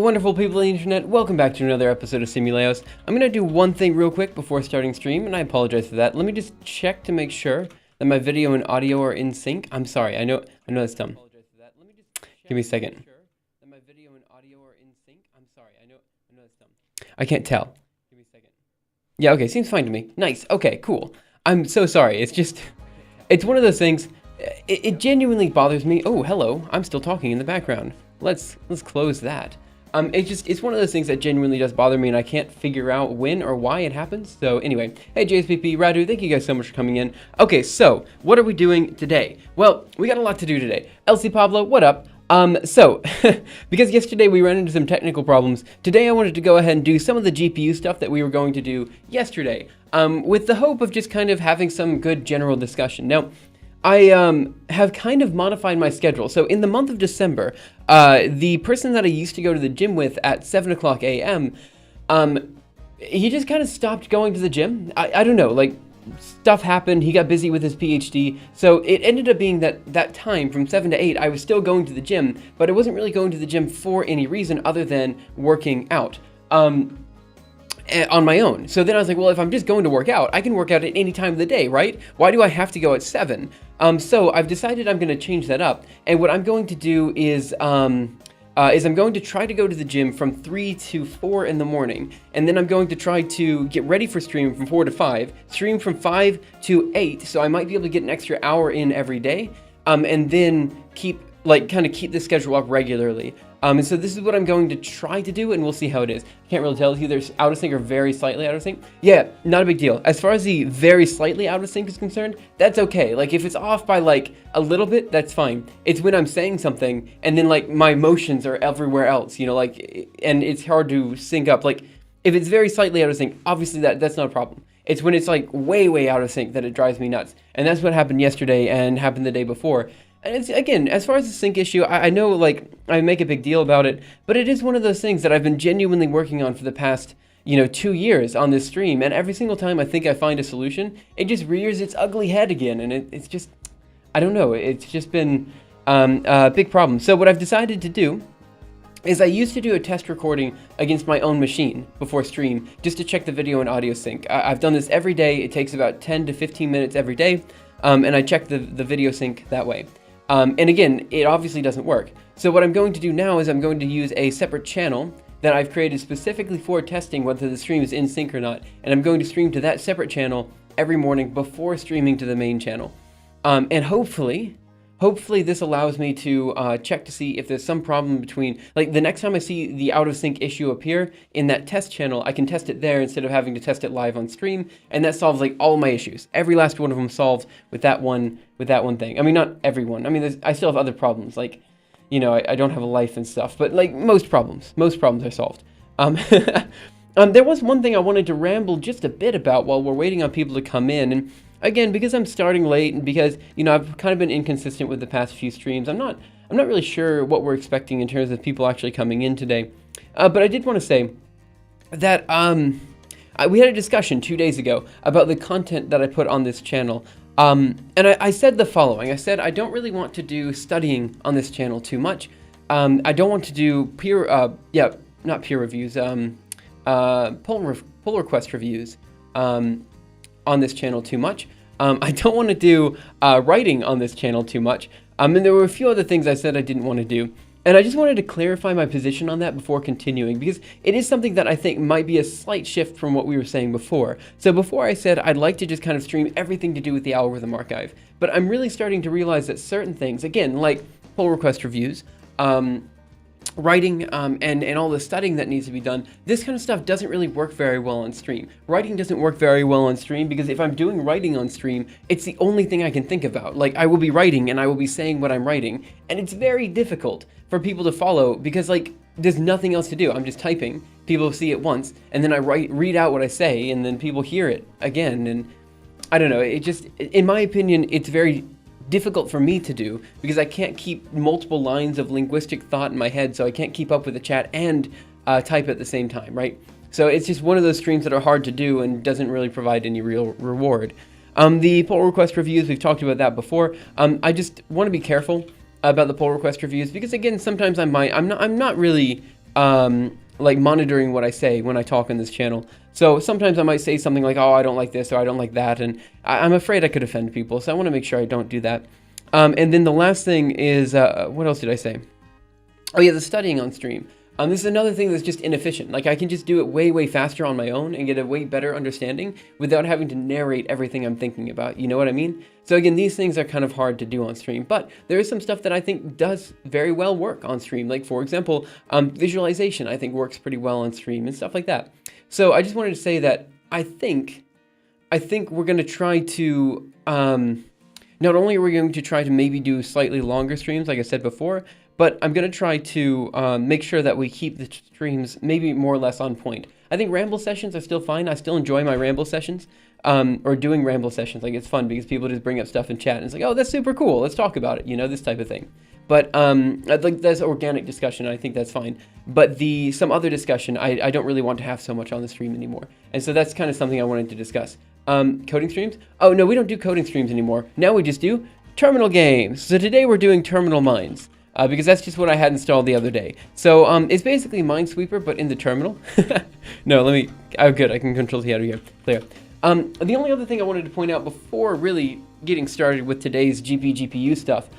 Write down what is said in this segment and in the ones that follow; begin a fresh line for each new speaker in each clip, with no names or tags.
wonderful people of the internet, welcome back to another episode of Simuleos. I'm going to do one thing real quick before starting stream, and I apologize for that. Let me just check to make sure that my video and audio are in sync. I'm sorry, I know that's dumb. Give me a second. I can't tell. Give me a second. Yeah, okay, seems fine to me. Nice, okay, cool. I'm so sorry, it's just, it's one of those things, it genuinely bothers me. Oh, hello, I'm still talking in the background. Let's close that. It's one of those things that genuinely does bother me, and I can't figure out when or why it happens. So anyway, hey JSPP, Radu, thank you guys so much for coming in. Okay, so what are we doing today? Well, we got a lot to do today. Elsie Pablo, what up? Because yesterday we ran into some technical problems, today I wanted to go ahead and do some of the GPU stuff that we were going to do yesterday, with the hope of just kind of having some good general discussion. Now, I have kind of modified my schedule. So in the month of December, the person that I used to go to the gym with at 7 o'clock a.m., he just kind of stopped going to the gym. I don't know, like, stuff happened, he got busy with his PhD, so it ended up being that time from 7 to 8, I was still going to the gym, but I wasn't really going to the gym for any reason other than working out. On my own. So then I was like, well, if I'm just going to work out, I can work out at any time of the day, right? Why do I have to go at 7? So I've decided I'm going to change that up. And what I'm going to do is I'm going to try to go to the gym from 3 to 4 in the morning. And then I'm going to try to get ready for stream from 4 to 5, stream from 5 to 8. So I might be able to get an extra hour in every day. And then kind of keep the schedule up regularly. And so this is what I'm going to try to do, and we'll see how it is. I can't really tell. It's either out of sync or very slightly out of sync. Yeah, not a big deal. As far as the very slightly out of sync is concerned, that's okay. Like, if it's off by, like, a little bit, that's fine. It's when I'm saying something, and then, like, my emotions are everywhere else, you know, like, and it's hard to sync up. Like, if it's very slightly out of sync, obviously that's not a problem. It's when it's, like, way out of sync that it drives me nuts. And that's what happened yesterday and happened the day before. And it's, again, as far as the sync issue, I know, like, I make a big deal about it, but it is one of those things that I've been genuinely working on for the past, 2 years on this stream, and every single time I think I find a solution, it just rears its ugly head again, and it's just, I don't know, it's just been a big problem. So what I've decided to do is I used to do a test recording against my own machine before stream, just to check the video and audio sync. I've done this every day. It takes about 10 to 15 minutes every day, and I check the video sync that way. And again, it obviously doesn't work. So what I'm going to do now is I'm going to use a separate channel that I've created specifically for testing whether the stream is in sync or not. And I'm going to stream to that separate channel every morning before streaming to the main channel. And hopefully this allows me to check to see if there's some problem between, like, the next time I see the out of sync issue appear in that test channel, I can test it there instead of having to test it live on stream, and that solves, like, all my issues. Every last one of them solved with that one thing. I mean, not everyone. I mean, I still have other problems, like, I don't have a life and stuff, but, like, most problems are solved. There was one thing I wanted to ramble just a bit about while we're waiting on people to come in, and again, because I'm starting late and because, I've kind of been inconsistent with the past few streams, I'm not really sure what we're expecting in terms of people actually coming in today. But I did want to say that we had a discussion 2 days ago about the content that I put on this channel. And I said the following. I said I don't really want to do studying on this channel too much. I don't want to do not peer reviews, pull request reviews. On this channel too much. I don't want to do writing on this channel too much. And there were a few other things I said I didn't want to do. And I just wanted to clarify my position on that before continuing, because it is something that I think might be a slight shift from what we were saying before. So before I said I'd like to just kind of stream everything to do with the algorithm archive, but I'm really starting to realize that certain things, again, like pull request reviews, writing, and all the studying that needs to be done, this kind of stuff doesn't really work very well on stream. Writing doesn't work very well on stream because if I'm doing writing on stream, it's the only thing I can think about. Like, I will be writing and I will be saying what I'm writing, and it's very difficult for people to follow because, like, there's nothing else to do. I'm just typing, people see it once, and then I read out what I say, and then people hear it again, and I don't know, it just, in my opinion, it's very difficult for me to do because I can't keep multiple lines of linguistic thought in my head, so I can't keep up with the chat and type at the same time, right? So it's just one of those streams that are hard to do and doesn't really provide any real reward. The pull request reviews, we've talked about that before. I just want to be careful about the pull request reviews because, again, sometimes I'm not really like monitoring what I say when I talk on this channel. So sometimes I might say something like, oh, I don't like this or I don't like that, and I'm afraid I could offend people, so I want to make sure I don't do that. And then the last thing is, what else did I say? Oh yeah, the studying on stream. This is another thing that's just inefficient. Like I can just do it way, way faster on my own and get a way better understanding without having to narrate everything I'm thinking about. You know what I mean? So again, these things are kind of hard to do on stream, but there is some stuff that I think does very well work on stream. Like for example, visualization I think works pretty well on stream and stuff like that. So I just wanted to say that I think we're going to try to, not only are we going to try to maybe do slightly longer streams, like I said before, but I'm going to try to make sure that we keep the streams maybe more or less on point. I think ramble sessions are still fine. I still enjoy my ramble sessions, or doing ramble sessions. Like it's fun because people just bring up stuff in chat and it's like, oh, that's super cool. Let's talk about it. You know, this type of thing. But like that's organic discussion. I think that's fine. But some other discussion, I don't really want to have so much on the stream anymore. And so that's kind of something I wanted to discuss. Coding streams? Oh, no, we don't do coding streams anymore. Now we just do terminal games. So today we're doing Terminal Mines. Because that's just what I had installed the other day. So it's basically Minesweeper, but in the terminal. No, oh good, I can control T out of here. Clear. The only other thing I wanted to point out before really getting started with today's GPGPU stuff,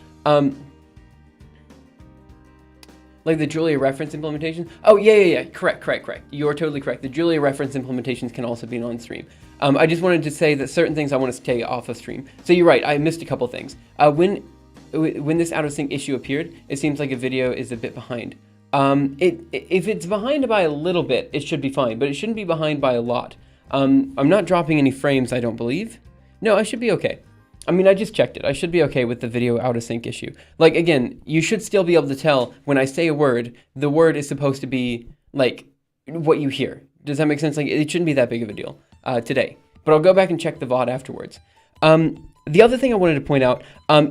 like the Julia reference implementation. Oh, yeah, correct. You're totally correct. The Julia reference implementations can also be on stream. I just wanted to say that certain things I want to stay off of stream. So you're right, I missed a couple things. When this out of sync issue appeared, it seems like a video is a bit behind. If it's behind by a little bit, it should be fine, but it shouldn't be behind by a lot. I'm not dropping any frames, I don't believe. No, I should be okay. I mean, I just checked it. I should be okay with the video out of sync issue. Like, again, you should still be able to tell when I say a word, the word is supposed to be, like, what you hear. Does that make sense? Like, it shouldn't be that big of a deal today. But I'll go back and check the VOD afterwards. The other thing I wanted to point out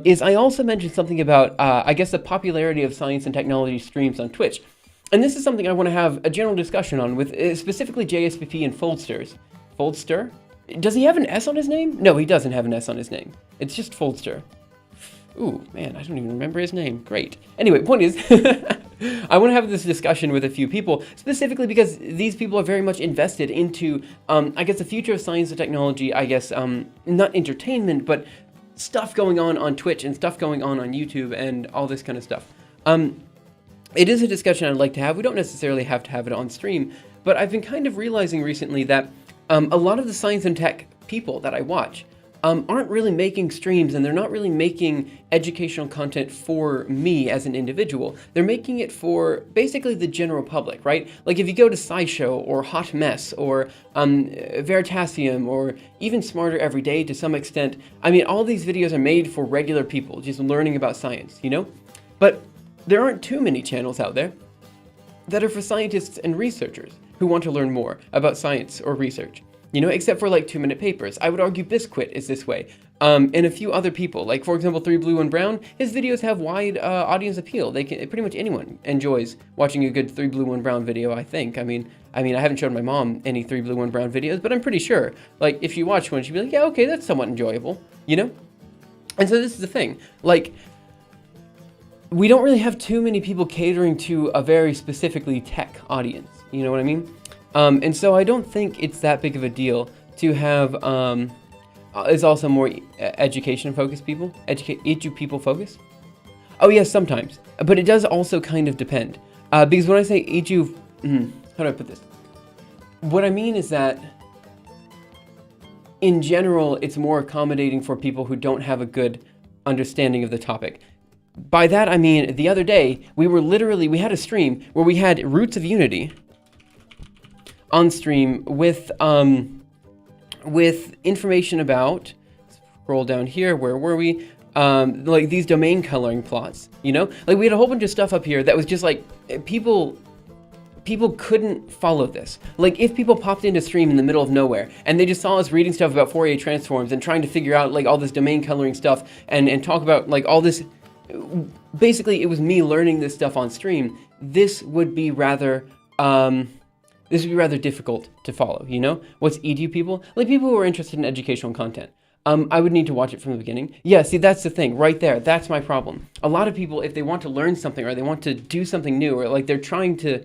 is I also mentioned something about, I guess, the popularity of science and technology streams on Twitch. And this is something I want to have a general discussion on with specifically JSPP and Foldsters. Foldster? Does he have an S on his name? No, he doesn't have an S on his name. It's just Foldster. Ooh, man, I don't even remember his name. Great. Anyway, point is, I want to have this discussion with a few people, specifically because these people are very much invested into, I guess, the future of science and technology, I guess, not entertainment, but stuff going on Twitch and stuff going on YouTube and all this kind of stuff. It is a discussion I'd like to have. We don't necessarily have to have it on stream, but I've been kind of realizing recently that a lot of the science and tech people that I watch aren't really making streams, and they're not really making educational content for me as an individual. They're making it for basically the general public, right? Like if you go to SciShow or Hot Mess or Veritasium or even Smarter Every Day to some extent, I mean, all these videos are made for regular people just learning about science, you know? But there aren't too many channels out there that are for scientists and researchers who want to learn more about science or research. You know, except for like 2-minute papers. I would argue Biscuit is this way. And a few other people, like for example, 3 Blue 1 Brown, his videos have wide audience appeal. Pretty much anyone enjoys watching a good 3 Blue 1 Brown video, I think. I mean, I haven't shown my mom any 3 Blue 1 Brown videos, but I'm pretty sure, like, if she watched one, she'd be like, yeah, okay, that's somewhat enjoyable, you know? And so this is the thing, like, we don't really have too many people catering to a very specifically tech audience, you know what I mean? And so I don't think it's that big of a deal to have, it's also more education-focused people, edu people focused. Oh yes, sometimes, but it does also kind of depend. Because when I say edu, how do I put this? What I mean is that, in general, it's more accommodating for people who don't have a good understanding of the topic. By that I mean, the other day, we had a stream where we had Roots of Unity on stream with information about, scroll down here, where were we? Like these domain coloring plots, you know? Like we had a whole bunch of stuff up here that was just like, people couldn't follow this. Like if people popped into stream in the middle of nowhere and they just saw us reading stuff about Fourier transforms and trying to figure out like all this domain coloring stuff and talk about like all this, basically it was me learning this stuff on stream, this would be rather difficult to follow, you know? What's edu people? Like people who are interested in educational content. I would need to watch it from the beginning. Yeah, see, that's the thing, right there. That's my problem. A lot of people, if they want to learn something or they want to do something new or like they're trying to,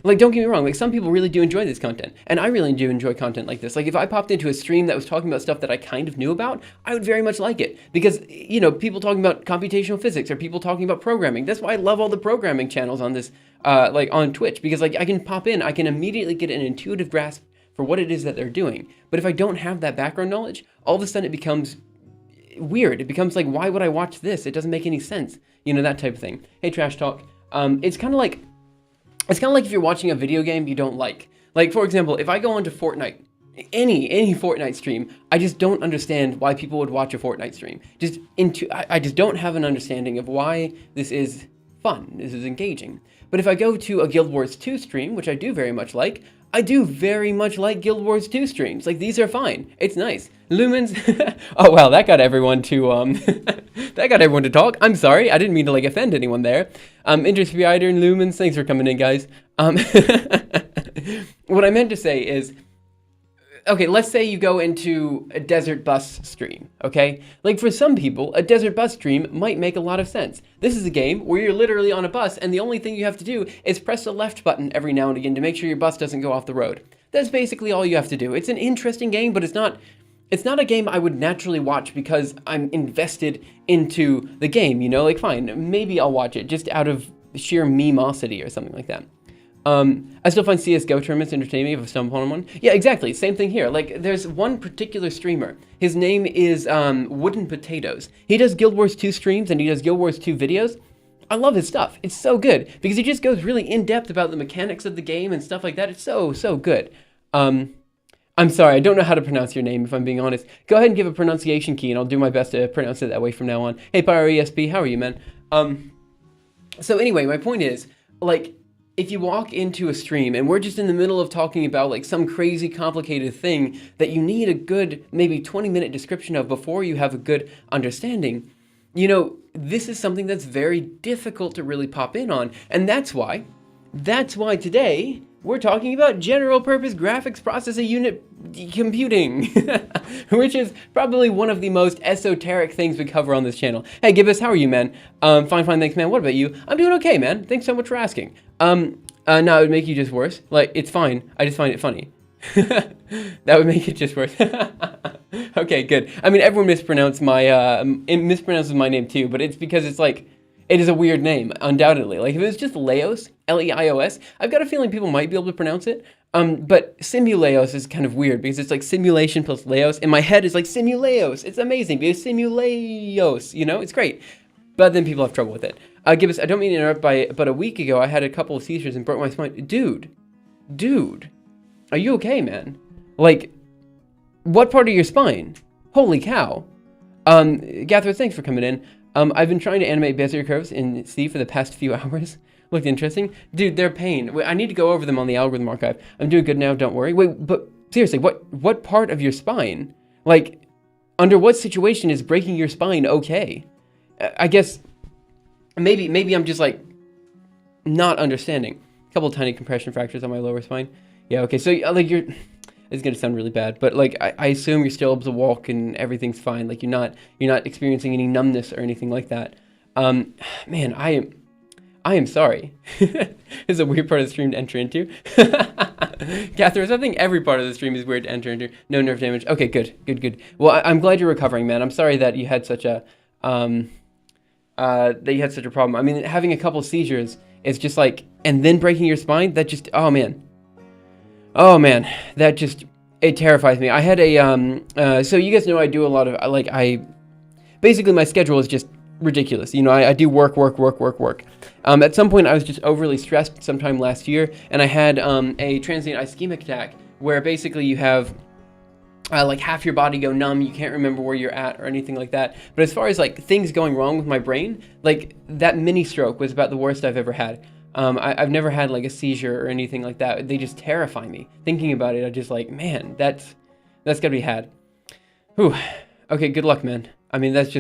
Like, don't get me wrong, like, some people really do enjoy this content, and I really do enjoy content like this. Like, if I popped into a stream that was talking about stuff that I kind of knew about, I would very much like it, because, you know, people talking about computational physics, or people talking about programming, that's why I love all the programming channels on this, like, on Twitch, because, like, I can pop in, I can immediately get an intuitive grasp for what it is that they're doing, but if I don't have that background knowledge, all of a sudden it becomes weird. It becomes like, why would I watch this? It doesn't make any sense, you know, that type of thing. Hey, Trash Talk, it's kind of like if you're watching a video game you don't like. Like, for example, if I go onto Fortnite, any Fortnite stream, I just don't understand why people would watch a Fortnite stream. I just don't have an understanding of why this is fun, this is engaging. But if I go to a Guild Wars 2 stream, which I do very much like, I do very much like Guild Wars 2 streams. Like, these are fine. It's nice. Lumens. Oh, wow, that got everyone to, that got everyone to talk. I'm sorry. I didn't mean to, like, offend anyone there. Interspider and Lumens, thanks for coming in, guys. What I meant to say is, okay, let's say you go into a desert bus stream, okay? Like, for some people, a desert bus stream might make a lot of sense. This is a game where you're literally on a bus, and the only thing you have to do is press the left button every now and again to make sure your bus doesn't go off the road. That's basically all you have to do. It's an interesting game, but it's not a game I would naturally watch because I'm invested into the game, you know? Like, fine, maybe I'll watch it just out of sheer memosity or something like that. I still find CSGO tournaments entertaining if I stumble upon one. Yeah, exactly. Same thing here. Like, there's one particular streamer. His name is Wooden Potatoes. He does Guild Wars 2 streams and he does Guild Wars 2 videos. I love his stuff. It's so good because he just goes really in depth about the mechanics of the game and stuff like that. It's so good. I'm sorry, I don't know how to pronounce your name if I'm being honest. Go ahead and give a pronunciation key and I'll do my best to pronounce it that way from now on. Hey, PyroESP, how are you, man? So anyway, my point is, like, if you walk into a stream and we're just in the middle of talking about like some crazy complicated thing that you need a good maybe 20-minute description of before you have a good understanding, you know, this is something that's very difficult to really pop in on. And that's why today we're talking about general purpose graphics processing unit computing, which is probably one of the most esoteric things we cover on this channel. Hey, Gibbous, how are you, man? Fine, thanks, man. What about you? I'm doing okay, man. Thanks so much for asking. No, it would make you just worse. Like, it's fine. I just find it funny. That would make it just worse. Okay, good. I mean, everyone mispronounces my name too, but it's because it's like, it is a weird name, undoubtedly. Like, if it was just Leos, L-E-I-O-S, I've got a feeling people might be able to pronounce it. But Simuleos is kind of weird because it's like simulation plus Leos. In my head, it's like Simuleos. It's amazing because Simuleos, you know, it's great. But then people have trouble with it. Gibbous, I don't mean to interrupt, but a week ago, I had a couple of seizures and broke my spine. Dude, are you okay, man? Like, what part of your spine? Holy cow. Gathra, thanks for coming in. I've been trying to animate Bezier curves in C for the past few hours. Looked interesting. Dude, they're pain. Wait, I need to go over them on the algorithm archive. I'm doing good now, don't worry. Wait, but seriously, what part of your spine? Like, under what situation is breaking your spine okay? I guess, maybe I'm just, like, not understanding. A couple of tiny compression fractures on my lower spine. Yeah, okay, so, like, it's gonna sound really bad, but like I assume you're still able to walk and everything's fine. Like you're not experiencing any numbness or anything like that. Man, I am sorry. It's a weird part of the stream to enter into. Catherine, I think every part of the stream is weird to enter into. No nerve damage. Okay, good. Well, I'm glad you're recovering, man. I'm sorry that you had such a problem. I mean, having a couple seizures is just like, and then breaking your spine. That just, oh man, that just, it terrifies me. I had a, so you guys know I do a lot of, basically my schedule is just ridiculous. You know, I do work. At some point I was just overly stressed sometime last year, and I had a transient ischemic attack where basically you have like half your body go numb, you can't remember where you're at or anything like that. But as far as like things going wrong with my brain, like that mini stroke was about the worst I've ever had. I've never had like a seizure or anything like that. They just terrify me. Thinking about it, I just like, man, that's gotta be had. Whew. Okay, good luck, man. I mean, that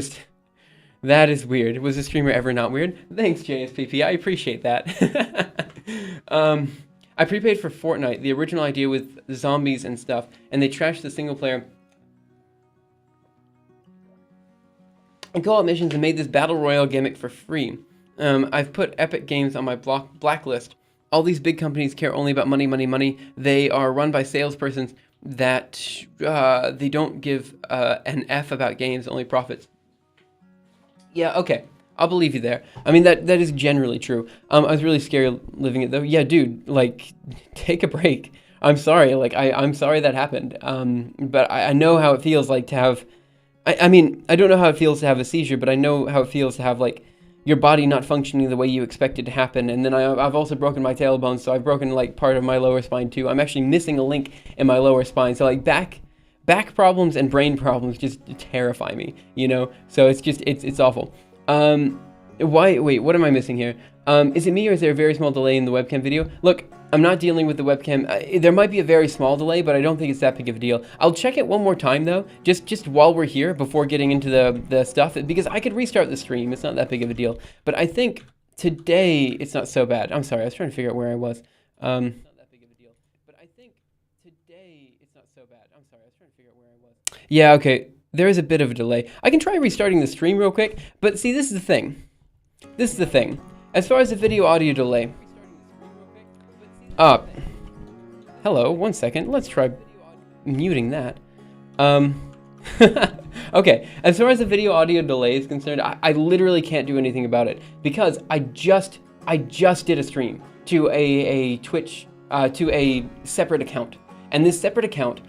is weird. Was the streamer ever not weird? Thanks, JSPP. I appreciate that. I prepaid for Fortnite, the original idea with zombies and stuff, and they trashed the single player and co-op missions and made this battle royale gimmick for free. I've put Epic Games on my blacklist all these big companies care only about money, money, money. They are run by salespersons that they don't give an F about games, only profits. Yeah, okay. I'll believe you there. I mean, that is generally true. I was really scared living it, though. Yeah, dude, like, take a break. I'm sorry. Like, I'm sorry that happened. But I know how it feels like to have... I mean, I don't know how it feels to have a seizure, but I know how it feels to have, like, your body not functioning the way you expect it to happen. And then I've also broken my tailbone, so I've broken, like, part of my lower spine, too. I'm actually missing a link in my lower spine. So, like, back problems and brain problems just terrify me, you know? So it's awful. Wait, what am I missing here? Is it me or is there a very small delay in the webcam video? Look, I'm not dealing with the webcam. There might be a very small delay, but I don't think it's that big of a deal. I'll check it one more time though, just while we're here before getting into the stuff, because I could restart the stream. It's not that big of a deal. But I think today it's not so bad. I'm sorry, I was trying to figure out where I was. It's not that big of a deal. But I think today it's not so bad. I'm sorry, I was trying to figure out where I was. Yeah, okay. There is a bit of a delay. I can try restarting the stream real quick, but see, this is the thing. This is the thing. As far as the video audio delay. Hello, 1 second. Let's try muting that. Okay, as far as the video audio delay is concerned, I literally can't do anything about it because I just did a stream to a Twitch, to a separate account. And this separate account,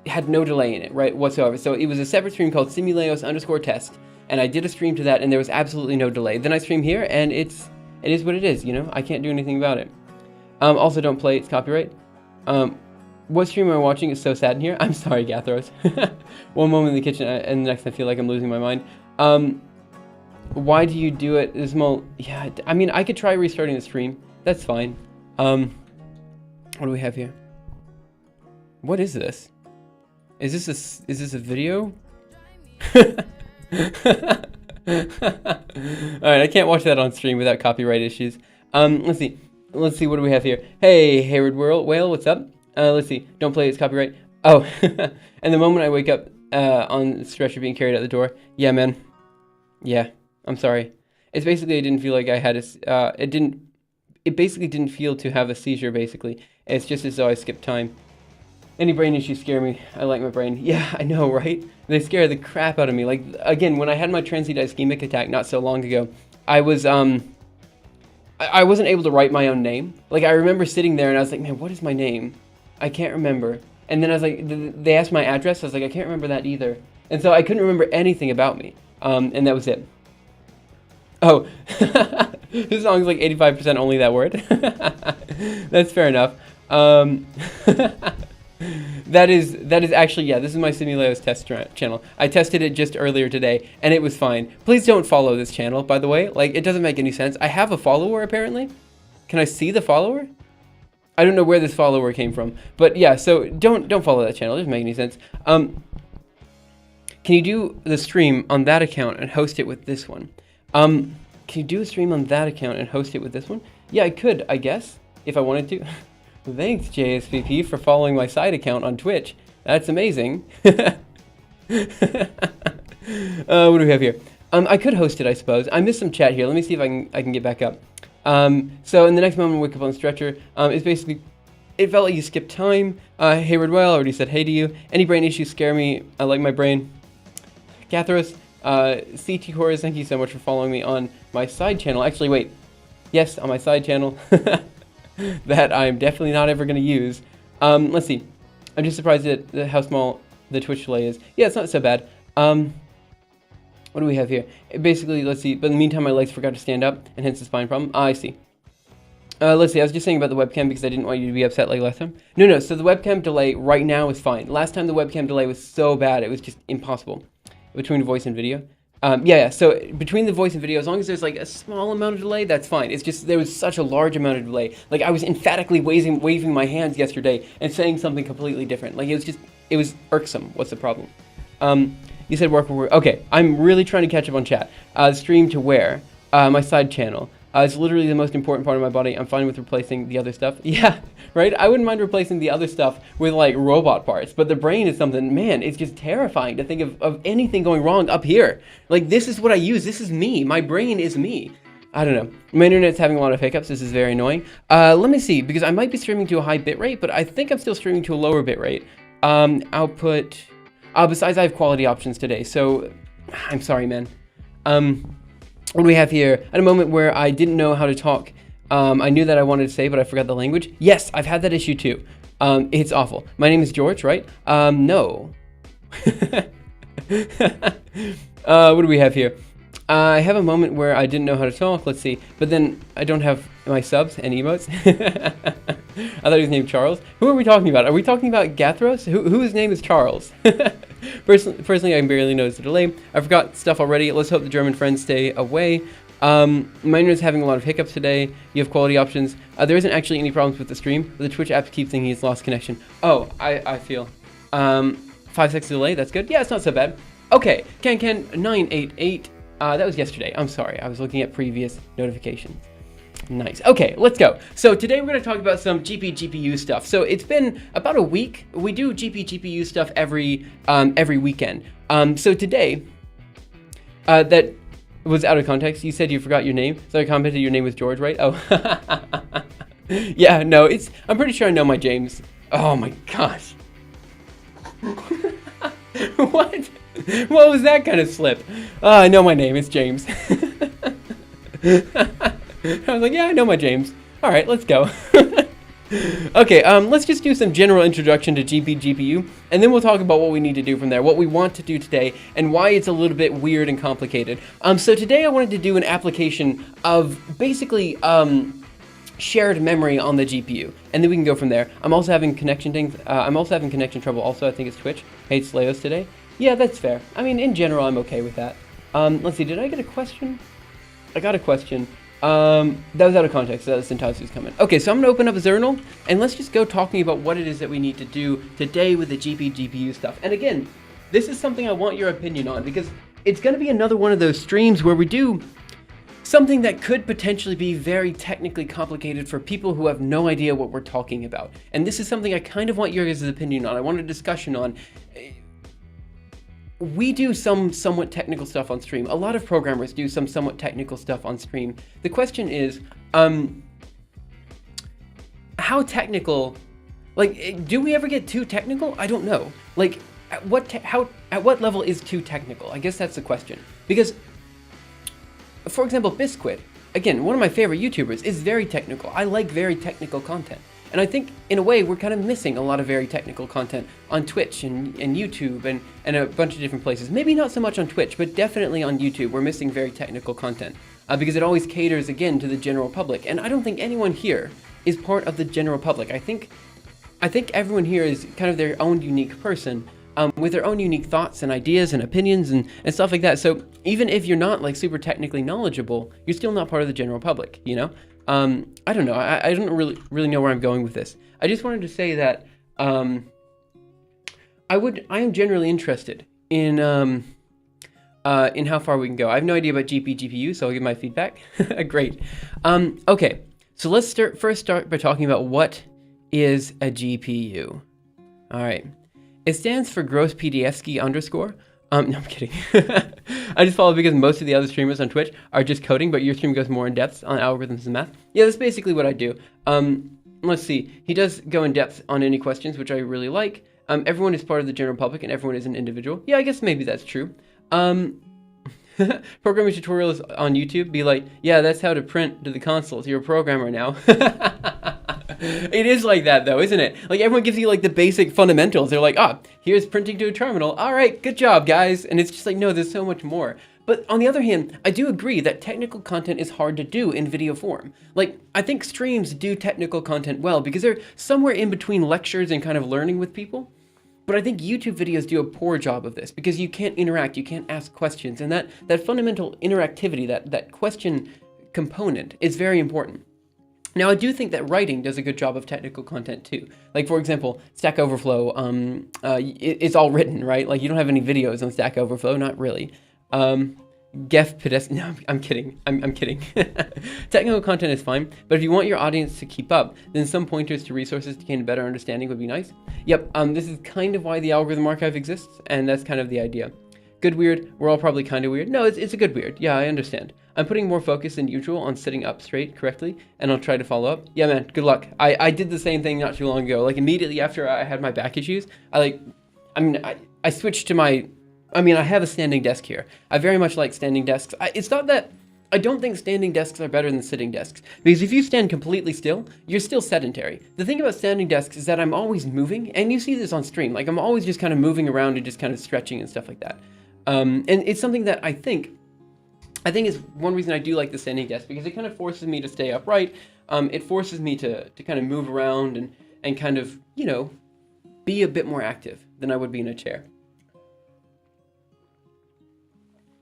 had no delay in it, right, whatsoever. So it was a separate stream called Simuleos_test, and I did a stream to that, and there was absolutely no delay. Then I stream here, and it is what it is, you know? I can't do anything about it. Also, don't play, it's copyright. What stream am I watching? It's so sad in here. I'm sorry, Gathros. One moment in the kitchen, and the next I feel like I'm losing my mind. Why do you do it? Yeah, I mean, I could try restarting the stream. That's fine. What do we have here? What is this? Is this a video? Alright, I can't watch that on stream without copyright issues. Let's see, what do we have here? Hey, Hayward Whale, what's up? Let's see, don't play, it's copyright. Oh, and the moment I wake up on the stretcher being carried out the door, yeah, man. Yeah, I'm sorry. It's basically, I didn't feel like I had it basically didn't feel to have a seizure, basically. It's just as though I skipped time. Any brain issues scare me. I like my brain. Yeah, I know, right? They scare the crap out of me. Like, again, when I had my transient ischemic attack not so long ago, I was, I wasn't able to write my own name. Like, I remember sitting there and I was like, man, what is my name? I can't remember. And then I was like, they asked my address. I was like, I can't remember that either. And so I couldn't remember anything about me. And that was it. Oh, this song's like 85% only that word. That's fair enough. That is actually, yeah, this is my Simuleos test channel. I tested it just earlier today, and it was fine. Please don't follow this channel, by the way. Like, it doesn't make any sense. I have a follower, apparently. Can I see the follower? I don't know where this follower came from. But yeah, so don't follow that channel. It doesn't make any sense. Can you do the stream on that account and host it with this one? Can you do a stream on that account and host it with this one? Yeah, I could, I guess, if I wanted to. Thanks, JSVP, for following my side account on Twitch. That's amazing. What do we have here? I could host it, I suppose. I missed some chat here. Let me see if I can get back up. So in the next moment, I wake up on the stretcher. It's basically, it felt like you skipped time. Hayward Well already said hey to you. Any brain issues scare me. I like my brain. Gathros, CT Horrors, thank you so much for following me on my side channel. Actually, wait. Yes, on my side channel. That I'm definitely not ever going to use. Let's see. I'm just surprised at how small the Twitch delay is. Yeah, it's not so bad. What do we have here? Basically, let's see. But in the meantime, my legs forgot to stand up, and hence the spine problem. I see. Let's see. I was just saying about the webcam because I didn't want you to be upset like last time. No. So the webcam delay right now is fine. Last time the webcam delay was so bad, it was just impossible between voice and video. Yeah, so between the voice and video, as long as there's like a small amount of delay, that's fine. It's just there was such a large amount of delay. Like I was emphatically waving my hands yesterday and saying something completely different. Like it was irksome. What's the problem? You said work. Okay, I'm really trying to catch up on chat. Stream to where? My side channel. It's literally the most important part of my body. I'm fine with replacing the other stuff. Yeah, right? I wouldn't mind replacing the other stuff with like robot parts, but the brain is something, man, it's just terrifying to think of anything going wrong up here. Like this is what I use. This is me. My brain is me. I don't know. My internet's having a lot of hiccups. This is very annoying. Let me see, because I might be streaming to a high bit rate, but I think I'm still streaming to a lower bit rate. Output. Besides, I have quality options today, so I'm sorry, man. What do we have here? At a moment where I didn't know how to talk, I knew that I wanted to say, but I forgot the language. Yes, I've had that issue too. It's awful. My name is George, right? No. What do we have here? I have a moment where I didn't know how to talk. Let's see. But then I don't have my subs and emotes. I thought he was named Charles. Who are we talking about? Are we talking about Gathros? Whose name is Charles? Personally, I barely noticed the delay. I forgot stuff already. Let's hope the German friends stay away. My internet's having a lot of hiccups today. You have quality options. There isn't actually any problems with the stream, but the Twitch app keeps thinking it's lost connection. Oh, I feel. 5 seconds delay. That's good. Yeah, it's not so bad. Okay, Can988. That was yesterday. I'm sorry. I was looking at previous notifications. Nice. Okay, let's go. So today we're going to talk about some GPGPU stuff. So it's been about a week. We do GPGPU stuff every weekend. So today, that was out of context. You said you forgot your name. So I commented your name was George, right? Oh. Yeah, no, I'm pretty sure I know my James. Oh my gosh. What? What was that kind of slip? I know my name. It's James. I was like, yeah, I know my James. All right, let's go. Okay, let's just do some general introduction to GPGPU, and then we'll talk about what we need to do from there, what we want to do today, and why it's a little bit weird and complicated. So today I wanted to do an application of basically shared memory on the GPU, and then we can go from there. I'm also having connection things. I'm also having connection trouble. Also, I think it's Twitch hates Leos today. Yeah, that's fair. I mean, in general, I'm okay with that. Let's see. Did I get a question? I got a question. That was out of context. That was Sintasu's comment. Okay, so I'm going to open up Zernal, and let's just go talking about what it is that we need to do today with the GPGPU stuff. And again, this is something I want your opinion on, because it's going to be another one of those streams where we do something that could potentially be very technically complicated for people who have no idea what we're talking about. And this is something I kind of want your guys' opinion on. I want a discussion on. We do some somewhat technical stuff on stream. A lot of programmers do some somewhat technical stuff on stream. The question is, how technical, like, do we ever get too technical? I don't know. Like, at what level is too technical? I guess that's the question. Because, for example, Biscuit, again, one of my favorite YouTubers, is very technical. I like very technical content. And I think, in a way, we're kind of missing a lot of very technical content on Twitch and YouTube and a bunch of different places. Maybe not so much on Twitch, but definitely on YouTube, we're missing very technical content. Because it always caters, again, to the general public. And I don't think anyone here is part of the general public. I think everyone here is kind of their own unique person, with their own unique thoughts and ideas and opinions and stuff like that. So even if you're not, like, super technically knowledgeable, you're still not part of the general public, you know? I don't know. I don't really know where I'm going with this. I just wanted to say that I am generally interested in how far we can go. I have no idea about GPGPU, so I'll give my feedback. Great. Okay, so let's first start by talking about what is a GPU. All right. It stands for gross PDFski _. No, I'm kidding. I just follow because most of the other streamers on Twitch are just coding, but your stream goes more in depth on algorithms and math. Yeah, that's basically what I do. Let's see. He does go in depth on any questions, which I really like. Everyone is part of the general public, and everyone is an individual. Yeah, I guess maybe that's true. Programming tutorials on YouTube be like, yeah, that's how to print to the consoles. You're a programmer now. It is like that, though, isn't it? Like, everyone gives you, like, the basic fundamentals. They're like, here's printing to a terminal. All right, good job, guys. And it's just like, no, there's so much more. But on the other hand, I do agree that technical content is hard to do in video form. Like, I think streams do technical content well because they're somewhere in between lectures and kind of learning with people. But I think YouTube videos do a poor job of this because you can't interact, you can't ask questions. And that fundamental interactivity, that question component is very important. Now, I do think that writing does a good job of technical content too. Like, for example, Stack Overflow, it's all written, right? Like, you don't have any videos on Stack Overflow, not really. Gef Pedest, no, I'm kidding. I'm kidding. Technical content is fine, but if you want your audience to keep up, then some pointers to resources to gain a better understanding would be nice. Yep, this is kind of why the algorithm archive exists, and that's kind of the idea. Good weird, we're all probably kind of weird. No, it's a good weird. Yeah, I understand. I'm putting more focus than usual on sitting up straight correctly, and I'll try to follow up. Yeah, man, good luck. I did the same thing not too long ago. Like, immediately after I had my back issues, I switched to I have a standing desk here. I very much like standing desks. It's not that I don't think standing desks are better than sitting desks, because if you stand completely still, you're still sedentary. The thing about standing desks is that I'm always moving, and you see this on stream. Like, I'm always just kind of moving around and just kind of stretching and stuff like that. And it's something that I think is one reason I do like the standing desk, because it kind of forces me to stay upright. It forces me to kind of move around and kind of, you know, be a bit more active than I would be in a chair.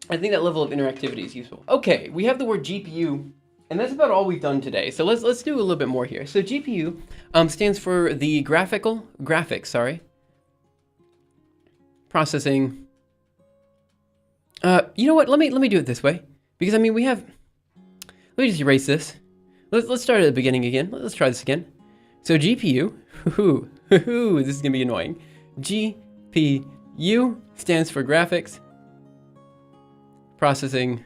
I think that level of interactivity is useful. Okay, we have the word GPU, and that's about all we've done today. So let's do a little bit more here. So GPU stands for the graphics processing. You know what? Let me do it this way, because I mean let me just erase this. Let's start at the beginning again. Let's try this again. So GPU, this is gonna be annoying. GPU stands for graphics processing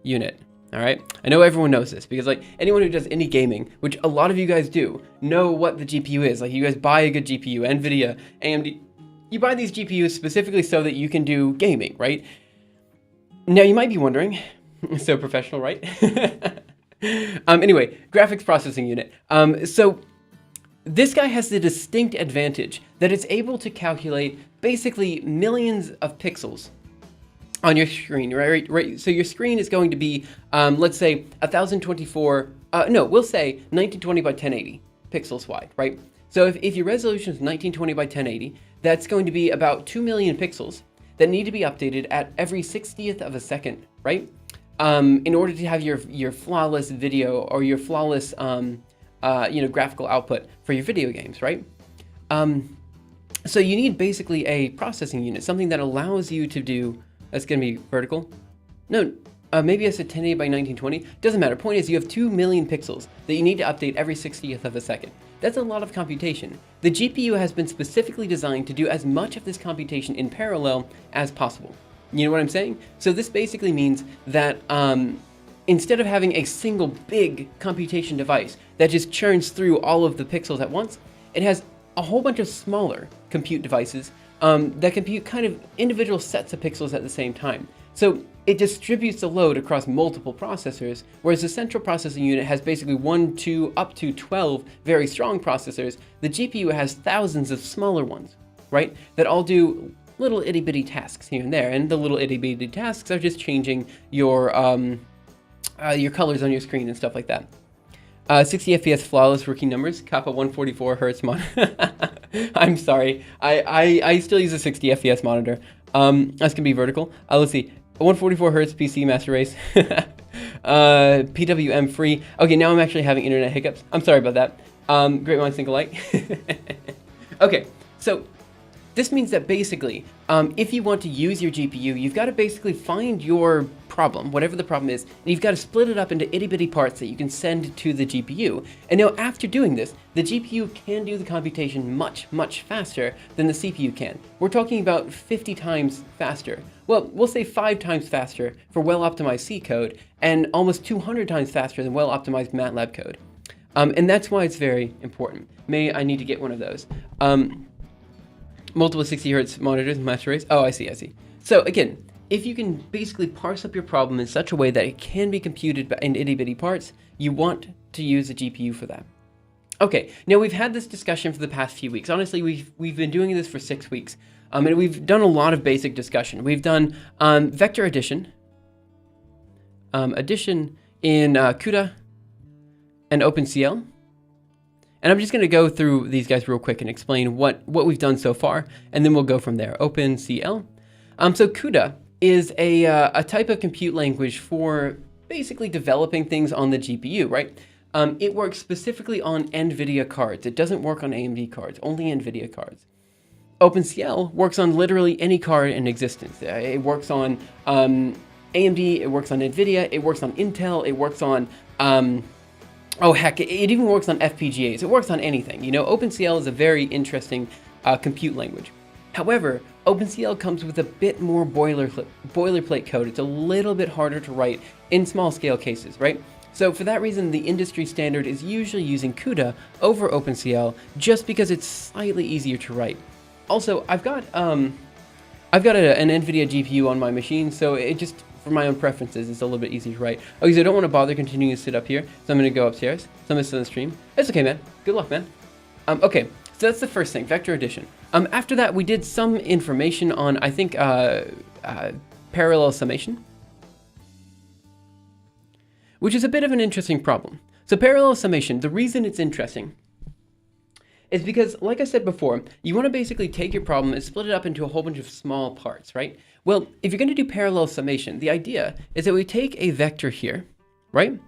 unit. All right, I know everyone knows this, because like anyone who does any gaming, which a lot of you guys do, know what the GPU is. Like, you guys buy a good GPU, NVIDIA, AMD. You buy these GPUs specifically so that you can do gaming, right? Now you might be wondering, so professional, right? Anyway, graphics processing unit. So this guy has the distinct advantage that it's able to calculate basically millions of pixels on your screen, right? So your screen is going to be, let's say, 1024, we'll say 1920 by 1080 pixels wide, right? So if your resolution is 1920 by 1080, that's going to be about 2 million pixels that need to be updated at every 60th of a second, right? In order to have your flawless video or your flawless, graphical output for your video games, right? So you need basically a processing unit, something that allows you to do, that's going to be vertical. No, maybe I said 1080 by 1920. Doesn't matter. Point is, you have 2 million pixels that you need to update every 60th of a second. That's a lot of computation. The GPU has been specifically designed to do as much of this computation in parallel as possible. You know what I'm saying? So this basically means that instead of having a single big computation device that just churns through all of the pixels at once, it has a whole bunch of smaller compute devices that compute kind of individual sets of pixels at the same time. So it distributes the load across multiple processors, whereas the central processing unit has basically 1, 2, up to 12 very strong processors. The GPU has thousands of smaller ones, right? That all do little itty bitty tasks here and there, and the little itty bitty tasks are just changing your colors on your screen and stuff like that. 60 FPS flawless working numbers, Kappa 144 Hertz monitor. I'm sorry, I still use a 60 FPS monitor. That's gonna be vertical. Let's see, 144 Hertz PC master race. PWM free. Okay, now I'm actually having internet hiccups. I'm sorry about that. Great minds think alike. Okay, so this means that basically, if you want to use your GPU, you've got to basically find your problem, whatever the problem is, and you've got to split it up into itty-bitty parts that you can send to the GPU. And now after doing this, the GPU can do the computation much, much faster than the CPU can. We're talking about 50 times faster. Well, we'll say 5 times faster for well-optimized C code, and almost 200 times faster than well-optimized MATLAB code. And that's why it's very important. I need to get one of those. Multiple 60 Hertz monitors, master race. Oh, I see. So again, if you can basically parse up your problem in such a way that it can be computed in itty-bitty parts, you want to use a GPU for that. Okay, now we've had this discussion for the past few weeks. Honestly, we've been doing this for 6 weeks, and we've done a lot of basic discussion. We've done vector addition, addition in CUDA and OpenCL. And I'm just going to go through these guys real quick and explain what we've done so far, and then we'll go from there. OpenCL. So CUDA is a type of compute language for basically developing things on the GPU, right? It works specifically on NVIDIA cards. It doesn't work on AMD cards, only NVIDIA cards. OpenCL works on literally any card in existence. It works on AMD, it works on NVIDIA, it works on Intel, it works on... oh heck, it even works on FPGAs. It works on anything. You know, OpenCL is a very interesting compute language. However, OpenCL comes with a bit more boilerplate code. It's a little bit harder to write in small scale cases, right? So for that reason, the industry standard is usually using CUDA over OpenCL just because it's slightly easier to write. Also, I've got an NVIDIA GPU on my machine, so it just, for my own preferences, it's a little bit easier to write. Okay, so I don't want to bother continuing to sit up here, so I'm going to go upstairs. So I'm going to sit on the stream. It's okay, man. Good luck, man. Okay, so that's the first thing, vector addition. After that, we did some information on, I think, parallel summation, which is a bit of an interesting problem. So parallel summation, the reason it's interesting is because, like I said before, you want to basically take your problem and split it up into a whole bunch of small parts, right? Well, if you're going to do parallel summation, the idea is that we take a vector here, right?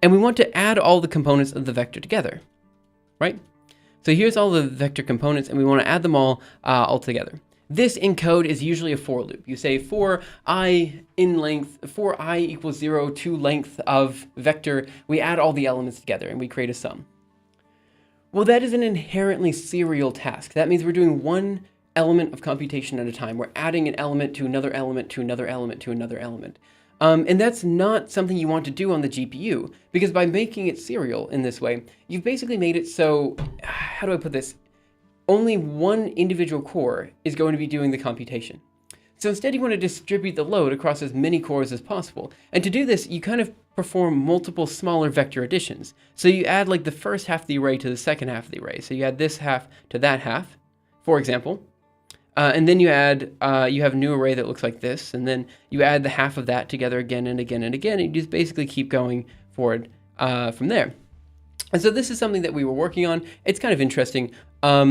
And we want to add all the components of the vector together, right? So here's all the vector components, and we want to add them all together. This in code is usually a for loop. You say for I equals 0 to length of vector, we add all the elements together and we create a sum. Well, that is an inherently serial task. That means we're doing one element of computation at a time. We're adding an element to another element to another element to another element. And that's not something you want to do on the GPU, because by making it serial in this way, you've basically made it so, how do I put this? Only one individual core is going to be doing the computation. So instead you want to distribute the load across as many cores as possible. And to do this, you kind of perform multiple smaller vector additions. So you add like the first half of the array to the second half of the array. So you add this half to that half, for example. And then you add, you have a new array that looks like this, and then you add the half of that together again and again and again, and you just basically keep going forward from there. And so this is something that we were working on. It's kind of interesting. What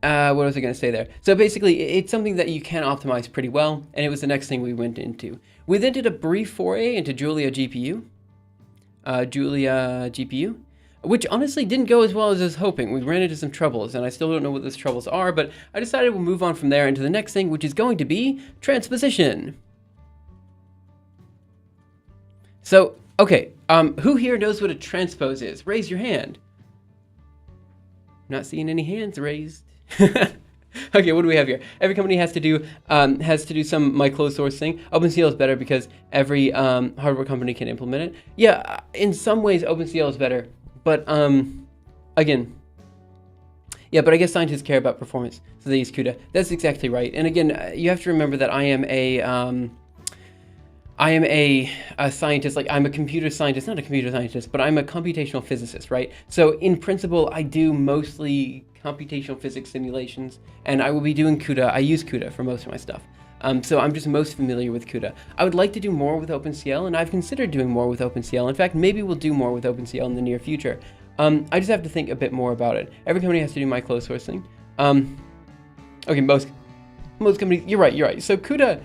was I going to say there? So basically, it's something that you can optimize pretty well, and it was the next thing we went into. We then did a brief foray into Julia GPU, which honestly didn't go as well as I was hoping. We ran into some troubles, and I still don't know what those troubles are, but I decided we'll move on from there into the next thing, which is going to be transposition. So, okay, who here knows what a transpose is? Raise your hand. Not seeing any hands raised. Okay, what do we have here? Every company has to do some my closed source thing. OpenCL is better because every hardware company can implement it. Yeah, in some ways OpenCL is better, but again, yeah, but I guess scientists care about performance, so they use CUDA. That's exactly right. And again, you have to remember that I am a scientist, like I'm a computer scientist, not a computer scientist, but I'm a computational physicist, right? So in principle, I do mostly computational physics simulations, and I will be doing CUDA. I use CUDA for most of my stuff. So I'm just most familiar with CUDA. I would like to do more with OpenCL, and I've considered doing more with OpenCL. In fact, maybe we'll do more with OpenCL in the near future. I just have to think a bit more about it. Every company has to do my closed source thing. Okay, most companies, you're right. So CUDA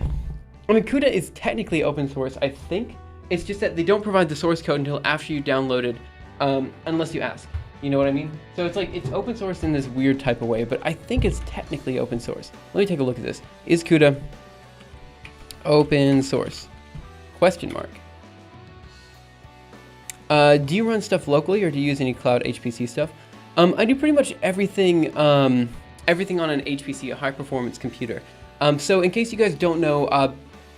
is technically open source, I think. It's just that they don't provide the source code until after you downloaded, unless you ask. You know what I mean? So it's like, it's open source in this weird type of way, but I think it's technically open source. Let me take a look at this. Is CUDA open source? Question mark. Do you run stuff locally, or do you use any cloud HPC stuff? I do pretty much everything, everything on an HPC, a high performance computer. So in case you guys don't know,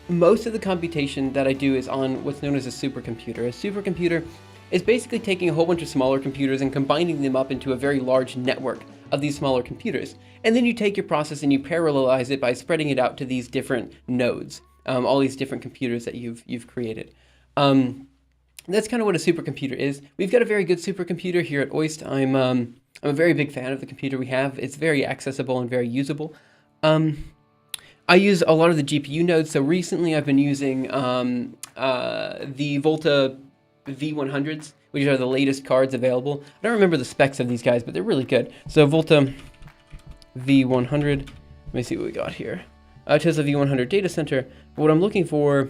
most of the computation that I do is on what's known as a supercomputer. A supercomputer is basically taking a whole bunch of smaller computers and combining them up into a very large network of these smaller computers. And then you take your process and you parallelize it by spreading it out to these different nodes, all these different computers that you've created. That's kind of what a supercomputer is. We've got a very good supercomputer here at OIST. I'm a very big fan of the computer we have. It's very accessible and very usable. I use a lot of the GPU nodes. So recently I've been using the Volta V100s, which are the latest cards available. I don't remember the specs of these guys, but they're really good. So Volta V100, let me see what we got here. Tesla V100 data center. What I'm looking for,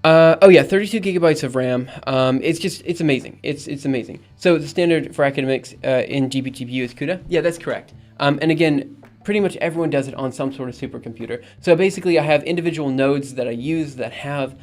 oh yeah, 32 gigabytes of RAM. It's amazing. It's amazing. So the standard for academics in GPGPU is CUDA. Yeah, that's correct. And again, pretty much everyone does it on some sort of supercomputer. So basically I have individual nodes that I use that have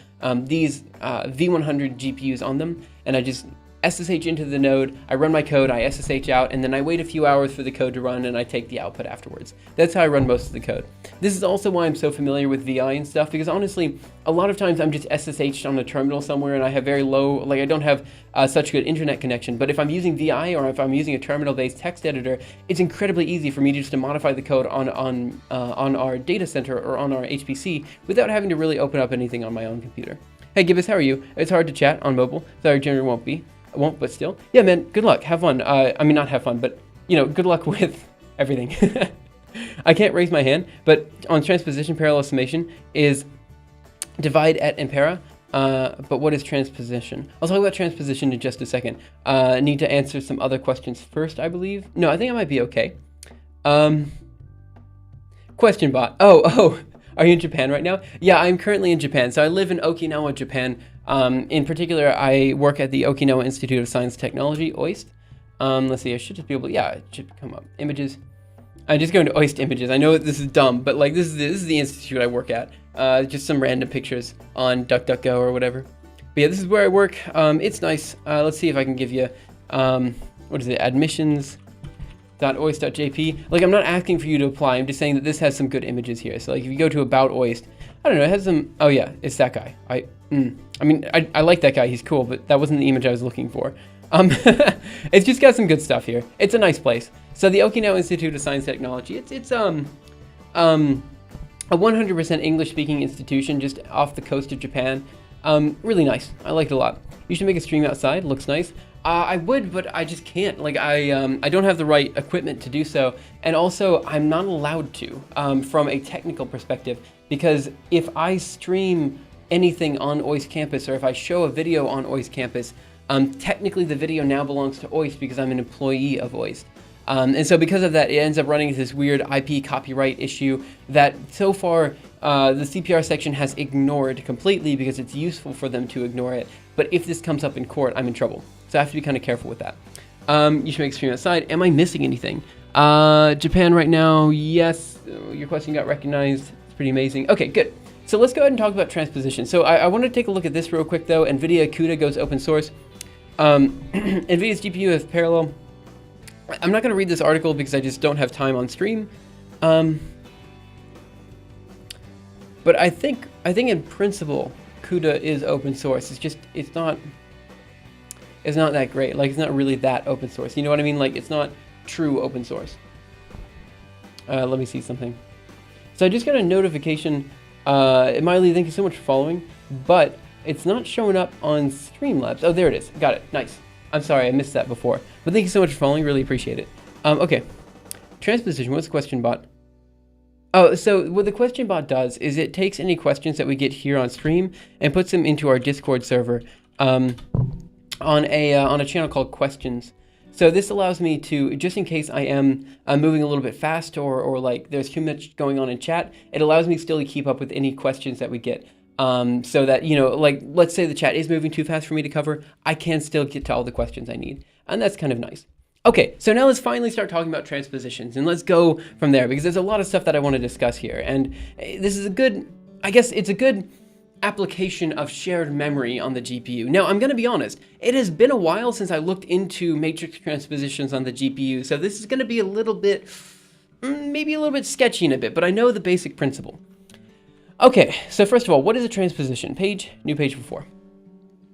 these V100 GPUs on them, and I just SSH into the node, I run my code, I SSH out, and then I wait a few hours for the code to run, and I take the output afterwards. That's how I run most of the code. This is also why I'm so familiar with VI and stuff, because honestly, a lot of times I'm just SSH'd on a terminal somewhere, and I have very low, like I don't have such good internet connection. But if I'm using VI, or if I'm using a terminal-based text editor, it's incredibly easy for me just to modify the code on our data center or on our HPC without having to really open up anything on my own computer. Hey Gibbous, how are you? It's hard to chat on mobile. Sorry, generally won't, but still. Yeah, man, good luck. Have fun. I mean, not have fun, but, you know, good luck with everything. I can't raise my hand, but on transposition, parallel summation is divide at impera. But what is transposition? I'll talk about transposition in just a second. Need to answer some other questions first, I believe. No, I think I might be okay. Question bot. Oh. Are you in Japan right now? Yeah, I'm currently in Japan. So I live in Okinawa, Japan. In particular, I work at the Okinawa Institute of Science and Technology, OIST. Let's see, I should just be able to, yeah, it should come up. Images. I'm just going to OIST images. I know this is dumb, but like this is the institute I work at. Just some random pictures on DuckDuckGo or whatever. But yeah, this is where I work. It's nice. Let's see if I can give you, what is it, admissions.oist.jp. Like, I'm not asking for you to apply. I'm just saying that this has some good images here. So like if you go to About OIST, I don't know, it has some, oh yeah, it's that guy. I mean, I like that guy. He's cool, but that wasn't the image I was looking for. It's just got some good stuff here. It's a nice place. So the Okinawa Institute of Science and Technology, it's a 100% English-speaking institution just off the coast of Japan. Really nice. I like it a lot. You should make a stream outside. Looks nice. I would, but I just can't. Like I don't have the right equipment to do so, and also I'm not allowed to from a technical perspective, because if I stream anything on OIST campus, or if I show a video on OIST campus, technically the video now belongs to OIST because I'm an employee of OIST. And so because of that, it ends up running into this weird IP copyright issue that so far the CPR section has ignored completely because it's useful for them to ignore it. But if this comes up in court, I'm in trouble. So I have to be kind of careful with that. You should make a stream outside. Am I missing anything? Japan right now, yes. Your question got recognized. It's pretty amazing. Okay, good. So let's go ahead and talk about transposition. So I want to take a look at this real quick though. NVIDIA CUDA goes open source. NVIDIA's GPU is parallel. I'm not going to read this article because I just don't have time on stream. But I think in principle, CUDA is open source. It's just, it's not that great. Like, it's not really that open source. You know what I mean? Like, it's not true open source. Let me see something. So I just got a notification. Miley, thank you so much for following. But it's not showing up on Streamlabs. Oh, there it is. Got it. Nice. I'm sorry, I missed that before. But thank you so much for following. Really appreciate it. Okay. Transposition. What's the question bot? Oh, so what the question bot does is it takes any questions that we get here on stream and puts them into our Discord server on a channel called Questions. So this allows me to, just in case I am moving a little bit fast or like there's too much going on in chat, it allows me still to keep up with any questions that we get. So that, you know, like, let's say the chat is moving too fast for me to cover, I can still get to all the questions I need. And that's kind of nice. Okay, so now let's finally start talking about transpositions, and let's go from there, because there's a lot of stuff that I want to discuss here. And this is a good, I guess it's a good application of shared memory on the GPU. Now, I'm going to be honest, it has been a while since I looked into matrix transpositions on the GPU, so this is going to be a little bit, maybe a little bit sketchy in a bit, but I know the basic principle. Okay, so first of all, what is a transposition? Page, new page before.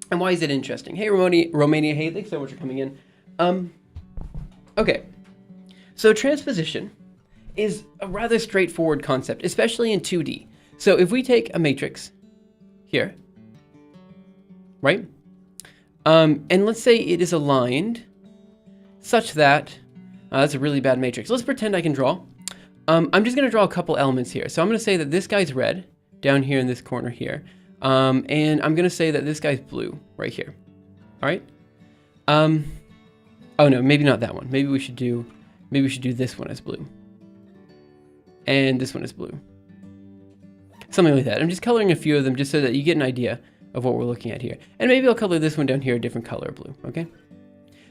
And why is it interesting? Hey, Romania, hey, thanks so much for coming in. Okay, so transposition is a rather straightforward concept, especially in 2D. So if we take a matrix here, right? And let's say it is aligned such that, that's a really bad matrix. Let's pretend I can draw. I'm just going to draw a couple elements here. So I'm going to say that this guy's red down here in this corner here. And I'm going to say that this guy's blue right here. All right. Oh no, maybe not that one. Maybe we should do this one as blue. And this one is blue. Something like that. I'm just coloring a few of them just so that you get an idea of what we're looking at here. And maybe I'll color this one down here a different color of blue, okay?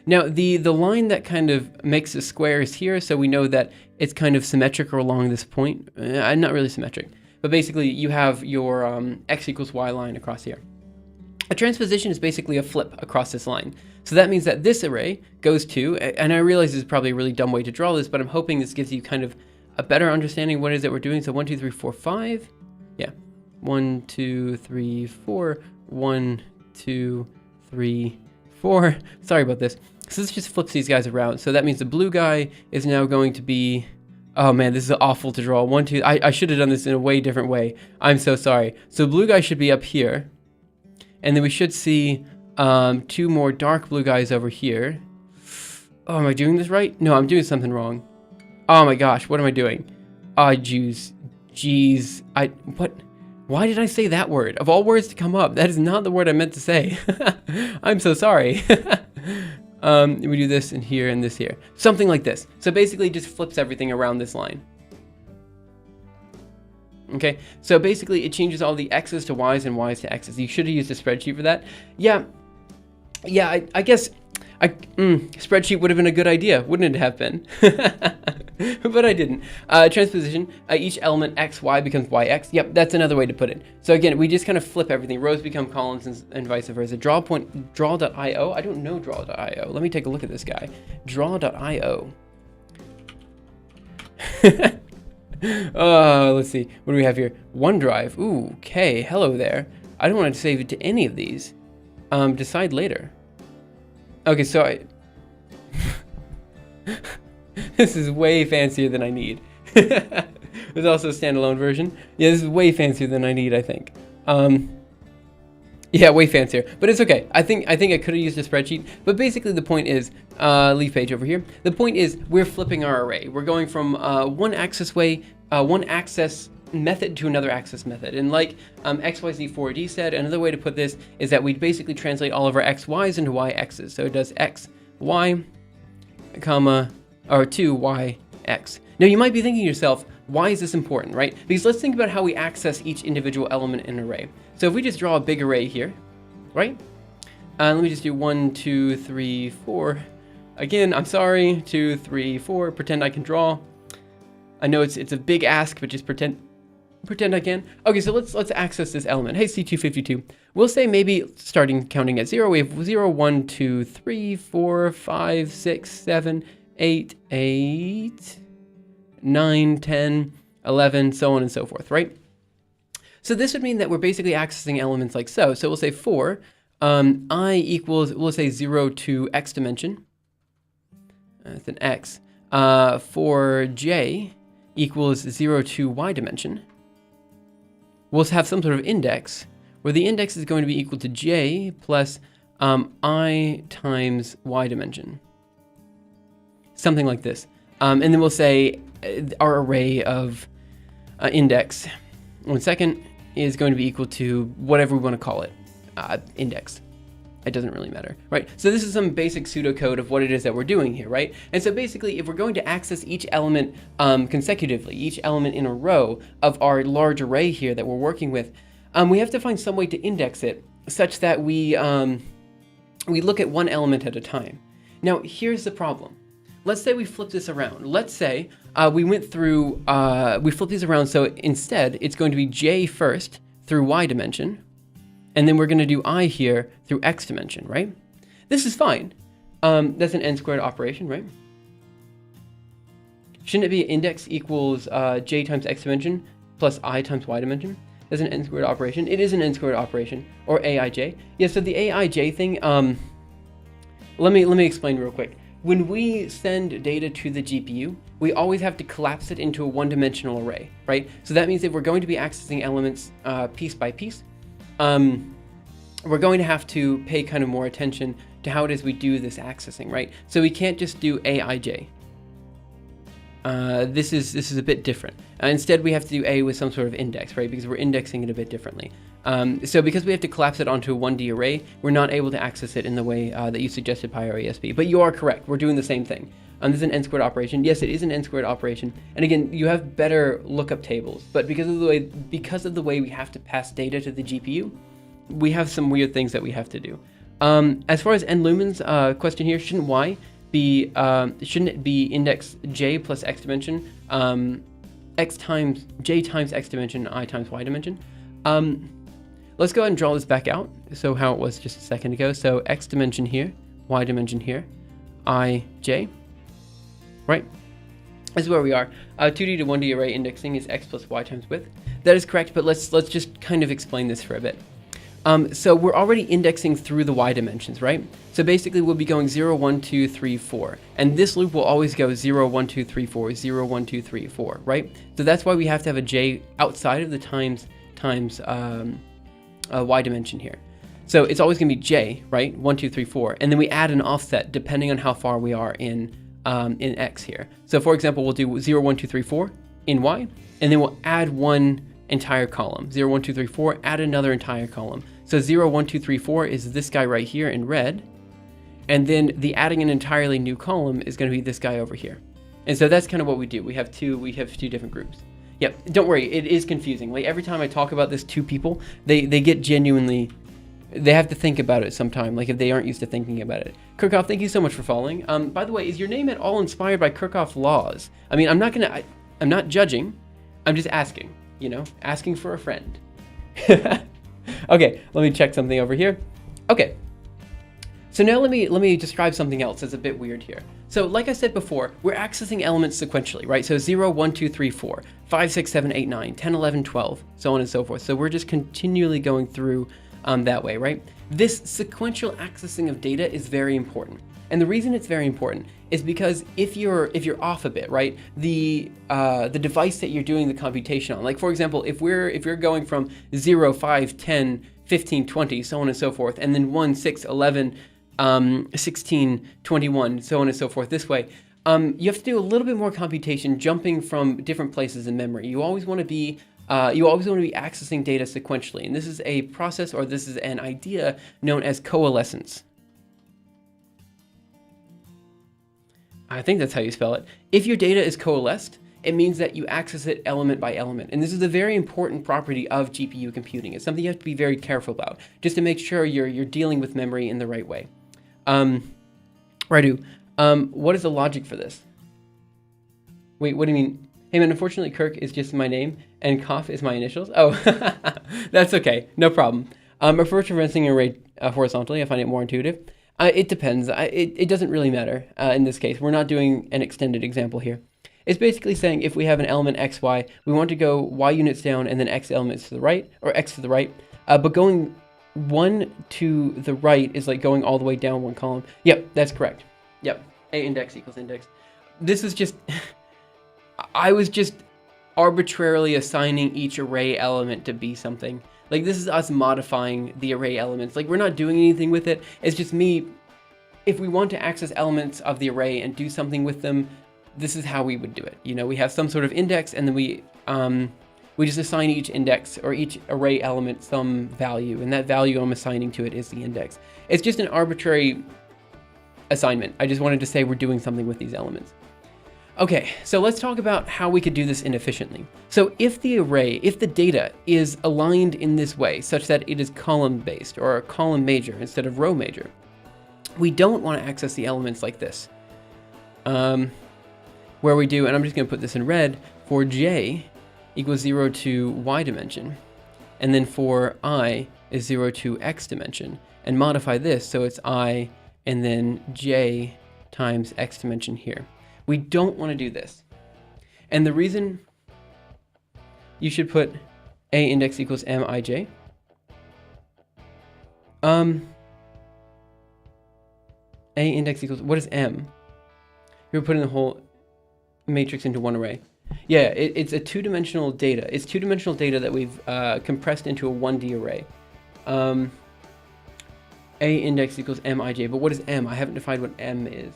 Now, the line that kind of makes a square is here, so we know that it's kind of symmetric along this point. Not really symmetric, but basically you have your x equals y line across here. A transposition is basically a flip across this line. So that means that this array goes to, and I realize this is probably a really dumb way to draw this, but I'm hoping this gives you kind of a better understanding of what it is that we're doing. So 1, 2, 3, 4, 5. Yeah. 1, 2, 3, 4. 1, 2, 3, 4. Sorry about this. So this just flips these guys around. So that means the blue guy is now going to be, oh man, this is awful to draw. 1, 2, I should have done this in a way different way. I'm so sorry. So blue guy should be up here. And then we should see 2 more dark blue guys over here. Oh, am I doing this right? No, I'm doing something wrong. Oh my gosh, what am I doing? Ah, jeez. What? Why did I say that word? Of all words to come up, that is not the word I meant to say. I'm so sorry. We do this in here and this here. Something like this. So basically it just flips everything around this line. Okay, so basically it changes all the x's to y's and y's to x's. You should have used a spreadsheet for that. Yeah, I guess spreadsheet would have been a good idea, wouldn't it have been? But I didn't. Transposition, each element x, y becomes y, x. Yep, that's another way to put it. So again, we just kind of flip everything. Rows become columns and vice versa. Draw.io, I don't know draw.io. Let me take a look at this guy. Draw.io. Let's see. What do we have here? OneDrive. Ooh, okay. Hello there. I don't want to save it to any of these. Decide later. Okay, so this is way fancier than I need. There's also a standalone version. Yeah, this is way fancier than I need, I think. Yeah, way fancier, but it's okay. I think I could have used a spreadsheet, but basically the point is, leave page over here. The point is we're flipping our array. We're going from one access method to another access method. And like XYZ4D said, another way to put this is that we basically translate all of our XYs into YXs. So it does X, Y, comma, or 2, Y, X. Now you might be thinking to yourself, why is this important, right? Because let's think about how we access each individual element in an array. So if we just draw a big array here, right? Let me just do 1, 2, 3, 4. Again, I'm sorry, 2, 3, 4. Pretend I can draw. I know it's a big ask, but just pretend I can. Okay, so let's access this element. Hey, C252. We'll say maybe starting counting at 0, we have 0, 1, 2, 3, 4, 5, 6, 7, 8, 9, 10, 11, so on and so forth, right? So this would mean that we're basically accessing elements like so. So we'll say for I equals, we'll say 0 to x dimension. That's an x. For j equals 0 to y dimension. We'll have some sort of index where the index is going to be equal to j plus I times y dimension. Something like this. And then we'll say our array of index, 1 second, is going to be equal to whatever we want to call it, index. It doesn't really matter, right? So this is some basic pseudocode of what it is that we're doing here, right? And so basically, if we're going to access each element consecutively, each element in a row of our large array here that we're working with, we have to find some way to index it such that we look at one element at a time. Now, here's the problem. Let's say we flip this around. Let's say we flip these around, so instead it's going to be j first through y dimension, and then we're going to do I here through x dimension, right? This is fine. That's an n squared operation, right? Shouldn't it be index equals j times x dimension plus I times y dimension? That's an n squared operation. It is an n squared operation, or aij. Yeah, so the aij thing, let me explain real quick. When we send data to the GPU, we always have to collapse it into a one-dimensional array, right? So that means if we're going to be accessing elements piece by piece, we're going to have to pay kind of more attention to how it is we do this accessing, right? So we can't just do aij. This is a bit different. Instead, we have to do a with some sort of index, right? Because we're indexing it a bit differently. So because we have to collapse it onto a 1D array, we're not able to access it in the way that you suggested PyRESP. But you are correct. We're doing the same thing. This is an n squared operation. Yes, it is an n squared operation. And again, you have better lookup tables. But because of the way we have to pass data to the GPU, we have some weird things that we have to do. As far as n lumens question here, shouldn't it be index j plus x dimension, x times j times x dimension, I times y dimension? Let's go ahead and draw this back out. So how it was just a second ago. So x dimension here y dimension here, I, j, right? This is where we are. 2D to 1D array indexing is x plus y times width. That is correct, but let's just kind of explain this for a bit. So we're already indexing through the y dimensions, right? So basically we'll be going 0, 1, 2, 3, 4. And this loop will always go 0, 1, 2, 3, 4, 0, 1, 2, 3, 4, right? So that's why we have to have a j outside of the times y dimension here. So it's always going to be j, right? 1, 2, 3, 4. And then we add an offset depending on how far we are in x here. So for example, we'll do 0, 1, 2, 3, 4 in y, and then we'll add one entire column. 0, 1, 2, 3, 4, add another entire column. So 0, 1, 2, 3, 4 is this guy right here in red, and then the adding an entirely new column is going to be this guy over here. And so that's kind of what we do. We have two different groups. Yep, don't worry, it is confusing. Like every time I talk about this to people, they get genuinely, they have to think about it sometime, like if they aren't used to thinking about it. Kirchhoff, thank you so much for following. By the way, is your name at all inspired by Kirchhoff laws? I mean, I'm not judging, I'm just asking, you know, asking for a friend. Okay, let me check something over here. Okay, so now let me describe something else that's a bit weird here. So like I said before, we're accessing elements sequentially, right? So 0, 1, 2, 3, 4, 5, 6, 7, 8, 9, 10, 11, 12, so on and so forth. So we're just continually going through that way, right? This sequential accessing of data is very important. And the reason it's very important is because if you're off a bit, right, the device that you're doing the computation on, like for example, if you're going from 0, 5, 10, 15, 20, so on and so forth, and then 1, 6, 11, 16, 21, so on and so forth this way, you have to do a little bit more computation jumping from different places in memory. You always want to be accessing data sequentially, and this is a process, or this is an idea known as coalescence. I think that's how you spell it. If your data is coalesced, it means that you access it element by element. And this is a very important property of GPU computing. It's something you have to be very careful about, just to make sure you're dealing with memory in the right way. Radu, what is the logic for this? Wait, what do you mean? Hey man, unfortunately Kirk is just my name, and Koff is my initials. Oh, that's okay, no problem. I prefer traversing an array horizontally. I find it more intuitive. It depends. It doesn't really matter in this case. We're not doing an extended example here. It's basically saying if we have an element x, y, we want to go y units down and then x elements to the right, or x to the right. But going 1 to the right is like going all the way down one column. Yep, that's correct. Yep, a index equals index. This is just, I was just arbitrarily assigning each array element to be something. Like this is us modifying the array elements. Like we're not doing anything with it. It's just me, if we want to access elements of the array and do something with them, this is how we would do it. You know, we have some sort of index, and then we just assign each index or each array element some value, and that value I'm assigning to it is the index. It's just an arbitrary assignment. I just wanted to say we're doing something with these elements. Okay, so let's talk about how we could do this inefficiently. So if the data is aligned in this way, such that it is column based or column major instead of row major, we don't want to access the elements like this. Where we do, and I'm just going to put this in red, for j equals 0 to y dimension, and then for I is 0 to x dimension, and modify this so it's I and then j times x dimension here. We don't want to do this. And the reason you should put a index equals mij. A index equals, what is m? You're putting the whole matrix into one array. Yeah, it's a two-dimensional data. It's two-dimensional data that we've compressed into a 1D array. A index equals mij, but what is m? I haven't defined what m is.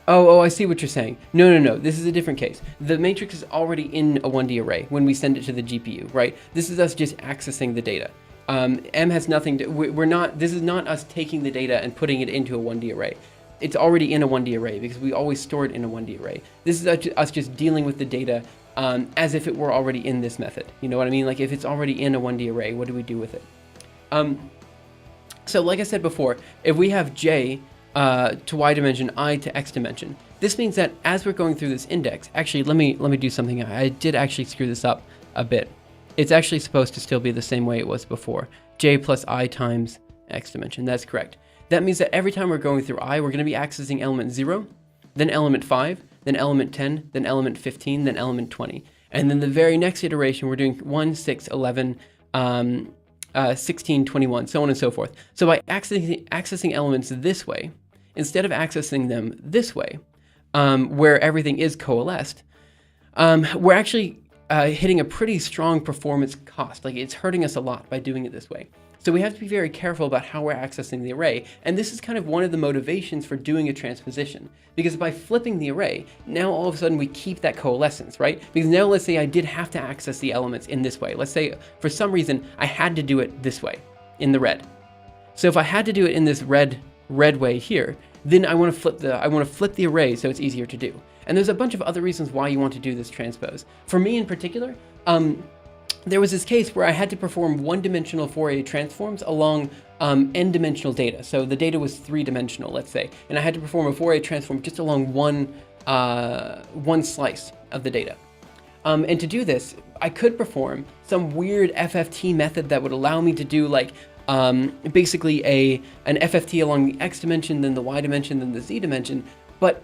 Oh, I see what you're saying. No, this is a different case. The matrix is already in a 1D array when we send it to the GPU, right? This is us just accessing the data. M has nothing to, this is not us taking the data and putting it into a 1D array. It's already in a 1D array because we always store it in a 1D array. This is us just dealing with the data as if it were already in this method. You know what I mean? Like if it's already in a 1D array, what do we do with it? So like I said before, if we have j to y dimension, I to x dimension, this means that as we're going through this index, actually let me do something. I did actually screw this up a bit. It's actually supposed to still be the same way it was before. J plus I times X dimension. That's correct. That means that every time we're going through I, we're going to be accessing element 0, then element 5, then element 10, then element 15, then element 20. And then the very next iteration, we're doing 1, 6, 11, 16, 21, so on and so forth. So by accessing elements this way, instead of accessing them this way, where everything is coalesced, we're actually hitting a pretty strong performance cost. Like, it's hurting us a lot by doing it this way. So we have to be very careful about how we're accessing the array, and this is kind of one of the motivations for doing a transposition, because by flipping the array, now all of a sudden we keep that coalescence, right? Because now let's say I did have to access the elements in this way. Let's say for some reason I had to do it this way, in the red. So if I had to do it in this red way here, then I want to flip the array so it's easier to do. And there's a bunch of other reasons why you want to do this transpose. For me in particular, there was this case where I had to perform one-dimensional Fourier transforms along n-dimensional data. So the data was 3-dimensional, let's say, and I had to perform a Fourier transform just along one slice of the data. And to do this, I could perform some weird FFT method that would allow me to do like basically an FFT along the x dimension, then the y dimension, then the z dimension. But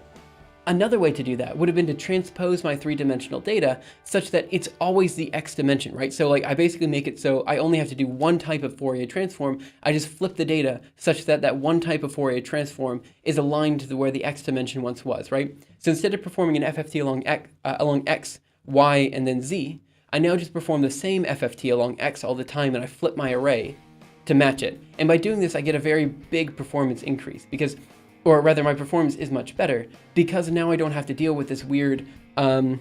another way to do that would have been to transpose my 3-dimensional data such that it's always the x dimension, right? So like I basically make it so I only have to do one type of Fourier transform. I just flip the data such that that one type of Fourier transform is aligned to where the x dimension once was, right? So instead of performing an FFT along x, y, and then z, I now just perform the same FFT along x all the time, and I flip my array to match it. And by doing this, I get a very big performance increase because, or rather my performance is much better because now I don't have to deal with this weird, FFT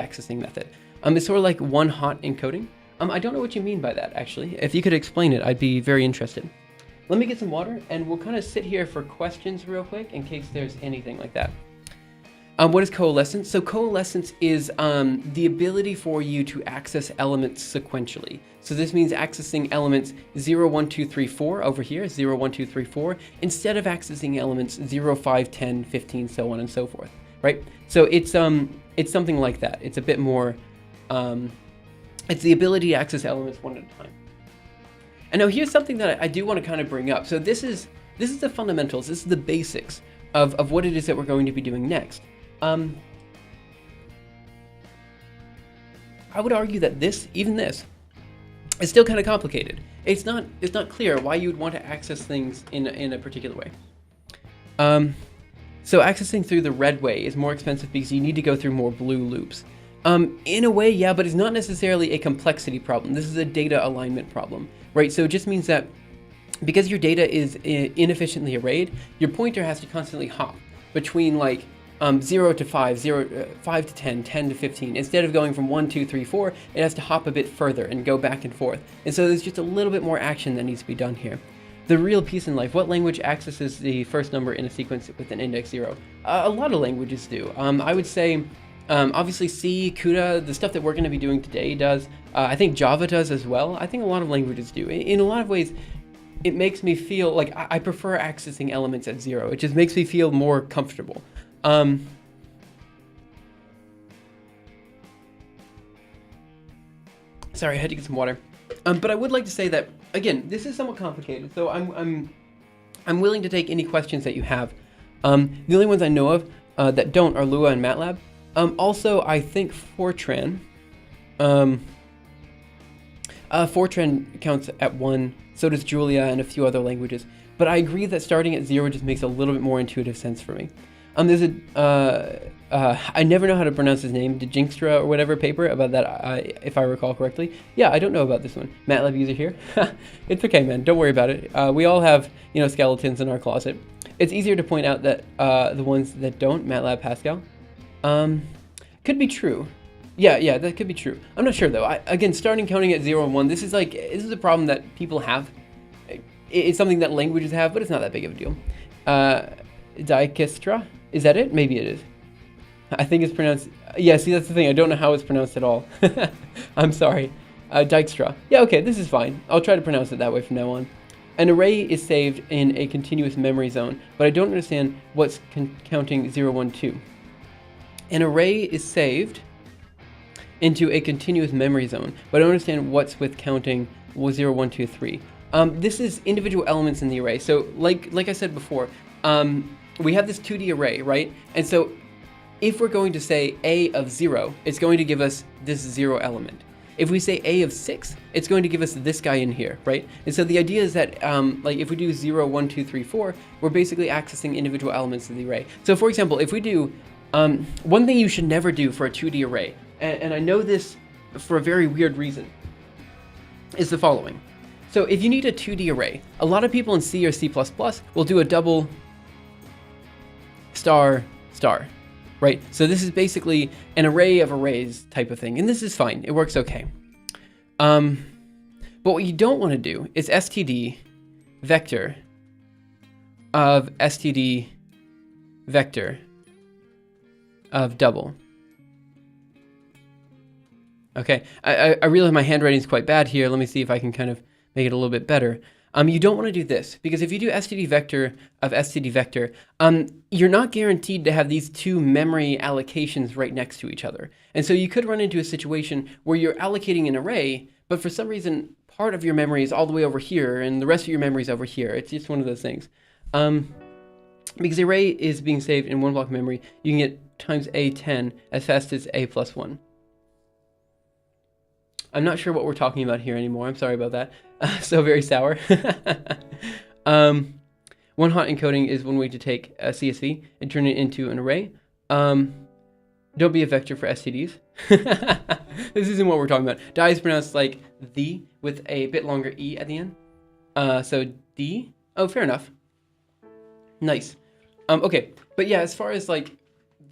accessing method. It's sort of like one-hot encoding. I don't know what you mean by that, actually. If you could explain it, I'd be very interested. Let me get some water, and we'll kind of sit here for questions real quick in case there's anything like that. What is coalescence? So coalescence is the ability for you to access elements sequentially. So this means accessing elements 0, 1, 2, 3, 4 over here, 0, 1, 2, 3, 4, instead of accessing elements 0, 5, 10, 15, so on and so forth, right? So it's something like that. It's a bit more, it's the ability to access elements one at a time. And now here's something that I do want to kind of bring up. So this is the fundamentals, this is the basics of what it is that we're going to be doing next. I would argue that even this, is still kind of complicated. It's not clear why you would want to access things in a particular way. So accessing through the red way is more expensive because you need to go through more blue loops. In a way, yeah, but it's not necessarily a complexity problem. This is a data alignment problem, right? So it just means that because your data is inefficiently arrayed, your pointer has to constantly hop between like 0 to 5, 5 to 10, 10 to 15. Instead of going from 1, 2, 3, 4, it has to hop a bit further and go back and forth. And so there's just a little bit more action that needs to be done here. The real piece in life, what language accesses the first number in a sequence with an index 0? A lot of languages do. I would say, obviously C, CUDA, the stuff that we're going to be doing today does. I think Java does as well. I think a lot of languages do. In a lot of ways, it makes me feel like I prefer accessing elements at 0. It just makes me feel more comfortable. Sorry, I had to get some water. But I would like to say that, again, this is somewhat complicated, so I'm willing to take any questions that you have. The only ones I know of that don't are Lua and MATLAB. Also, I think Fortran. Fortran counts at 1, so does Julia and a few other languages. But I agree that starting at 0 just makes a little bit more intuitive sense for me. There's I never know how to pronounce his name, Dijingstra or whatever paper about that, if I recall correctly. Yeah, I don't know about this one. MATLAB user here. It's okay, man. Don't worry about it. We all have, skeletons in our closet. It's easier to point out that the ones that don't, MATLAB, Pascal, could be true. Yeah, that could be true. I'm not sure though. Again, starting counting at 0 and 1, this is a problem that people have. It's something that languages have, but it's not that big of a deal. Dijkstra, is that it? Maybe it is. I think it's pronounced. Yeah, see, that's the thing. I don't know how it's pronounced at all. I'm sorry. Dijkstra. Yeah, okay, this is fine. I'll try to pronounce it that way from now on. An array is saved in a continuous memory zone, but I don't understand what's counting 0, 1, 2. An array is saved into a continuous memory zone, but I don't understand what's with counting 0, 1, 2, 3. This is individual elements in the array. So like I said before, we have this 2D array, right? And so if we're going to say A of 0, it's going to give us this 0 element. If we say A of 6, it's going to give us this guy in here, right? And so the idea is that like if we do 0, 1, 2, 3, 4, we're basically accessing individual elements of the array. So for example, if we do, one thing you should never do for a 2D array, and I know this for a very weird reason, is the following. So if you need a 2D array, a lot of people in C or C++ will do a double star star, right? So this is basically an array of arrays type of thing, and this is fine. It works okay. But what you don't want to do is std vector of std vector of double. Okay, I realize my handwriting is quite bad here. Let me see if I can kind of make it a little bit better. You don't want to do this, because if you do std vector of std vector, you're not guaranteed to have these two memory allocations right next to each other. And so you could run into a situation where you're allocating an array, but for some reason, part of your memory is all the way over here, and the rest of your memory is over here. It's just one of those things. Because the array is being saved in one block of memory, you can get times A10 as fast as A plus 1. I'm not sure what we're talking about here anymore. I'm sorry about that. So very sour. One hot encoding is one way to take a CSV and turn it into an array. Don't be a vector for STDs. This isn't what we're talking about. Die is pronounced like the with a bit longer E at the end. So D. Oh, fair enough. Nice. Okay, but yeah, as far as like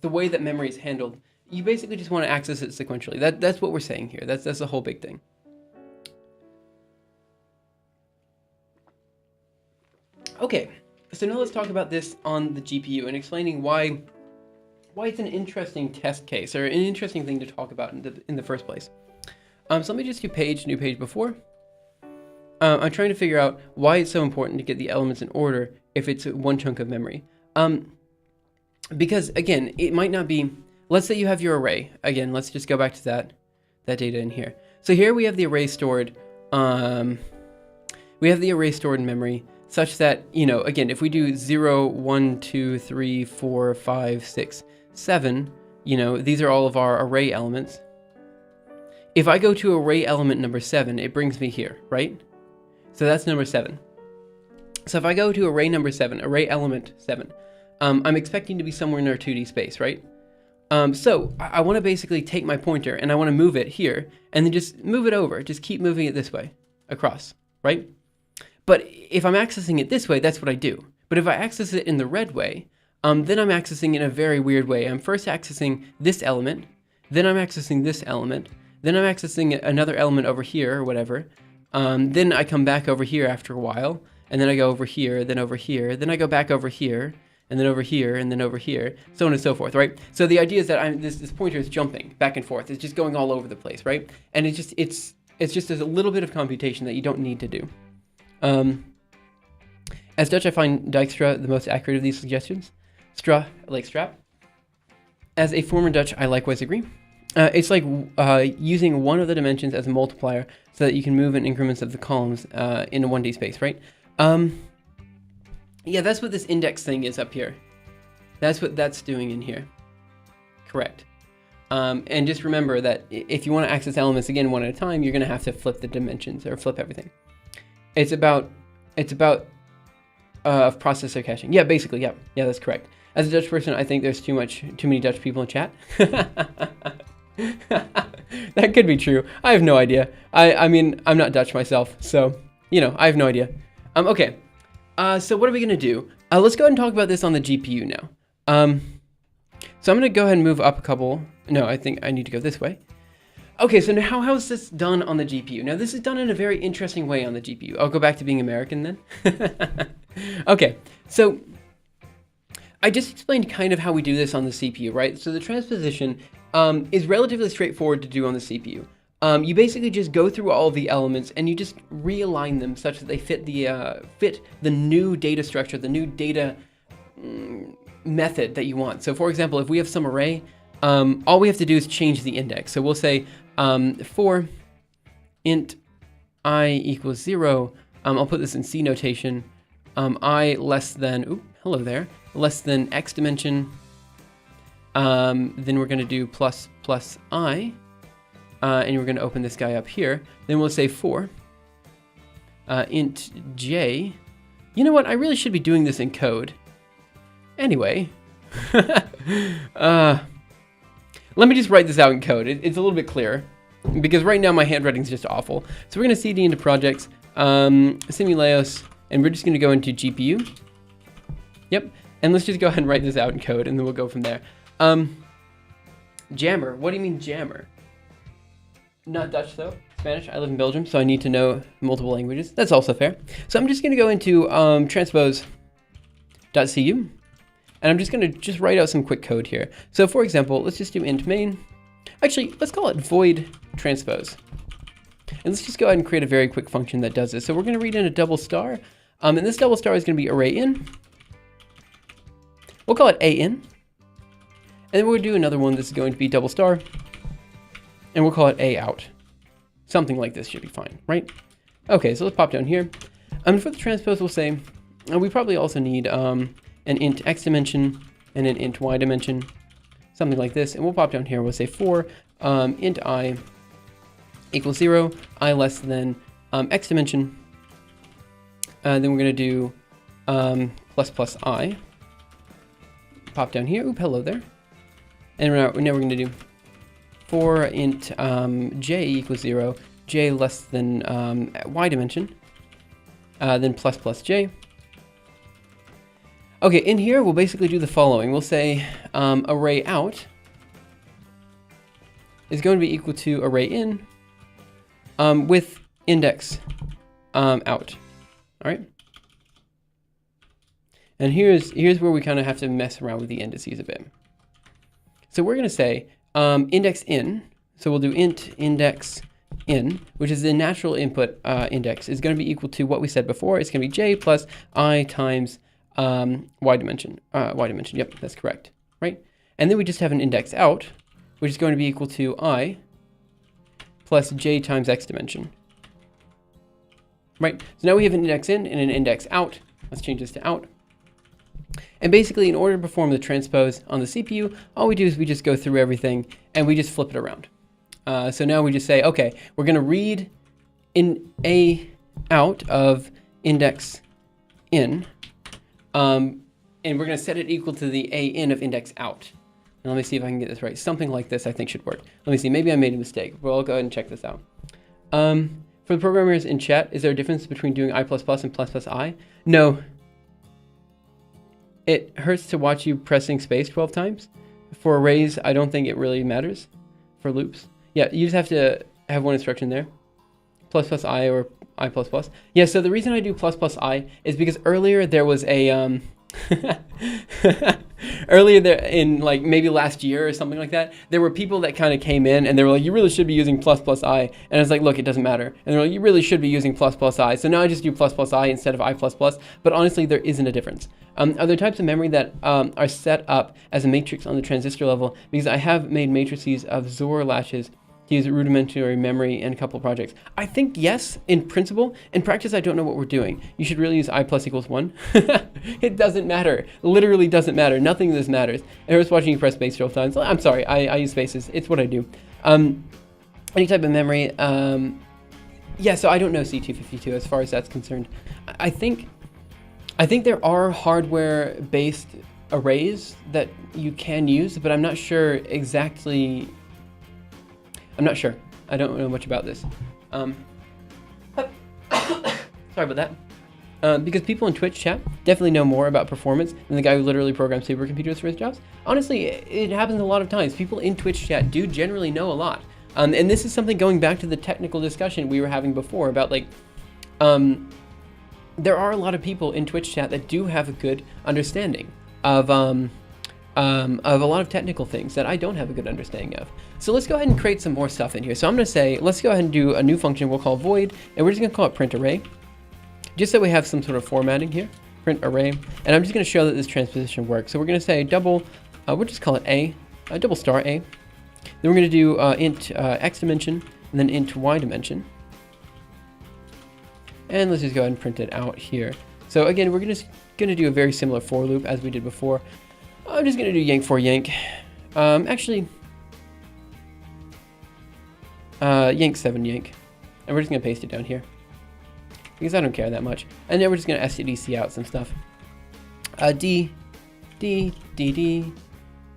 the way that memory is handled, you basically just want to access it sequentially. That's what we're saying here. That's the whole big thing. Okay, so now let's talk about this on the GPU and explaining why it's an interesting test case, or an interesting thing to talk about in the first place. So let me just do new page before. I'm trying to figure out why it's so important to get the elements in order if it's one chunk of memory. Because again, it might not be. Let's say you have your array. Again, let's just go back to that data in here. So here we have the array stored. We have the array stored in memory such that, you know, again, if we do 0, 1, 2, 3, 4, 5, 6, 7, you know, these are all of our array elements. If I go to array element number 7, it brings me here, right? So that's number 7. So if I go to array number 7, array element 7, I'm expecting to be somewhere in our 2D space, right? So I want to basically take my pointer and I want to move it here and then just move it over. Just keep moving it this way across, right? But if I'm accessing it this way, that's what I do. But if I access it in the red way, then I'm accessing it in a very weird way. I'm first accessing this element, then I'm accessing this element, then I'm accessing another element over here or whatever. Then I come back over here after a while, and then I go over here, then I go back over here, and then over here, and then over here, so on and so forth, right? So the idea is that this pointer is jumping back and forth. It's just going all over the place, right? And it's just there's a little bit of computation that you don't need to do. As Dutch, I find Dijkstra the most accurate of these suggestions. Stra, like strap. As a former Dutch, I likewise agree. It's like using one of the dimensions as a multiplier so that you can move in increments of the columns in a 1D space, right? Yeah, that's what this index thing is up here. That's what that's doing in here. Correct. And just remember that if you want to access elements again one at a time, you're going to have to flip the dimensions or flip everything. It's about processor caching. Yeah, basically, yeah, that's correct. As a Dutch person, I think there's too many Dutch people in chat. That could be true. I have no idea. I mean, I'm not Dutch myself, so you know, I have no idea. Okay. So what are we gonna do? Let's go ahead and talk about this on the GPU now. So I'm gonna go ahead and move up a couple. No, I think I need to go this way. Okay, so now how is this done on the GPU? Now this is done in a very interesting way on the GPU. I'll go back to being American then. Okay, so I just explained kind of how we do this on the CPU, right? So the transposition is relatively straightforward to do on the CPU. You basically just go through all of the elements and you just realign them such that they fit the new data structure, the new data method that you want. So for example, if we have some array, all we have to do is change the index. So we'll say for int I equals 0, I'll put this in C notation, I less than, hello there, less than X dimension, then we're going to do plus I, and we're going to open this guy up here. Then we'll say for int j. You know what? I really should be doing this in code. Anyway, let me just write this out in code. It's a little bit clearer because right now my handwriting is just awful. So we're going to cd into projects, simuleos, and we're just going to go into GPU. Yep. And let's just go ahead and write this out in code, and then we'll go from there. Jammer. What do you mean jammer? Not Dutch though. Spanish. I live in Belgium, so I need to know multiple languages. That's also fair. So I'm just going to go into transpose.cu, and I'm just going to write out some quick code here. So for example, let's just do int main. Actually, let's call it void transpose. And let's just go ahead and create a very quick function that does this. So we're going to read in a double star, and this double star is going to be array in. We'll call it a in. And then we'll do another one. This is going to be double star, and we'll call it a out. Something like this should be fine, right? Okay, so let's pop down here. For the transpose, we'll say, we probably also need an int x dimension and an int y dimension, something like this. And we'll pop down here, we'll say for int I equals 0, I less than x dimension. Then we're going to do plus I. Pop down here, hello there. And now we're going to do for int j equals 0, j less than y dimension, then plus j. Okay, in here we'll basically do the following. We'll say array out is going to be equal to array in with index out. All right. And here's where we kind of have to mess around with the indices a bit. So we're going to say index in, so we'll do int index in, which is the natural input index, is going to be equal to what we said before. It's going to be j plus I times y dimension. Yep, that's correct, right? And then we just have an index out, which is going to be equal to I plus j times x dimension, right? So now we have an index in and an index out. Let's change this to out. And basically, in order to perform the transpose on the CPU, all we do is we just go through everything and we just flip it around. So now we just say, okay, we're going to read in a out of index in, and we're going to set it equal to the a in of index out. And let me see if I can get this right. Something like this I think should work. Let me see. Maybe I made a mistake. Well, I'll go ahead and check this out. For the programmers in chat, is there a difference between doing I++ and plus I? No. It hurts to watch you pressing space 12 times. For arrays, I don't think it really matters. For loops. Yeah, you just have to have one instruction there. Plus I or I++. Yeah, so the reason I do plus I is because earlier there was a... earlier there in like maybe last year or something like that, there were people that kind of came in and they were like, you really should be using plus I. And I was like, look, it doesn't matter. And they're like, you really should be using plus I. So now I just do plus I instead of I++. But honestly, there isn't a difference. Are there types of memory that are set up as a matrix on the transistor level? Because I have made matrices of XOR latches to use rudimentary memory in a couple of projects. I think yes, in principle. In practice, I don't know what we're doing. You should really use I plus equals 1. It doesn't matter. Literally doesn't matter. Nothing of this matters. And I was watching you press space 12 times. I'm sorry, I use spaces. It's what I do. Any type of memory. Yeah, so I don't know C252 as far as that's concerned. I think there are hardware-based arrays that you can use, but I'm not sure exactly. I'm not sure. I don't know much about this. Sorry about that. Because people in Twitch chat definitely know more about performance than the guy who literally programs supercomputers for his jobs. Honestly, it happens a lot of times. People in Twitch chat do generally know a lot. And this is something going back to the technical discussion we were having before about like, there are a lot of people in Twitch chat that do have a good understanding of a lot of technical things that I don't have a good understanding of. So let's go ahead and create some more stuff in here. So I'm going to say, let's go ahead and do a new function we'll call void, and we're just going to call it print array, just so we have some sort of formatting here, print array. And I'm just going to show that this transposition works. So we're going to say double, we'll just call it a double star a. Then we're going to do int x dimension, and then int y dimension. And let's just go ahead and print it out here. So again, we're just gonna do a very similar for loop as we did before. I'm just gonna do yank for yank. Actually, yank 7 yank. And we're just gonna paste it down here, because I don't care that much. And then we're just gonna stdc out some stuff. D,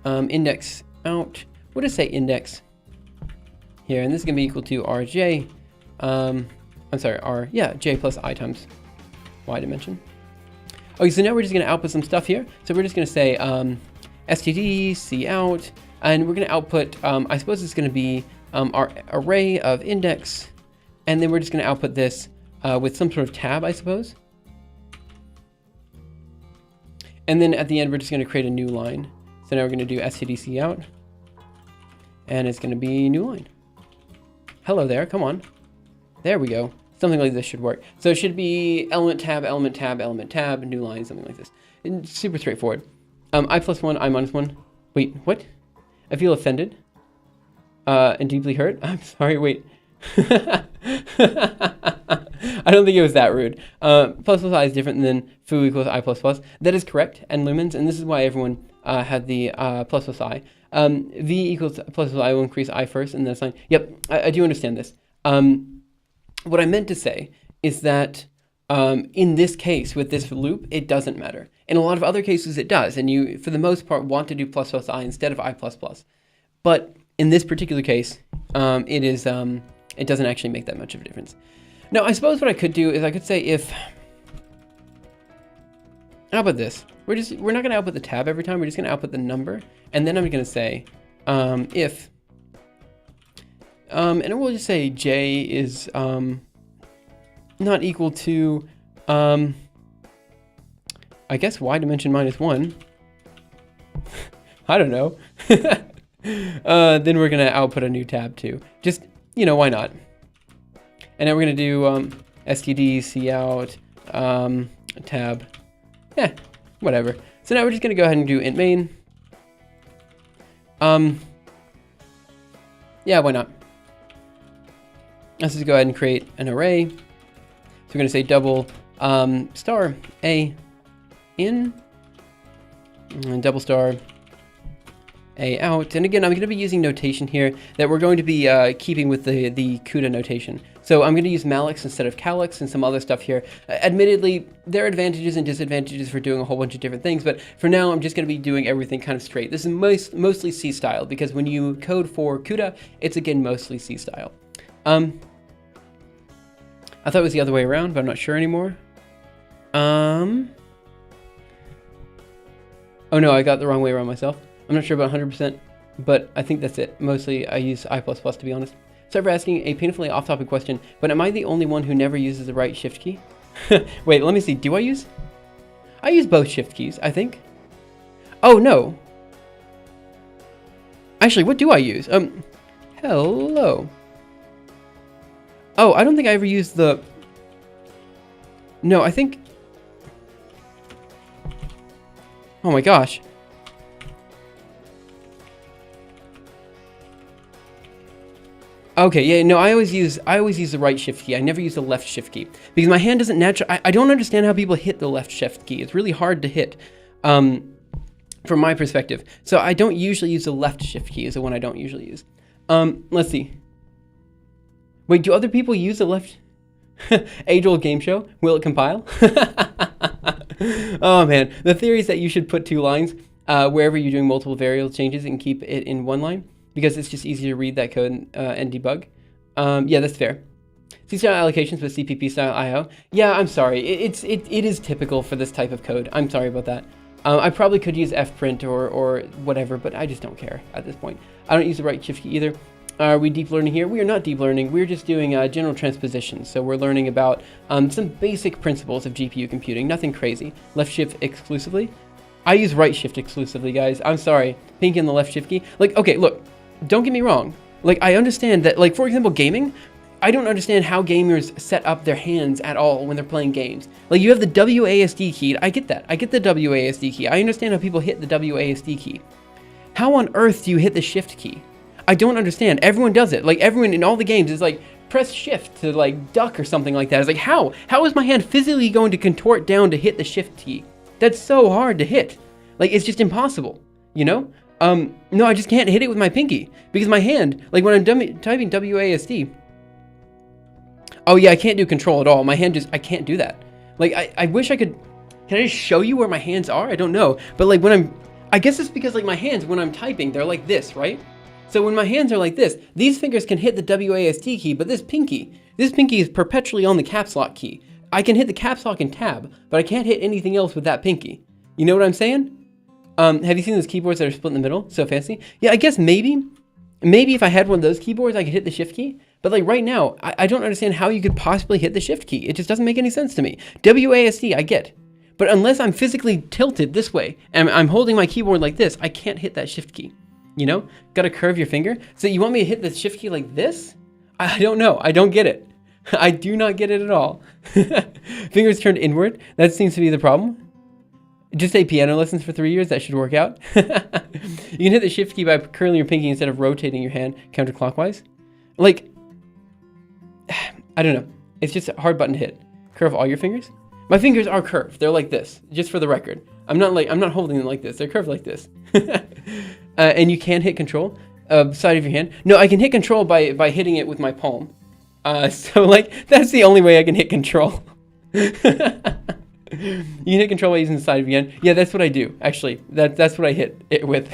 index out. We'll just say index here, and this is gonna be equal to rj. I'm sorry, j plus I times y dimension. Okay, so now we're just gonna output some stuff here. So we're just gonna say std out, and we're gonna output, I suppose it's gonna be our array of index, and then we're just gonna output this with some sort of tab, I suppose. And then at the end, we're just gonna create a new line. So now we're gonna do stdc out, and it's gonna be new line. Hello there, come on. There we go. Something like this should work. So it should be element tab, element tab, element tab, new line, something like this. It's super straightforward. I plus 1, I minus 1. Wait, what? I feel offended and deeply hurt. I'm sorry, wait. I don't think it was that rude. Plus I is different than foo equals I plus plus. That is correct, and lumens, and this is why everyone had the plus I. V equals plus I will increase I first, and then sign. Yep, I do understand this. What I meant to say is that in this case, with this loop, it doesn't matter. In a lot of other cases, it does, and you, for the most part, want to do plus I instead of I plus plus. But in this particular case, it doesn't actually make that much of a difference. Now, I suppose what I could do is I could say if, how about this? We're not going to output the tab every time. We're just going to output the number, and then I'm going to say if. And we'll just say j is not equal to, I guess y dimension minus 1. I don't know. Then we're going to output a new tab too. Just, why not? And now we're going to do std cout tab. Yeah, whatever. So now we're just going to go ahead and do int main. Yeah, why not? Let's just go ahead and create an array. So we're going to say double star a in, and double star a out. And again, I'm going to be using notation here that we're going to be keeping with the CUDA notation. So I'm going to use malix instead of calyx and some other stuff here. Admittedly, there are advantages and disadvantages for doing a whole bunch of different things, but for now, I'm just going to be doing everything kind of straight. This is mostly C style, because when you code for CUDA, it's again mostly C style. I thought it was the other way around, but I'm not sure anymore. Oh no, I got the wrong way around myself. I'm not sure about 100%, but I think that's it. Mostly I use I++, to be honest. Sorry for asking a painfully off-topic question, but am I the only one who never uses the right shift key? Wait, let me see. Do I use? I use both shift keys, I think. Oh, no. Actually, what do I use? Hello. Oh, I don't think I ever used the... No, I think... Oh my gosh. Okay, yeah, no, I always use the right shift key. I never use the left shift key because my hand doesn't naturally. I don't understand how people hit the left shift key. It's really hard to hit, from my perspective. So I don't usually use the left shift key. Is the one I don't usually use. Let's see. Wait, do other people use the left? Age-old game show. Will it compile? Oh man, the theory is that you should put 2 lines wherever you're doing multiple variable changes and keep it in 1 line, because it's just easier to read that code and debug. Yeah, that's fair. C-style allocations with CPP style IO. Yeah, I'm sorry. It is typical for this type of code. I'm sorry about that. I probably could use fprint or whatever, but I just don't care at this point. I don't use the right shift key either. Are we deep learning here? We are not deep learning. We're just doing general transposition. So we're learning about some basic principles of GPU computing. Nothing crazy. Left shift exclusively. I use right shift exclusively, guys. I'm sorry. Pinky on the left shift key. Like, okay, look. Don't get me wrong. Like, I understand that, like, for example, gaming, I don't understand how gamers set up their hands at all when they're playing games. Like, you have the WASD key. I get that. I get the WASD key. I understand how people hit the WASD key. How on earth do you hit the shift key? I don't understand. Everyone does it. Like, everyone in all the games is like press shift to like duck or something like that. It's like, how? How is my hand physically going to contort down to hit the shift key? That's so hard to hit. Like, it's just impossible, you know? No, I just can't hit it with my pinky because my hand, like when I'm typing WASD, oh yeah, I can't do control at all. My hand just, I can't do that. Like, I wish I could, can I just show you where my hands are? I don't know. But like when I guess it's because like my hands, when I'm typing, they're like this, right? So when my hands are like this, these fingers can hit the WASD key, but this pinky is perpetually on the caps lock key. I can hit the caps lock and tab, but I can't hit anything else with that pinky. You know what I'm saying? Have you seen those keyboards that are split in the middle? So fancy. Yeah, I guess maybe if I had one of those keyboards, I could hit the shift key. But like right now, I don't understand how you could possibly hit the shift key. It just doesn't make any sense to me. WASD, I get. But unless I'm physically tilted this way, and I'm holding my keyboard like this, I can't hit that shift key. You know? Gotta curve your finger. So you want me to hit the shift key like this? I don't know. I don't get it. I do not get it at all. Fingers turned inward. That seems to be the problem. Just say piano lessons for 3 years. That should work out. You can hit the shift key by curling your pinky instead of rotating your hand counterclockwise. Like, I don't know. It's just a hard button to hit. Curve all your fingers. My fingers are curved. They're like this, just for the record. I'm not holding them like this. They're curved like this. And you can hit control side of your hand. No, I can hit control by hitting it with my palm. So like that's the only way I can hit control. You can hit control by using the side of your hand. Yeah, that's what I do. Actually, that's what I hit it with.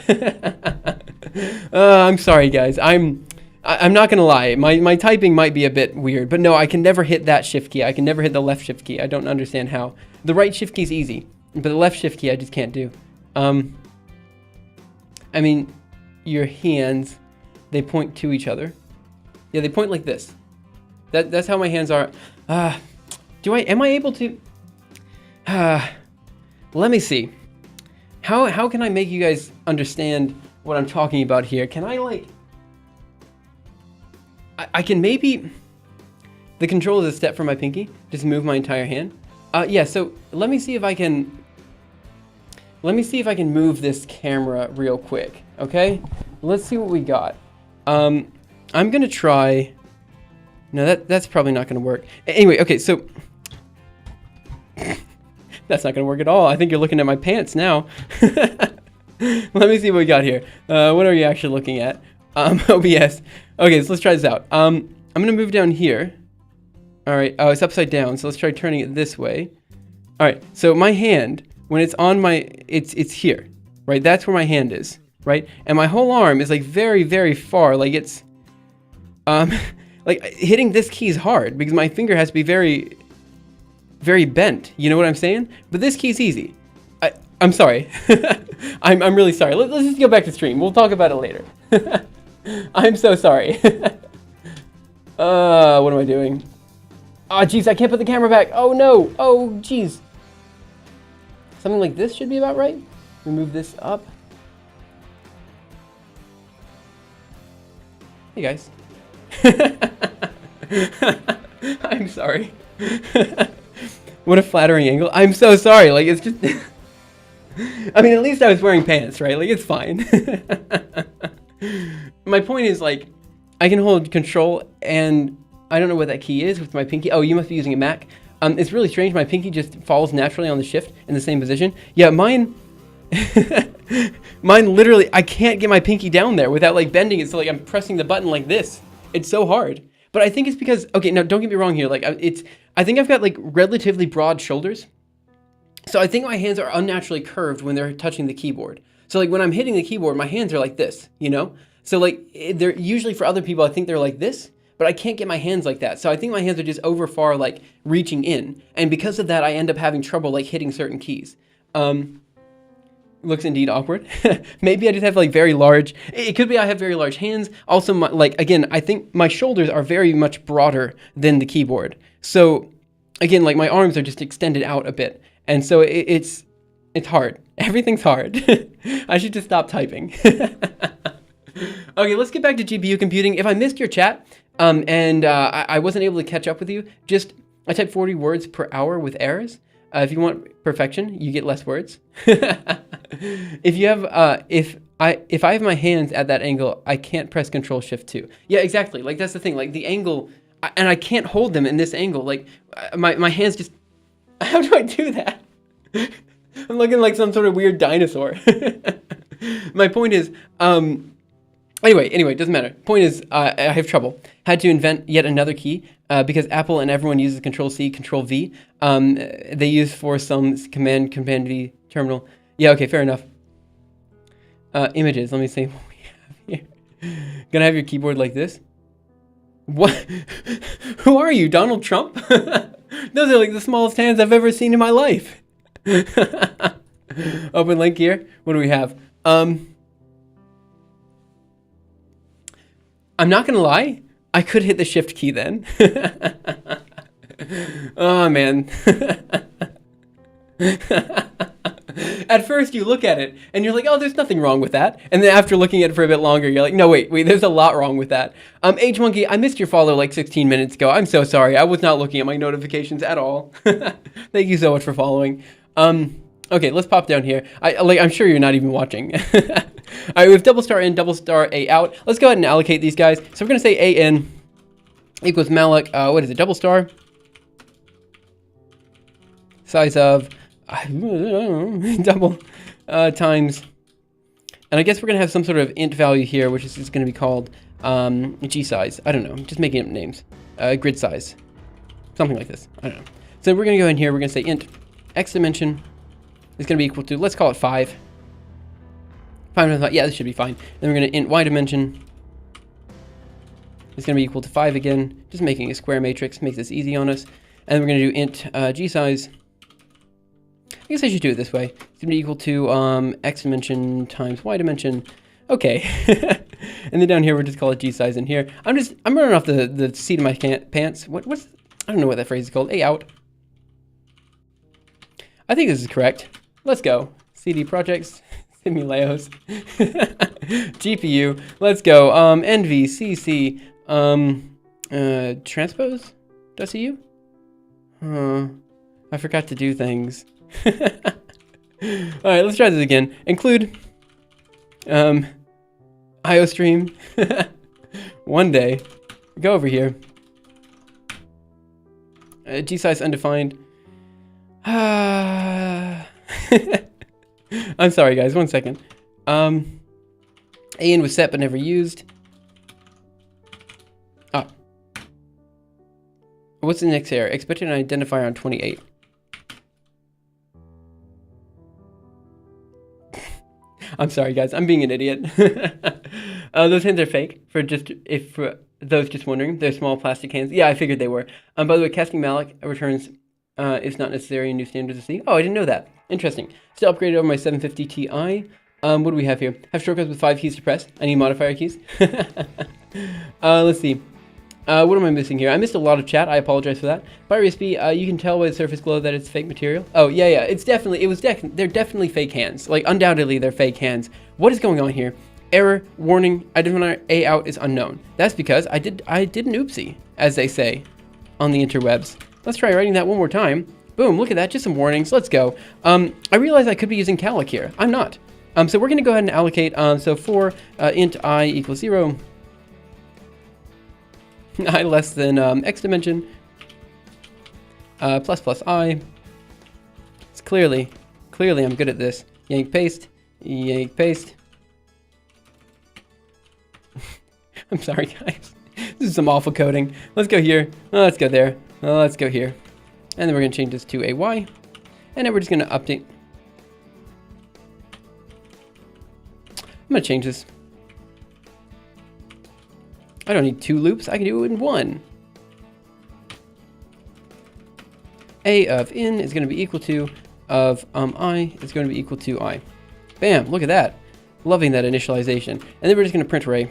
I'm sorry, guys. I'm not gonna lie. My typing might be a bit weird, but no, I can never hit that shift key. I can never hit the left shift key. I don't understand how. The right shift key is easy, but the left shift key I just can't do. I mean, your hands, they point to each other. Yeah, they point like this. That's how my hands are. Am I able to? Let me see. How can I make you guys understand what I'm talking about here? Can I like? I can maybe. The control is a step from my pinky. Just move my entire hand. Yeah. So let me see if I can. Let me see if I can move this camera real quick. Okay. Let's see what we got. I'm gonna try. No, that's probably not gonna work. Anyway, okay. So. That's not gonna work at all. I think you're looking at my pants now. Let me see what we got here. What are you actually looking at? OBS. Okay, so let's try this out. I'm gonna move down here. All right. Oh, it's upside down. So let's try turning it this way. All right. So my hand, when it's on my, it's here, right? That's where my hand is, right? And my whole arm is like very, very far. Like it's, like hitting this key is hard because my finger has to be very, very bent. You know what I'm saying? But this key's easy. I'm sorry. I'm really sorry. Let's just go back to stream. We'll talk about it later. I'm so sorry. What am I doing? Oh, jeez, I can't put the camera back. Oh, no. Oh, jeez. Something like this should be about right. We move this up. Hey, guys. I'm sorry. What a flattering angle. I'm so sorry. Like, it's just... I mean, at least I was wearing pants, right? Like, it's fine. My point is, like, I can hold control, and I don't know what that key is with my pinky. Oh, you must be using a Mac. It's really strange. My pinky just falls naturally on the shift in the same position. Yeah, mine... mine literally, I can't get my pinky down there without, like, bending it. So, like, I'm pressing the button like this. It's so hard. But I think it's because... Okay, no, don't get me wrong here. Like, I think I've got, like, relatively broad shoulders. So I think my hands are unnaturally curved when they're touching the keyboard. So like when I'm hitting the keyboard, my hands are like this, you know? So like they're usually for other people, I think they're like this, but I can't get my hands like that. So I think my hands are just over far, like reaching in. And because of that, I end up having trouble like hitting certain keys. Looks indeed awkward. Maybe I just have like very large, it could be I have very large hands. Also, like, again, I think my shoulders are very much broader than the keyboard. So again, like my arms are just extended out a bit. And so it's hard. Everything's hard. I should just stop typing. Okay, let's get back to GPU computing. If I missed your chat and I wasn't able to catch up with you, I type 40 words per hour with errors. If you want perfection, you get less words. If you have, if I have my hands at that angle, I can't press Control Shift 2. Yeah, exactly. Like that's the thing. Like the angle, and I can't hold them in this angle. Like, my hands just, how do I do that? I'm looking like some sort of weird dinosaur. My point is, anyway, doesn't matter. Point is, I have trouble. Had to invent yet another key because Apple and everyone uses Control-C, Control-V. They use for some Command V terminal. Yeah, okay, fair enough. Images, let me see what we have here. Gonna have your keyboard like this? What? Who are you, Donald Trump? Those are like the smallest hands I've ever seen in my life. Open link here. What do we have? I'm not gonna lie. I could hit the shift key then. Oh man. At first you look at it and you're like, oh, there's nothing wrong with that. And then after looking at it for a bit longer, you're like, no, wait, there's a lot wrong with that. Age Monkey, I missed your follow like 16 minutes ago. I'm so sorry. I was not looking at my notifications at all. Thank you so much for following. Okay, let's pop down here. I'm sure you're not even watching. All right, we have double star in, double star A out. Let's go ahead and allocate these guys. So we're going to say A in equals malloc, what is it, double star? Size of double times. And I guess we're going to have some sort of int value here, which is going to be called G size. I don't know. I'm just making up names. Grid size. Something like this. I don't know. So we're going to go in here. We're going to say int x dimension is going to be equal to, let's call it 5. 5, yeah, this should be fine. Then we're going to int y dimension is going to be equal to 5 again. Just making a square matrix makes this easy on us. And then we're going to do int g size. I guess I should do it this way. It's going to be equal to x dimension times y dimension. Okay. And then down here, we'll just call it g size in here. I'm running off the seat of my pants. What's, I don't know what that phrase is called. A out. I think this is correct. Let's go. CD projects, Simuleos, GPU. Let's go. NVCC, transpose. .cu. I forgot to do things. All right, let's try this again. Include IOStream. One day. Go over here. G size undefined. I'm sorry, guys. 1 second. AN was set but never used. What's the next error? Expected an identifier on 28. I'm sorry, guys. I'm being an idiot. Those hands are fake. For those just wondering, they're small plastic hands. Yeah, I figured they were. By the way, casting malloc returns is not necessary in new standards to see. Oh, I didn't know that. Interesting. Still upgraded over my 750 Ti. What do we have here? Have shortcuts with 5 keys to press. I need modifier keys. Let's see. What am I missing here? I missed a lot of chat. I apologize for that. ByRSB, you can tell by the surface glow that it's fake material. Oh, yeah. They're definitely fake hands. Like, undoubtedly, they're fake hands. What is going on here? Error, warning, identifier A out is unknown. That's because I did an oopsie, as they say on the interwebs. Let's try writing that one more time. Boom, look at that, just some warnings. Let's go. I realize I could be using calloc here. I'm not. So we're going to go ahead and allocate. So for int I equals 0, I less than x dimension plus I. It's clearly I'm good at this. Yank paste, yank paste. I'm sorry, guys. This is some awful coding. Let's go here. Let's go there. Let's go here. And then we're going to change this to a y. And then we're just going to update. I'm going to change this. I don't need 2 loops. I can do it in 1. A of in is going to be equal to of I is going to be equal to I. Bam, look at that. Loving that initialization. And then we're just going to print array.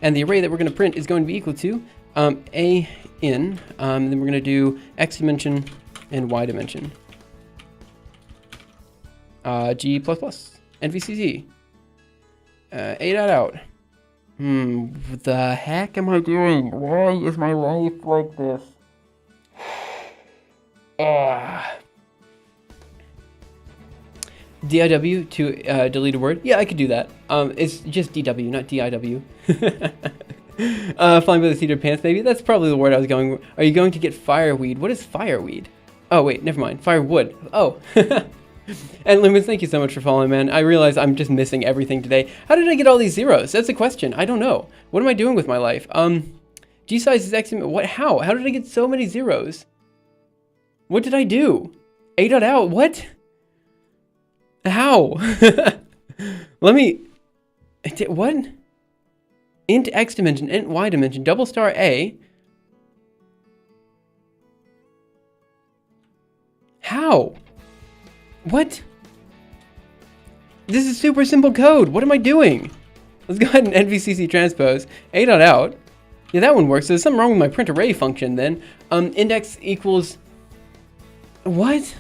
And the array that we're going to print is going to be equal to A in. Then we're going to do X dimension and Y dimension. G++. NVCC. A dot out. What the heck am I doing? Why is my life like this? DIW to delete a word? Yeah, I could do that. It's just DW, not DIW. Flying by the seat of pants, maybe? That's probably the word I was going. Are you going to get fireweed? What is fireweed? Oh, wait, never mind. Firewood. Oh. And Lumens, thank you so much for following, man. I realize I'm just missing everything today. How did I get all these zeros? That's a question. I don't know. What am I doing with my life? G size is X. What? How? How did I get so many zeros? What did I do? A dot out. What? How? Let me. What? Int X dimension, int Y dimension, double star A. How? What? This is super simple code. What am I doing? Let's go ahead and NVCC transpose. A dot out. Yeah, that one works. So there's something wrong with my print array function then. Index equals... What?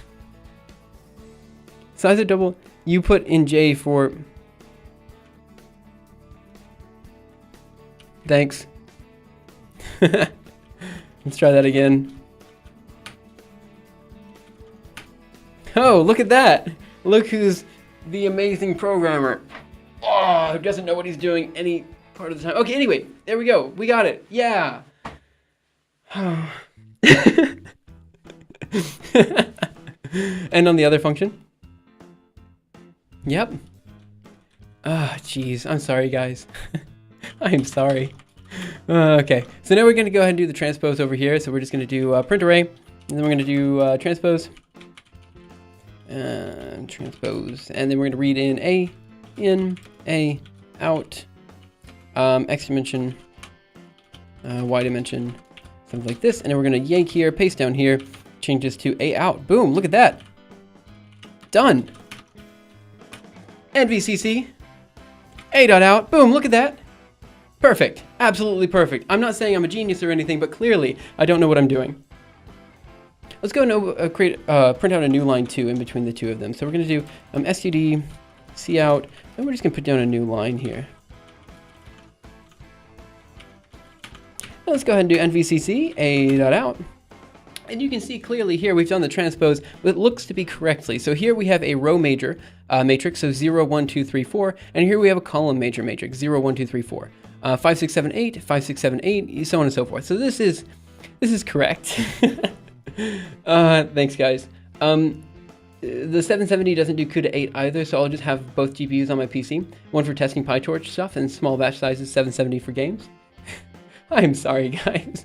Size of double... You put in J for... Thanks. Let's try that again. Oh, look at that. Look who's the amazing programmer. Oh, who doesn't know what he's doing any part of the time. Okay, anyway, there we go. We got it. Yeah. And on the other function. Yep. Ah, jeez. I'm sorry, guys. I'm sorry. Okay, so now we're going to go ahead and do the transpose over here. So we're just going to do print array, and then we're going to do transpose. Transpose, and then we're going to read in A, out, X dimension, Y dimension, something like this. And then we're going to yank here, paste down here, change this to A out. Boom, look at that. Done. NVCC, A dot out. Boom, look at that. Perfect. Absolutely perfect. I'm not saying I'm a genius or anything, but clearly I don't know what I'm doing. Let's go and print out a new line 2 in between the two of them. So we're going to do std cout, and we're just going to put down a new line here. Now let's go ahead and do nvcc a.out. And you can see clearly here we've done the transpose what looks to be correctly. So here we have a row major matrix, so 0, 1, 2, 3, 4. And here we have a column major matrix, 0, 1, 2, 3, 4. 5, 6, 7, 8, 5, 6, 7, 8, so on and so forth. So this is correct. Thanks, guys. The 770 doesn't do CUDA 8 either, so I'll just have both GPUs on my PC. One for testing PyTorch stuff, and small batch sizes 770 for games. I'm sorry, guys.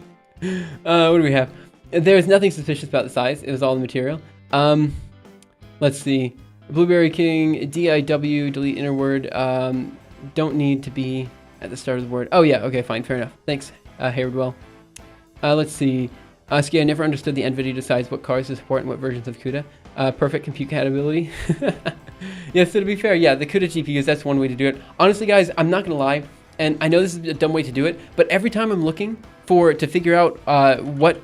What do we have? There's nothing suspicious about the size. It was all the material. Let's see. Blueberry King, DIW, delete inner word. Don't need to be at the start of the word. Oh, yeah. Okay, fine. Fair enough. Thanks, Hayward Well. Let's see. Ski, I never understood the NVIDIA decides what cars to support and what versions of CUDA. Perfect compute compatibility. Yeah, so to be fair, yeah, the CUDA GPUs, that's one way to do it. Honestly, guys, I'm not going to lie, and I know this is a dumb way to do it, but every time I'm looking to figure out what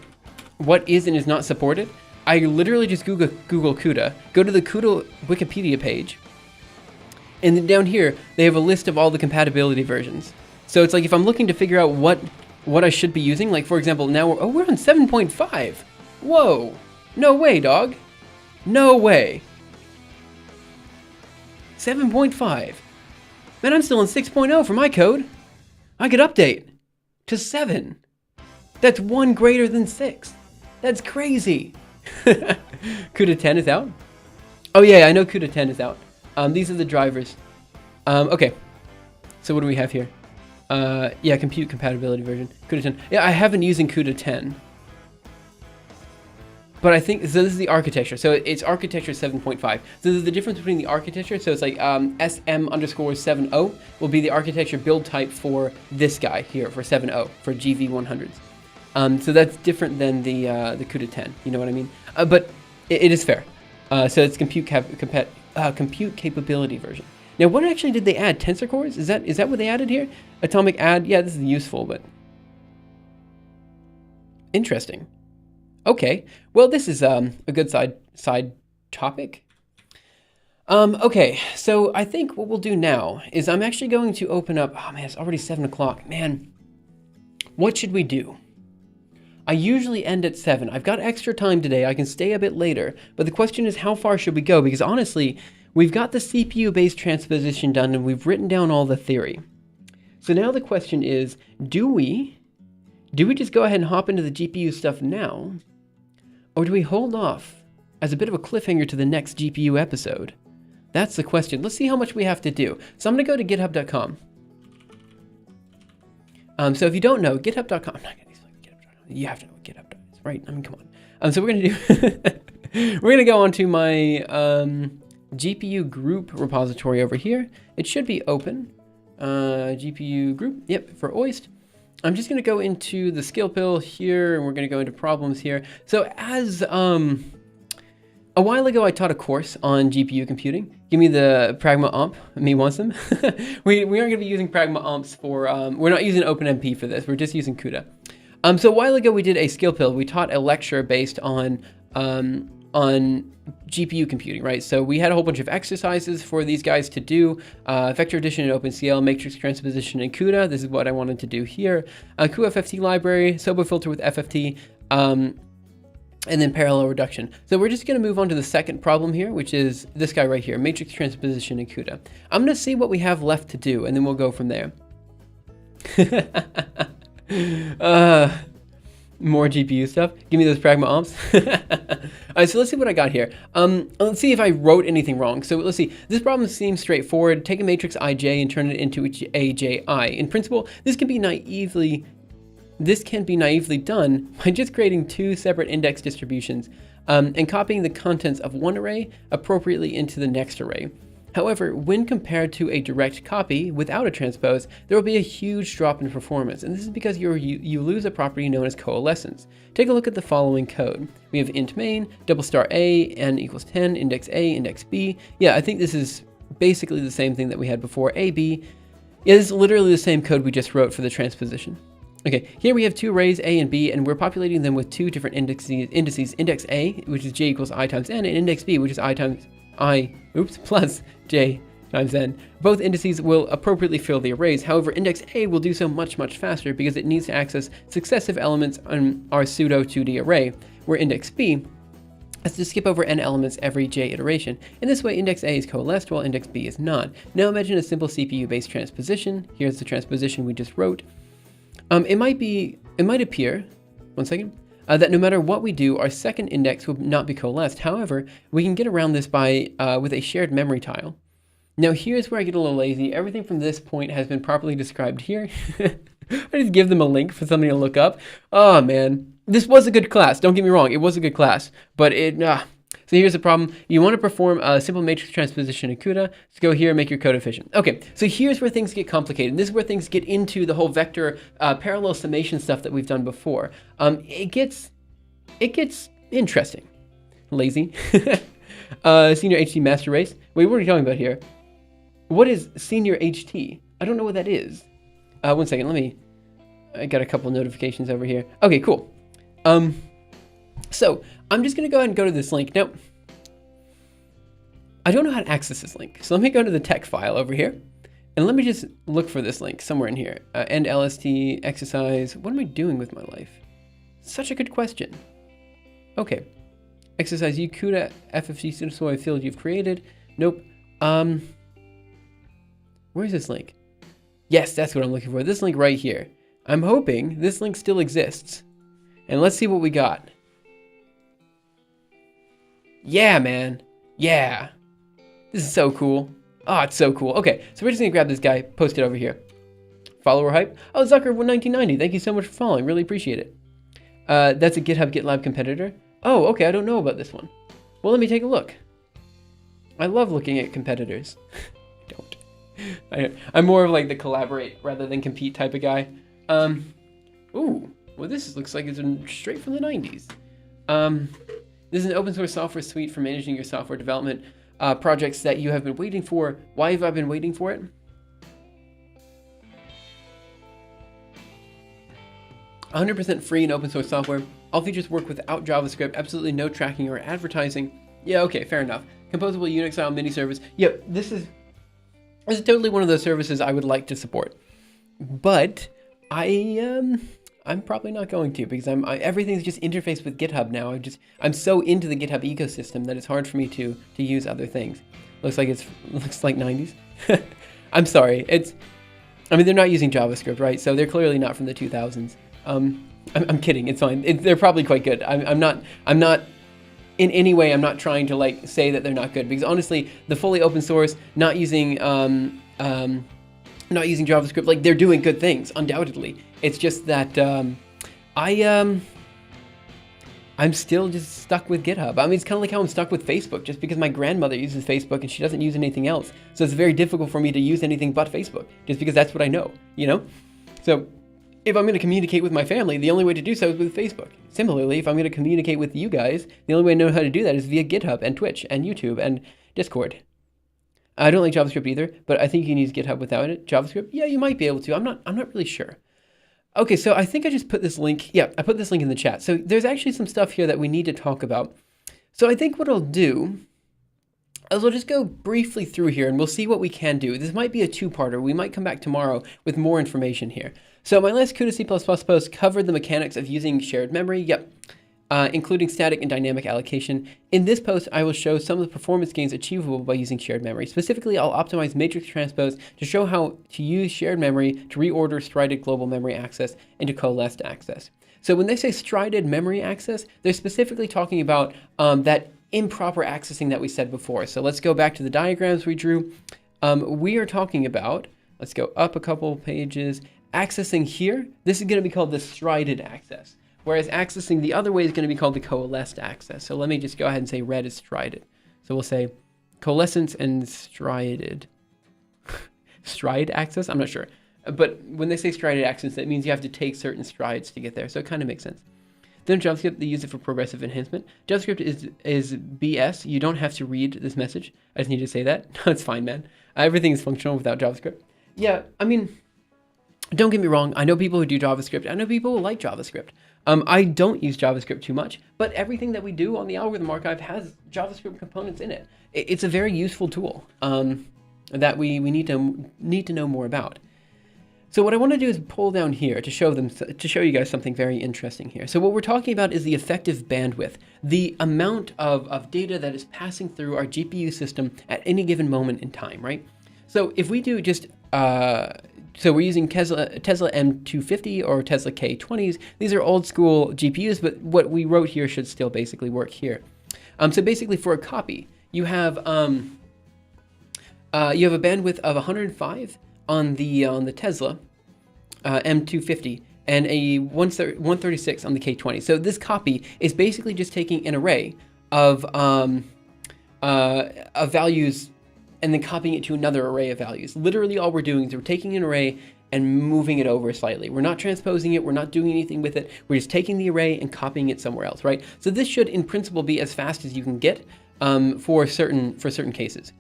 is and is not supported, I literally just Google CUDA, go to the CUDA Wikipedia page, and then down here, they have a list of all the compatibility versions. So it's like if I'm looking to figure out what I should be using, like for example, now we're on 7.5. Whoa, no way, dog. No way. 7.5. Man, I'm still on 6.0 for my code. I could update to 7. That's 1 greater than 6. That's crazy. CUDA 10 is out? Oh yeah, I know CUDA 10 is out. These are the drivers. Okay, so what do we have here? Yeah, compute compatibility version. CUDA 10. Yeah, I have been using CUDA 10. But I think, so this is the architecture. So it's architecture 7.5. So there's the difference between the architecture. So it's like SM_70 will be the architecture build type for this guy here, for 7.0, for GV100s. So that's different than the CUDA 10, you know what I mean? But it is fair. So it's compute capability version. Now, what actually did they add? Tensor cores? Is that what they added here? Atomic add? Yeah, this is useful, but interesting. Okay, well, this is a good side topic. Okay, so I think what we'll do now is I'm actually going to open up. Oh man, it's already 7 o'clock. Man, what should we do? I usually end at 7. I've got extra time today. I can stay a bit later, but the question is, how far should we go? Because honestly, we've got the CPU-based transposition done, and we've written down all the theory. So now the question is, do we just go ahead and hop into the GPU stuff now? Or do we hold off as a bit of a cliffhanger to the next GPU episode? That's the question. Let's see how much we have to do. So I'm going to go to github.com. So if you don't know, github.com, I'm not going to explain github.com. You have to know what github is, right? I mean, come on. So we're going to do, we're going to go onto my GPU group repository over here. It should be open. GPU group, yep, for OIST. I'm just going to go into the skill pill here, and we're going to go into problems here. So as a while ago, I taught a course on GPU computing. Give me the Pragma Omp. Me wants them. we aren't going to be using Pragma Omps for, we're not using OpenMP for this. We're just using CUDA. So a while ago, we did a skill pill. We taught a lecture based on GPU computing, right? So we had a whole bunch of exercises for these guys to do. Vector addition in OpenCL, matrix transposition in CUDA. This is what I wanted to do here. QFFT library, SOBO filter with FFT, and then parallel reduction. So we're just going to move on to the second problem here, which is this guy right here, matrix transposition in CUDA. I'm going to see what we have left to do, and then we'll go from there. More GPU stuff. Give me those Pragma Omps. All right, so let's see what I got here. Let's see if I wrote anything wrong. So let's see. This problem seems straightforward. Take a matrix ij and turn it into aji. In principle, this can be naively done by just creating two separate index distributions and copying the contents of one array appropriately into the next array. However, when compared to a direct copy without a transpose, there will be a huge drop in performance, and this is because you lose a property known as coalescence. Take a look at the following code. We have int main, double star a, n equals 10, index a, index b. Yeah, I think this is basically the same thing that we had before, a, b. Yeah, this is literally the same code we just wrote for the transposition. Okay, here we have two arrays, a and b, and we're populating them with two different indices, index a, which is j equals I times n, and index b, which is I times plus j times n. Both indices will appropriately fill the arrays. However, index a will do so much faster because it needs to access successive elements on our pseudo 2D array, where index b has to skip over n elements every j iteration. In this way, index a is coalesced while index b is not. Now imagine a simple CPU-based transposition. Here's the transposition we just wrote. It might appear, one second, that no matter what we do, our second index will not be coalesced. However, we can get around this by with a shared memory tile. Now here's where I get a little lazy. Everything from this point has been properly described here. I just give them a link for something to look up. Oh man, this was a good class. Don't get me wrong, it was a good class, but so here's the problem. You want to perform a simple matrix transposition in CUDA. So go here and make your code efficient. Okay, so here's where things get complicated. This is where things get into the whole vector parallel summation stuff that we've done before. It gets interesting. Lazy. Senior HT master race. Wait, what are you talking about here? What is senior HT? I don't know what that is. One second, I got a couple notifications over here. Okay, cool. So I'm just gonna go ahead and go to this link. Now, I don't know how to access this link. So let me go to the tech file over here and let me just look for this link somewhere in here. End LST exercise. What am I doing with my life? Such a good question. Okay. Exercise U CUDA FFG sinusoid field you've created. Nope. Where's this link? Yes, that's what I'm looking for. This link right here. I'm hoping this link still exists. And let's see what we got. Yeah, man. Yeah. This is so cool. Oh, it's so cool. Okay, so we're just gonna grab this guy, post it over here. Follower hype. Oh, Zucker1990. Thank you so much for following. Really appreciate it. That's a GitHub GitLab competitor. Oh, okay. I don't know about this one. Well, let me take a look. I love looking at competitors. I'm more of like the collaborate rather than compete type of guy. Ooh, well, this looks like it's straight from the 90s. This is an open source software suite for managing your software development projects that you have been waiting for. Why have I been waiting for it? 100% free and open source software. All features work without JavaScript, absolutely no tracking or advertising. Yeah, okay, fair enough. Composable Unix style mini service. Yep, this is totally one of those services I would like to support. But I'm probably not going to because everything's just interfaced with GitHub now. I'm so into the GitHub ecosystem that it's hard for me to use other things. Looks like 90s. I'm sorry. I mean, they're not using JavaScript, right? So they're clearly not from the 2000s. I'm kidding. It's fine. They're probably quite good. I'm not in any way. I'm not trying to like say that they're not good, because honestly, the fully open source, not using JavaScript, like they're doing good things, undoubtedly. It's just that I'm still just stuck with GitHub. I mean, it's kind of like how I'm stuck with Facebook, just because my grandmother uses Facebook and she doesn't use anything else. So it's very difficult for me to use anything but Facebook, just because that's what I know, you know? So if I'm going to communicate with my family, the only way to do so is with Facebook. Similarly, if I'm going to communicate with you guys, the only way I know how to do that is via GitHub and Twitch and YouTube and Discord. I don't like JavaScript either, but I think you can use GitHub without it. JavaScript, yeah, you might be able to. I'm not really sure. Okay, so I think I just put this link. Yeah, I put this link in the chat. So there's actually some stuff here that we need to talk about. So I think what I'll do is we'll just go briefly through here and we'll see what we can do. This might be a two-parter. We might come back tomorrow with more information here. So my last Code to C++ post covered the mechanics of using shared memory. Yep. Including static and dynamic allocation. In this post, I will show some of the performance gains achievable by using shared memory. Specifically, I'll optimize matrix transpose to show how to use shared memory to reorder strided global memory access into coalesced access. So when they say strided memory access, they're specifically talking about that improper accessing that we said before. So let's go back to the diagrams we drew. We are talking about, let's go up a couple pages, accessing here. This is going to be called the strided access. Whereas accessing the other way is going to be called the coalesced access. So let me just go ahead and say red is strided. So we'll say coalescence and strided. Stride access? I'm not sure. But when they say strided access, that means you have to take certain strides to get there. So it kind of makes sense. Then JavaScript, they use it for progressive enhancement. JavaScript is BS. You don't have to read this message. I just need to say that. It's fine, man. Everything is functional without JavaScript. Yeah, I mean, don't get me wrong. I know people who do JavaScript. I know people who like JavaScript. I don't use JavaScript too much, but everything that we do on the algorithm archive has JavaScript components in it. It's a very useful tool that we need to know more about. So what I want to do is pull down here to show you guys something very interesting here. So what we're talking about is the effective bandwidth, the amount of data that is passing through our GPU system at any given moment in time, right? So if we do just so we're using Tesla M250 or Tesla K20s. These are old school GPUs, but what we wrote here should still basically work here. So basically for a copy, you have a bandwidth of 105 on the Tesla M250 and a 136 on the K20. So this copy is basically just taking an array of values and then copying it to another array of values. Literally all we're doing is we're taking an array and moving it over slightly. We're not transposing it, we're not doing anything with it, we're just taking the array and copying it somewhere else, right? So this should in principle be as fast as you can get for certain cases.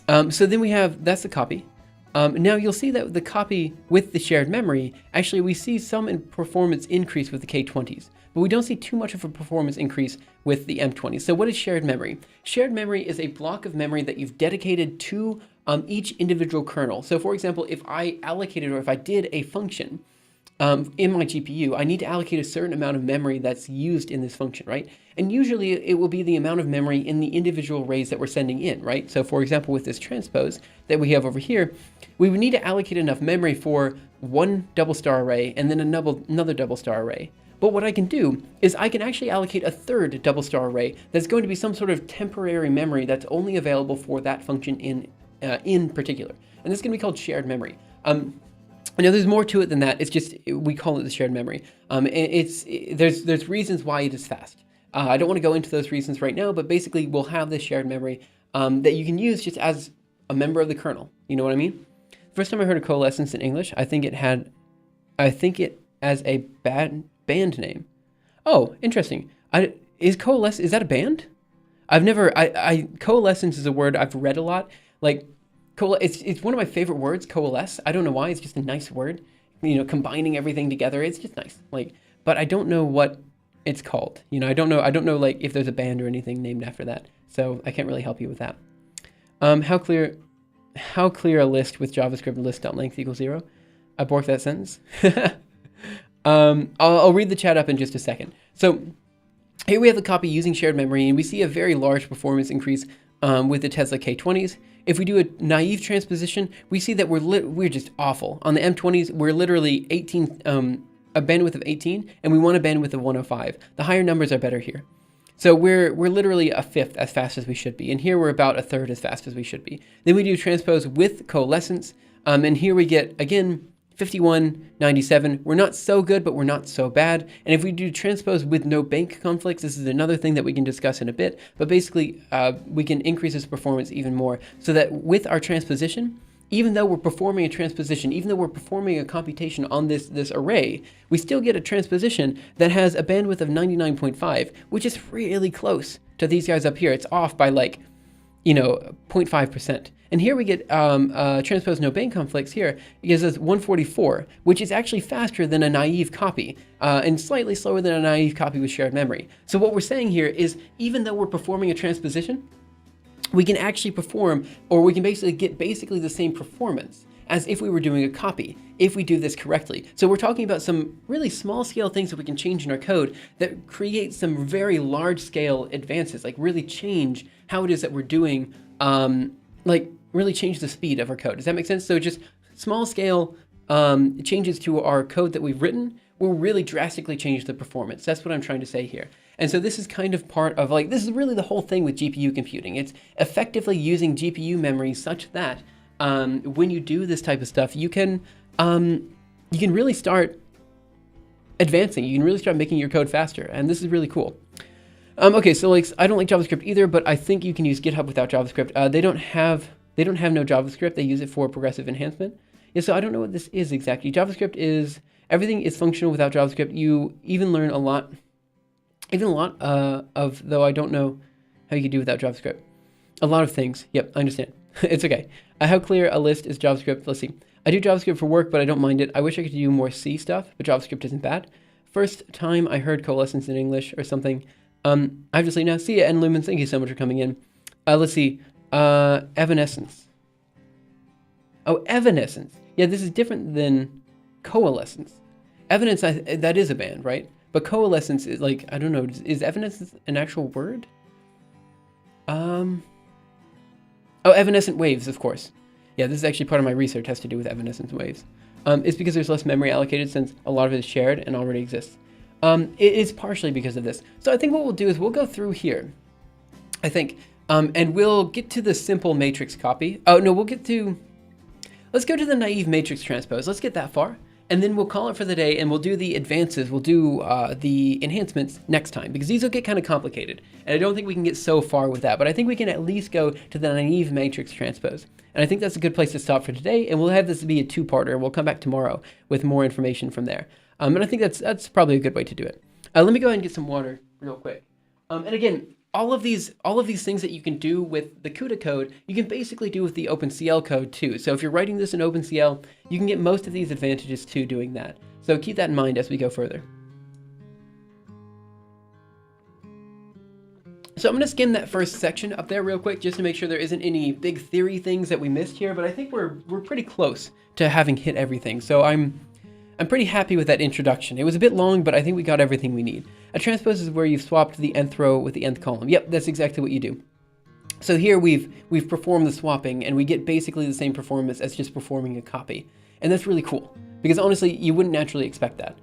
So then we have, that's the copy. Now you'll see that the copy with the shared memory, actually we see some performance increase with the K20s, but we don't see too much of a performance increase with the M20s. So what is shared memory? Shared memory is a block of memory that you've dedicated to each individual kernel. So for example, if I allocated or if I did a function in my GPU, I need to allocate a certain amount of memory that's used in this function, right? And usually it will be the amount of memory in the individual arrays that we're sending in, right? So for example, with this transpose that we have over here, we would need to allocate enough memory for one double star array and then another double star array. But what I can do is I can actually allocate a third double star array that's going to be some sort of temporary memory that's only available for that function in particular. And this is going to be called shared memory. Now there's more to it than that. It's just, we call it the shared memory. There's reasons why it is fast. I don't want to go into those reasons right now, but basically we'll have this shared memory that you can use just as a member of the kernel. You know what I mean? First time I heard of coalescence in English, I think it as a band name. Oh, interesting. Is that a band? I've never, coalescence is a word I've read a lot. Like, it's one of my favorite words, coalesce. I don't know why, it's just a nice word. You know, combining everything together, it's just nice. Like, but I don't know what it's called. You know, I don't know like if there's a band or anything named after that. So I can't really help you with that. How clear a list with JavaScript list.length equals 0? I borked that sentence. I'll read the chat up in just a second. So here we have the copy using shared memory, and we see a very large performance increase with the Tesla K20s. If we do a naive transposition, we see that we're just awful. On the M20s, we're literally 18, a bandwidth of 18, and we want a bandwidth of 105. The higher numbers are better here. So we're literally a fifth as fast as we should be, and here we're about a third as fast as we should be. Then we do transpose with coalescence, and here we get, again, 5197. We're not so good, but we're not so bad. And if we do transpose with no bank conflicts, this is another thing that we can discuss in a bit, but basically we can increase this performance even more, so that with our transposition, even though we're performing a transposition, even though we're performing a computation on this array, we still get a transposition that has a bandwidth of 99.5, which is really close to these guys up here. It's off by like, 0.5%. And here we get transpose no bank conflicts here. It gives us 144, which is actually faster than a naive copy, and slightly slower than a naive copy with shared memory. So what we're saying here is, even though we're performing a transposition, we can actually perform, or we can basically get the same performance as if we were doing a copy, if we do this correctly. So we're talking about some really small scale things that we can change in our code that create some very large scale advances, like really change how it is that we're doing, like really change the speed of our code. Does that make sense? So just small scale changes to our code that we've written will really drastically change the performance. That's what I'm trying to say here. And so this is kind of part of this is really the whole thing with GPU computing. It's effectively using GPU memory such that when you do this type of stuff, you can really start advancing. You can really start making your code faster. And this is really cool. Okay, so I don't like JavaScript either, but I think you can use GitHub without JavaScript. They don't have no JavaScript. They use it for progressive enhancement. Yeah, so I don't know what this is exactly. JavaScript is, everything is functional without JavaScript. You even learn a lot of, though I don't know how you can do without JavaScript. A lot of things. Yep, I understand. It's okay. How clear a list is JavaScript? Let's see. I do JavaScript for work, but I don't mind it. I wish I could do more C stuff, but JavaScript isn't bad. First time I heard coalescence in English or something. I have to say now, see ya, and Lumens, thank you so much for coming in. Let's see. Evanescence. Oh, evanescence. Yeah, this is different than coalescence. Evanescence, that is a band, right? But coalescence is I don't know, is evanescence an actual word? Oh, evanescent waves, of course. Yeah, this is actually part of my research, has to do with evanescent waves. It's because there's less memory allocated since a lot of it is shared and already exists. It is partially because of this. So I think what we'll do is we'll go through here, I think, and we'll get to the simple matrix copy. Oh, no, let's go to the naive matrix transpose. Let's get that far. And then we'll call it for the day, and we'll do the advances, we'll do the enhancements next time, because these will get kind of complicated. And I don't think we can get so far with that, but I think we can at least go to the naive matrix transpose. And I think that's a good place to stop for today, and we'll have this be a two-parter, and we'll come back tomorrow with more information from there. And I think that's probably a good way to do it. Let me go ahead and get some water real quick. And again, all of these things that you can do with the CUDA code, you can basically do with the OpenCL code too. So if you're writing this in OpenCL, you can get most of these advantages too doing that. So keep that in mind as we go further. So I'm going to skim that first section up there real quick just to make sure there isn't any big theory things that we missed here, but I think we're pretty close to having hit everything. So I'm pretty happy with that introduction. It was a bit long, but I think we got everything we need. A transpose is where you've swapped the nth row with the nth column. Yep, that's exactly what you do. So here we've performed the swapping, and we get basically the same performance as just performing a copy. And that's really cool, because honestly, you wouldn't naturally expect that.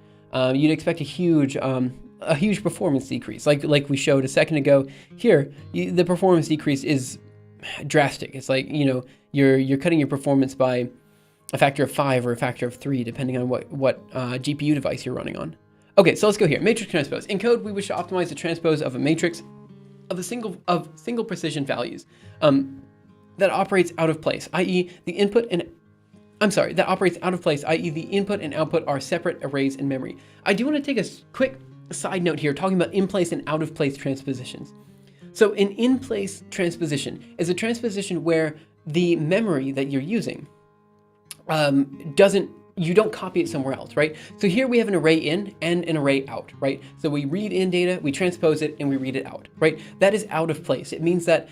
You'd expect a huge performance decrease, like we showed a second ago. Here, the performance decrease is drastic. It's like, you're cutting your performance by a factor of 5 or a factor of 3, depending on what GPU device you're running on. Okay, so let's go here. Matrix transpose. In code, we wish to optimize the transpose of a matrix of single precision values that operates out of place, i.e. the input and that operates out of place, i.e. the input and output are separate arrays in memory. I do want to take a quick side note here, talking about in-place and out-of-place transpositions. So an in-place transposition is a transposition where the memory that you're using you don't copy it somewhere else, right? So here we have an array in and an array out, right? So we read in data, we transpose it, and we read it out, right? That is out of place. It means that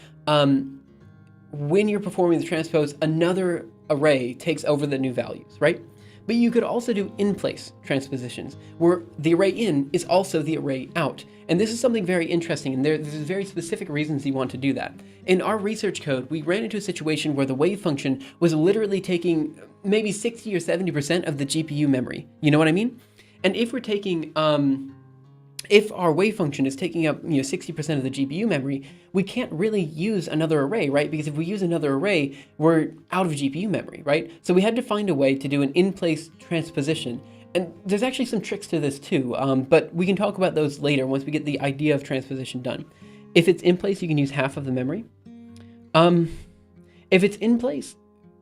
when you're performing the transpose, another array takes over the new values, right? But you could also do in-place transpositions, where the array in is also the array out. And this is something very interesting, and there's very specific reasons you want to do that. In our research code, we ran into a situation where the wave function was literally taking maybe 60 or 70% of the GPU memory. You know what I mean? And if we're taking, if our wave function is taking up 60% of the GPU memory, we can't really use another array, right? Because if we use another array, we're out of GPU memory, right? So we had to find a way to do an in-place transposition. And there's actually some tricks to this too, but we can talk about those later once we get the idea of transposition done. If it's in place, you can use half of the memory. If it's in place,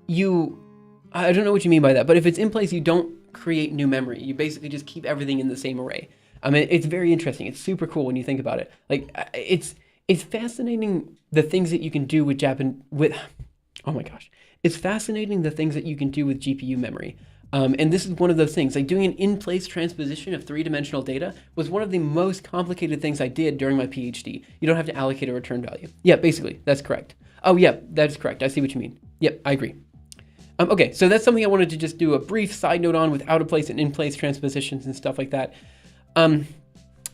I don't know what you mean by that, but if it's in place, you don't create new memory. You basically just keep everything in the same array. I mean, it's very interesting. It's super cool when you think about it. Like, it's fascinating the things that you can do with oh my gosh. It's fascinating the things that you can do with GPU memory. And this is one of those things, like doing an in-place transposition of three-dimensional data was one of the most complicated things I did during my PhD. You don't have to allocate a return value. Yeah, basically, that's correct. Oh yeah, that's correct. I see what you mean. Yep, I agree. Okay, so that's something I wanted to just do a brief side note on with out-of-place and in-place transpositions and stuff like that.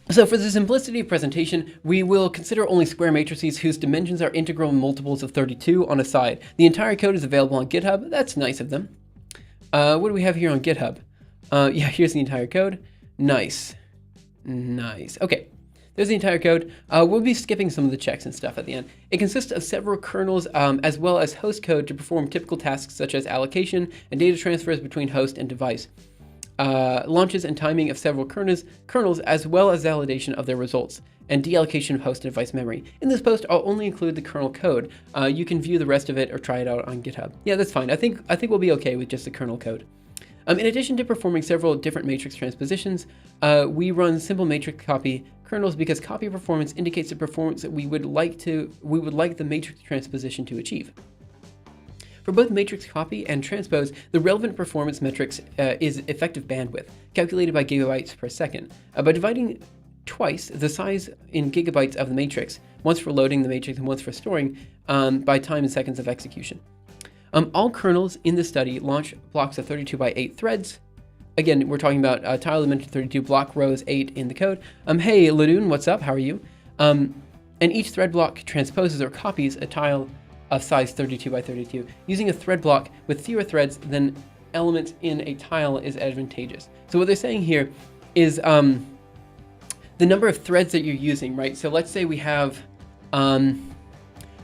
So for the simplicity of presentation, we will consider only square matrices whose dimensions are integral multiples of 32 on a side. The entire code is available on GitHub. That's nice of them. What do we have here on GitHub? Yeah, here's the entire code. Nice. Okay, there's the entire code. We'll be skipping some of the checks and stuff at the end. It consists of several kernels as well as host code to perform typical tasks such as allocation and data transfers between host and device. Launches and timing of several kernels as well as validation of their results, and deallocation of host and device memory. In this post, I'll only include the kernel code. You can view the rest of it or try it out on GitHub. Yeah, that's fine. I think we'll be okay with just the kernel code. In addition to performing several different matrix transpositions, we run simple matrix copy kernels because copy performance indicates the performance that we would like the matrix transposition to achieve. For both matrix copy and transpose, the relevant performance metrics is effective bandwidth, calculated by gigabytes per second. By dividing twice the size in gigabytes of the matrix, once for loading the matrix and once for storing, by time and seconds of execution. All kernels in the study launch blocks of 32 by 8 threads. Again, we're talking about tile dimension 32, block rows 8 in the code. Hey, Ladoon, what's up? How are you? And each thread block transposes or copies a tile of size 32 by 32. Using a thread block with fewer threads than elements in a tile is advantageous. So what they're saying here is the number of threads that you're using, right? So let's say we have, like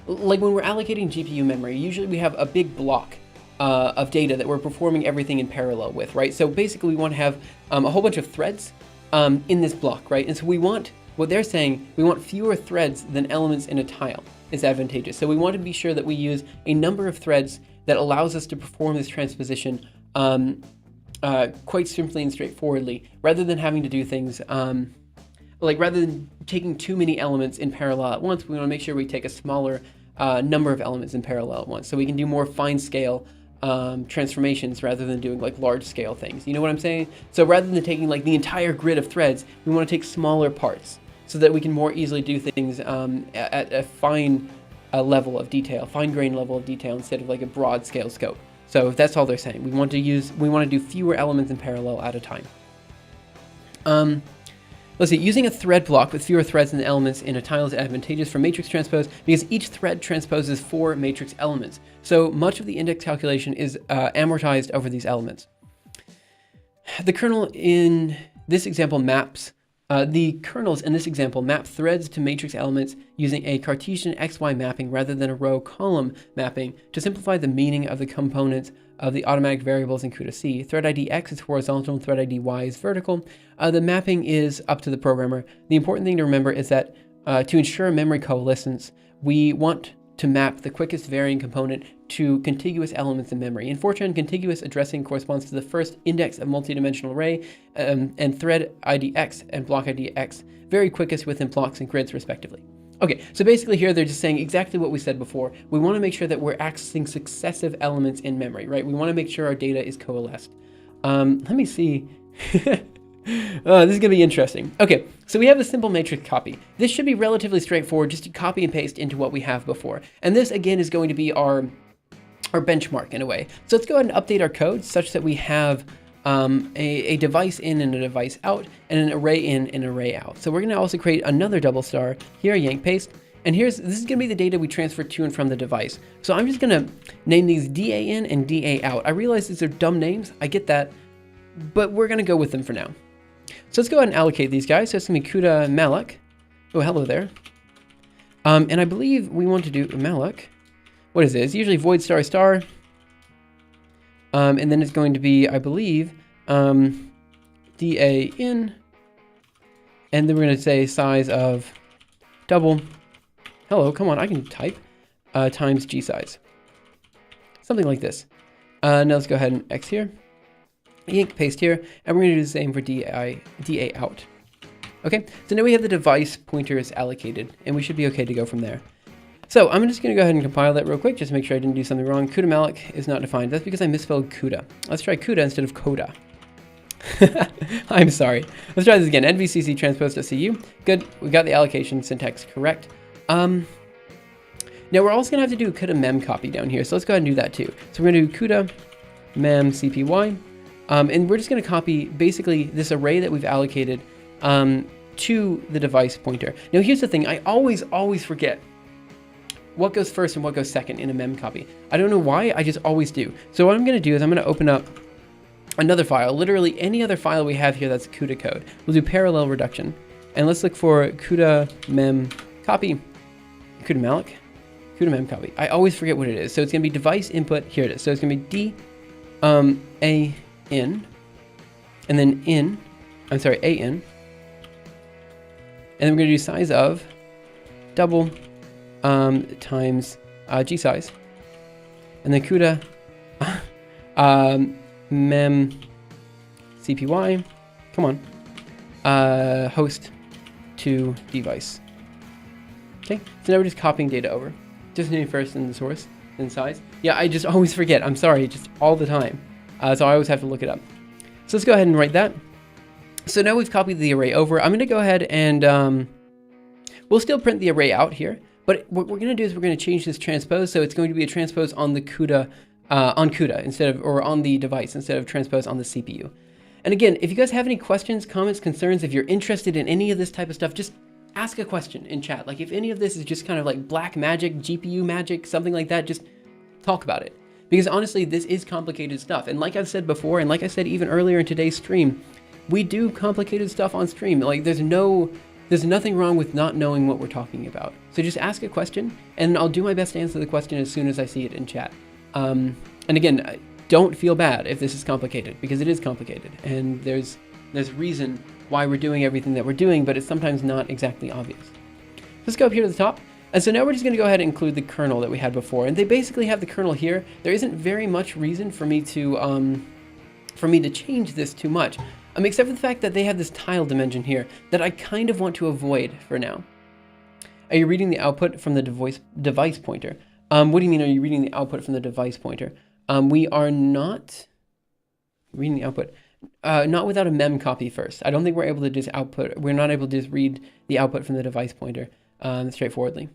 when we're allocating GPU memory, usually we have a big block of data that we're performing everything in parallel with, right? So basically we want to have a whole bunch of threads in this block, right? And so what they're saying, we want fewer threads than elements in a tile is advantageous. So we want to be sure that we use a number of threads that allows us to perform this transposition quite simply and straightforwardly, rather than having to do things rather than taking too many elements in parallel at once. We want to make sure we take a smaller number of elements in parallel at once, so we can do more fine scale transformations rather than doing like large scale things. You know what I'm saying? So rather than taking like the entire grid of threads, we want to take smaller parts, so that we can more easily do things at a fine level of detail, fine-grained level of detail, instead of like a broad scale scope. So that's all they're saying. We want to do fewer elements in parallel at a time. Let's see, using a thread block with fewer threads than elements in a tile is advantageous for matrix transpose because each thread transposes 4 matrix elements. So much of the index calculation is amortized over these elements. The kernel in this example maps The kernels in this example map threads to matrix elements using a Cartesian XY mapping rather than a row-column mapping to simplify the meaning of the components of the automatic variables in CUDA-C. Thread ID X is horizontal and thread ID Y is vertical. The mapping is up to the programmer. The important thing to remember is that to ensure memory coalescence, we want to map the quickest varying component to contiguous elements in memory. In Fortran, contiguous addressing corresponds to the first index of multidimensional array, and thread ID X and block ID X vary quickest within blocks and grids respectively. Okay, so basically here they're just saying exactly what we said before. We want to make sure that we're accessing successive elements in memory, right? We want to make sure our data is coalesced. Let me see. This is going to be interesting. Okay, so we have a simple matrix copy. This should be relatively straightforward, just to copy and paste into what we have before. And this, again, is going to be our benchmark in a way. So let's go ahead and update our code such that we have a device in and a device out, and an array in and an array out. So we're going to also create another double star here, yank paste, and this is going to be the data we transfer to and from the device. So I'm just going to name these DA in and DA out. I realize these are dumb names, I get that, but we're going to go with them for now. So let's go ahead and allocate these guys. So it's going to be CUDA malloc. Oh, hello there. And I believe we want to do malloc. What is it? It's usually void star star. And then it's going to be, I believe, DA in. And then we're going to say size of double. Hello, come on, I can type. Times G size. Something like this. Now let's go ahead and X here. Yank, paste here. And we're going to do the same for DA out. Okay, so now we have the device pointers allocated, and we should be okay to go from there. So I'm just going to go ahead and compile that real quick, just to make sure I didn't do something wrong. CUDA malloc is not defined. That's because I misspelled CUDA. Let's try CUDA instead of CODA. I'm sorry. Let's try this again. NVCC transpose.cu. Good. We got the allocation syntax correct. Now we're also going to have to do a CUDA mem copy down here. So let's go ahead and do that too. So we're going to do CUDA mem CPY. And we're just going to copy basically this array that we've allocated to the device pointer. Now here's the thing. I always forget what goes first and what goes second in a mem copy. I don't know why, I just always do. So what I'm going to do is I'm going to open up another file, literally any other file we have here that's CUDA code. We'll do parallel reduction. And let's look for CUDA mem copy, CUDA malloc, CUDA mem copy. I always forget what it is. So it's going to be device input, here it is. So it's going to be D, A, in, and then in, I'm sorry, A, in. And then we're going to do size of double times G size. And then CUDA mem CPY, come on, host to device. Okay, so now we're just copying data over. Just name first and the source, then size. Yeah, I just always forget. I'm sorry, just all the time. So I always have to look it up. So let's go ahead and write that. So now we've copied the array over. I'm going to go ahead and we'll still print the array out here. But what we're going to do is we're going to change this transpose. So it's going to be a transpose on the CUDA, instead of, or on the device instead of transpose on the CPU. And again, if you guys have any questions, comments, concerns, if you're interested in any of this type of stuff, just ask a question in chat. Like if any of this is just kind of like black magic, GPU magic, something like that, just talk about it. Because honestly, this is complicated stuff. And like I've said before, and like I said even earlier in today's stream, we do complicated stuff on stream. Like there's nothing wrong with not knowing what we're talking about. So just ask a question, and I'll do my best to answer the question as soon as I see it in chat. And again, don't feel bad if this is complicated, because it is complicated. And there's reason why we're doing everything that we're doing, but it's sometimes not exactly obvious. Let's go up here to the top. And so now we're just going to go ahead and include the kernel that we had before. And they basically have the kernel here. There isn't very much reason for me to change this too much. Except for the fact that they have this tile dimension here that I kind of want to avoid for now. Are you reading the output from the device pointer? What do you mean, are you reading the output from the device pointer? We are not reading the output. Not without a mem copy first. I don't think we're able to just we're not able to just read the output from the device pointer straightforwardly.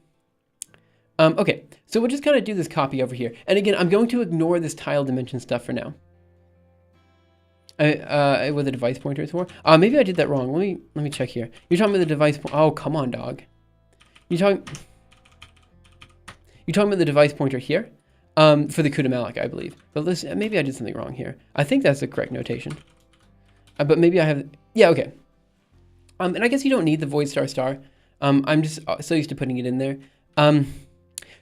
Okay, so we'll just kind of do this copy over here. And again, I'm going to ignore this tile dimension stuff for now. What the device pointer is for? Maybe I did that wrong. Let me check here. You're talking about the device. Oh, come on, dog. You're talking about the device pointer here, for the CUDA malloc, I believe. But listen, maybe I did something wrong here. I think that's the correct notation. But maybe I have. Yeah, okay. And I guess you don't need the void star star. I'm just so used to putting it in there.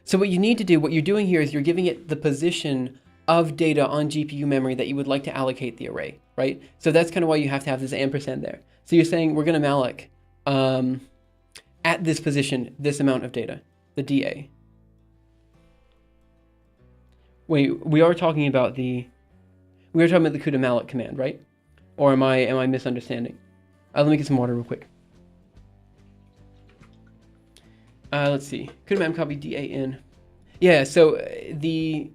So what you need to do, what you're doing here is you're giving it the position of data on GPU memory that you would like to allocate the array, right? So that's kind of why you have to have this ampersand there. So you're saying we're going to malloc at this position, this amount of data, the DA. Wait, we are talking about the CUDA malloc command, right? Or am I misunderstanding? Let me get some water real quick. Let's see. CUDA mem copy DA in. Yeah, so the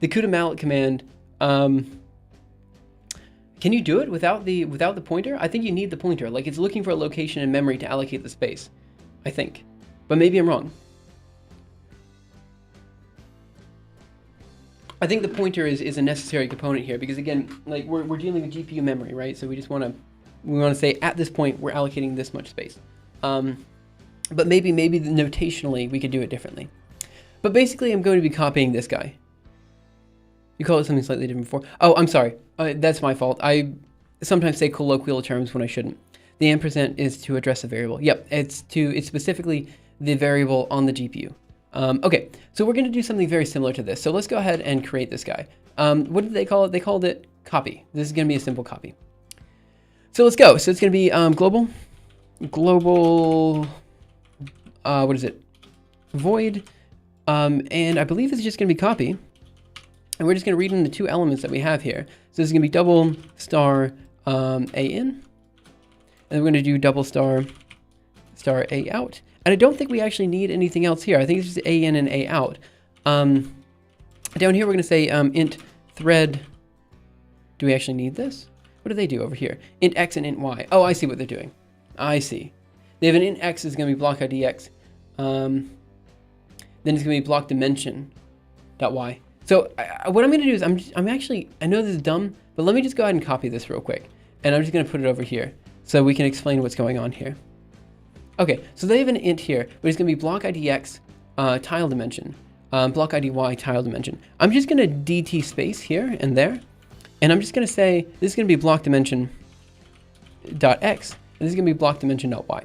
CUDA malloc command, can you do it without the pointer? I think you need the pointer. Like it's looking for a location in memory to allocate the space, I think. But maybe I'm wrong. I think the pointer is a necessary component here because again, like we're dealing with GPU memory, right? So we just want to say at this point we're allocating this much space. But maybe notationally we could do it differently. But basically, I'm going to be copying this guy. You call it something slightly different before. Oh, I'm sorry. That's my fault. I sometimes say colloquial terms when I shouldn't. The ampersand is to address a variable. Yep, it's specifically the variable on the GPU. Okay, so we're going to do something very similar to this. So let's go ahead and create this guy. What did they call it? They called it copy. This is going to be a simple copy. So let's go. So it's going to be global, what is it? Void. And I believe it's just going to be copy. And we're just going to read in the two elements that we have here. So this is going to be double star AN. And then we're going to do double star A out. And I don't think we actually need anything else here. I think it's just AN and A out. Down here, we're going to say int thread. Do we actually need this? What do they do over here? Int X and int Y. Oh, I see what they're doing. I see. They have an int X is going to be block ID X. Then it's going to be block dimension dot Y. So what I'm going to do is I'm actually, I know this is dumb, but let me just go ahead and copy this real quick. And I'm just going to put it over here so we can explain what's going on here. Okay, so they have an int here, but it's going to be block ID X tile dimension, block ID Y tile dimension. I'm just going to DT space here and there. And I'm just going to say, this is going to be block dimension dot X, and this is going to be block dimension dot Y.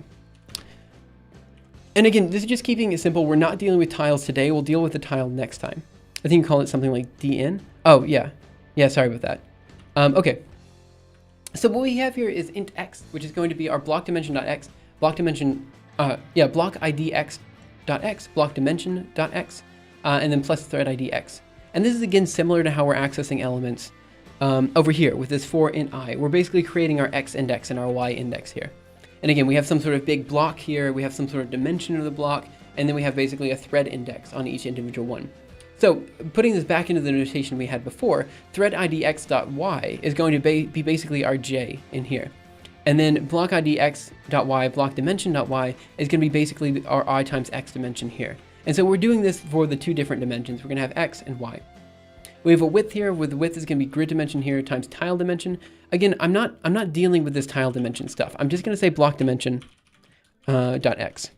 And again, this is just keeping it simple. We're not dealing with tiles today. We'll deal with the tile next time. I think you call it something like DN. Oh, yeah. Yeah, sorry about that. Okay. So what we have here is int X, which is going to be our block dimension dot X, block dimension, block ID X dot X, block dimension dot X, and then plus thread ID X. And this is again similar to how we're accessing elements over here with this for int I. We're basically creating our X index and our Y index here. And again, we have some sort of big block here, we have some sort of dimension of the block, and then we have basically a thread index on each individual one. So putting this back into the notation we had before, thread ID X.Y is going to be basically our J in here. And then block ID X.Y, block dimension.Y is going to be basically our I times X dimension here. And so we're doing this for the two different dimensions. We're going to have X and Y. We have a width here, where the width is going to be grid dimension here times tile dimension. Again, I'm not dealing with this tile dimension stuff. I'm just going to say block dimension dot X.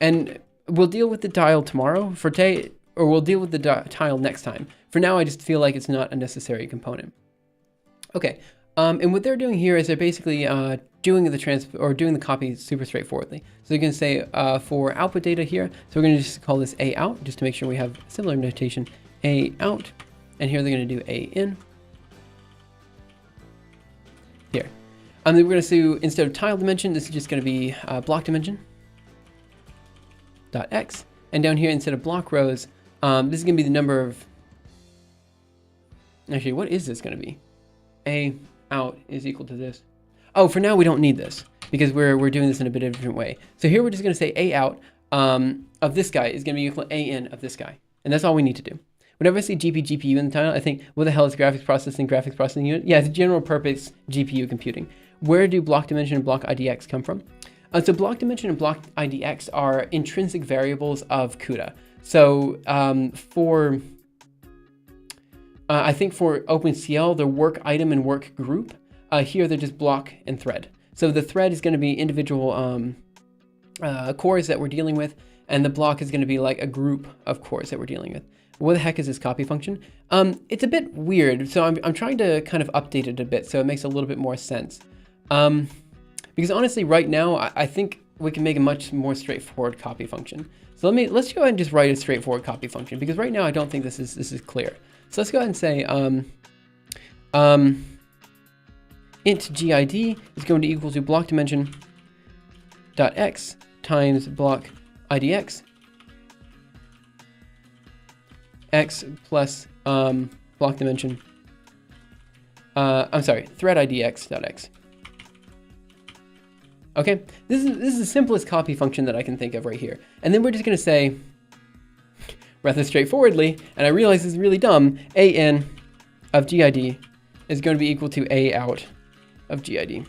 And we'll deal with the tile tomorrow for today, or we'll deal with the tile next time. For now, I just feel like it's not a necessary component. Okay, and what they're doing here is they're basically doing the copy super straightforwardly. So you can say for output data here, so we're going to just call this A out, just to make sure we have similar notation, A out. And here they're going to do A in. Here. And then we're going to do, instead of tile dimension, this is just going to be block dimension dot X. And down here, instead of block rows, this is going to be the number of, actually, what is this going to be? A out is equal to this. Oh, for now, we don't need this because we're doing this in a bit of a different way. So here we're just going to say A out of this guy is going to be equal to A in of this guy. And that's all we need to do. Whenever I see GPGPU in the title, I think, what the hell is graphics processing unit? Yeah, it's general purpose GPU computing. Where do block dimension and block IDX come from? So block dimension and block IDX are intrinsic variables of CUDA. So I think for OpenCL, the work item and work group, here they're just block and thread. So the thread is going to be individual cores that we're dealing with, and the block is going to be like a group of cores that we're dealing with. What the heck is this copy function? It's a bit weird, so I'm trying to kind of update it a bit so it makes a little bit more sense. Because honestly, right now, I think we can make a much more straightforward copy function. So let's go ahead and just write a straightforward copy function, because right now I don't think this is clear. So let's go ahead and say int GID is going to equal to block dimension dot X times block IDX X plus block dimension, thread IDX dot X. Okay, this is the simplest copy function that I can think of right here. And then we're just going to say, rather straightforwardly, and I realize this is really dumb, AN of GID is going to be equal to A out of GID.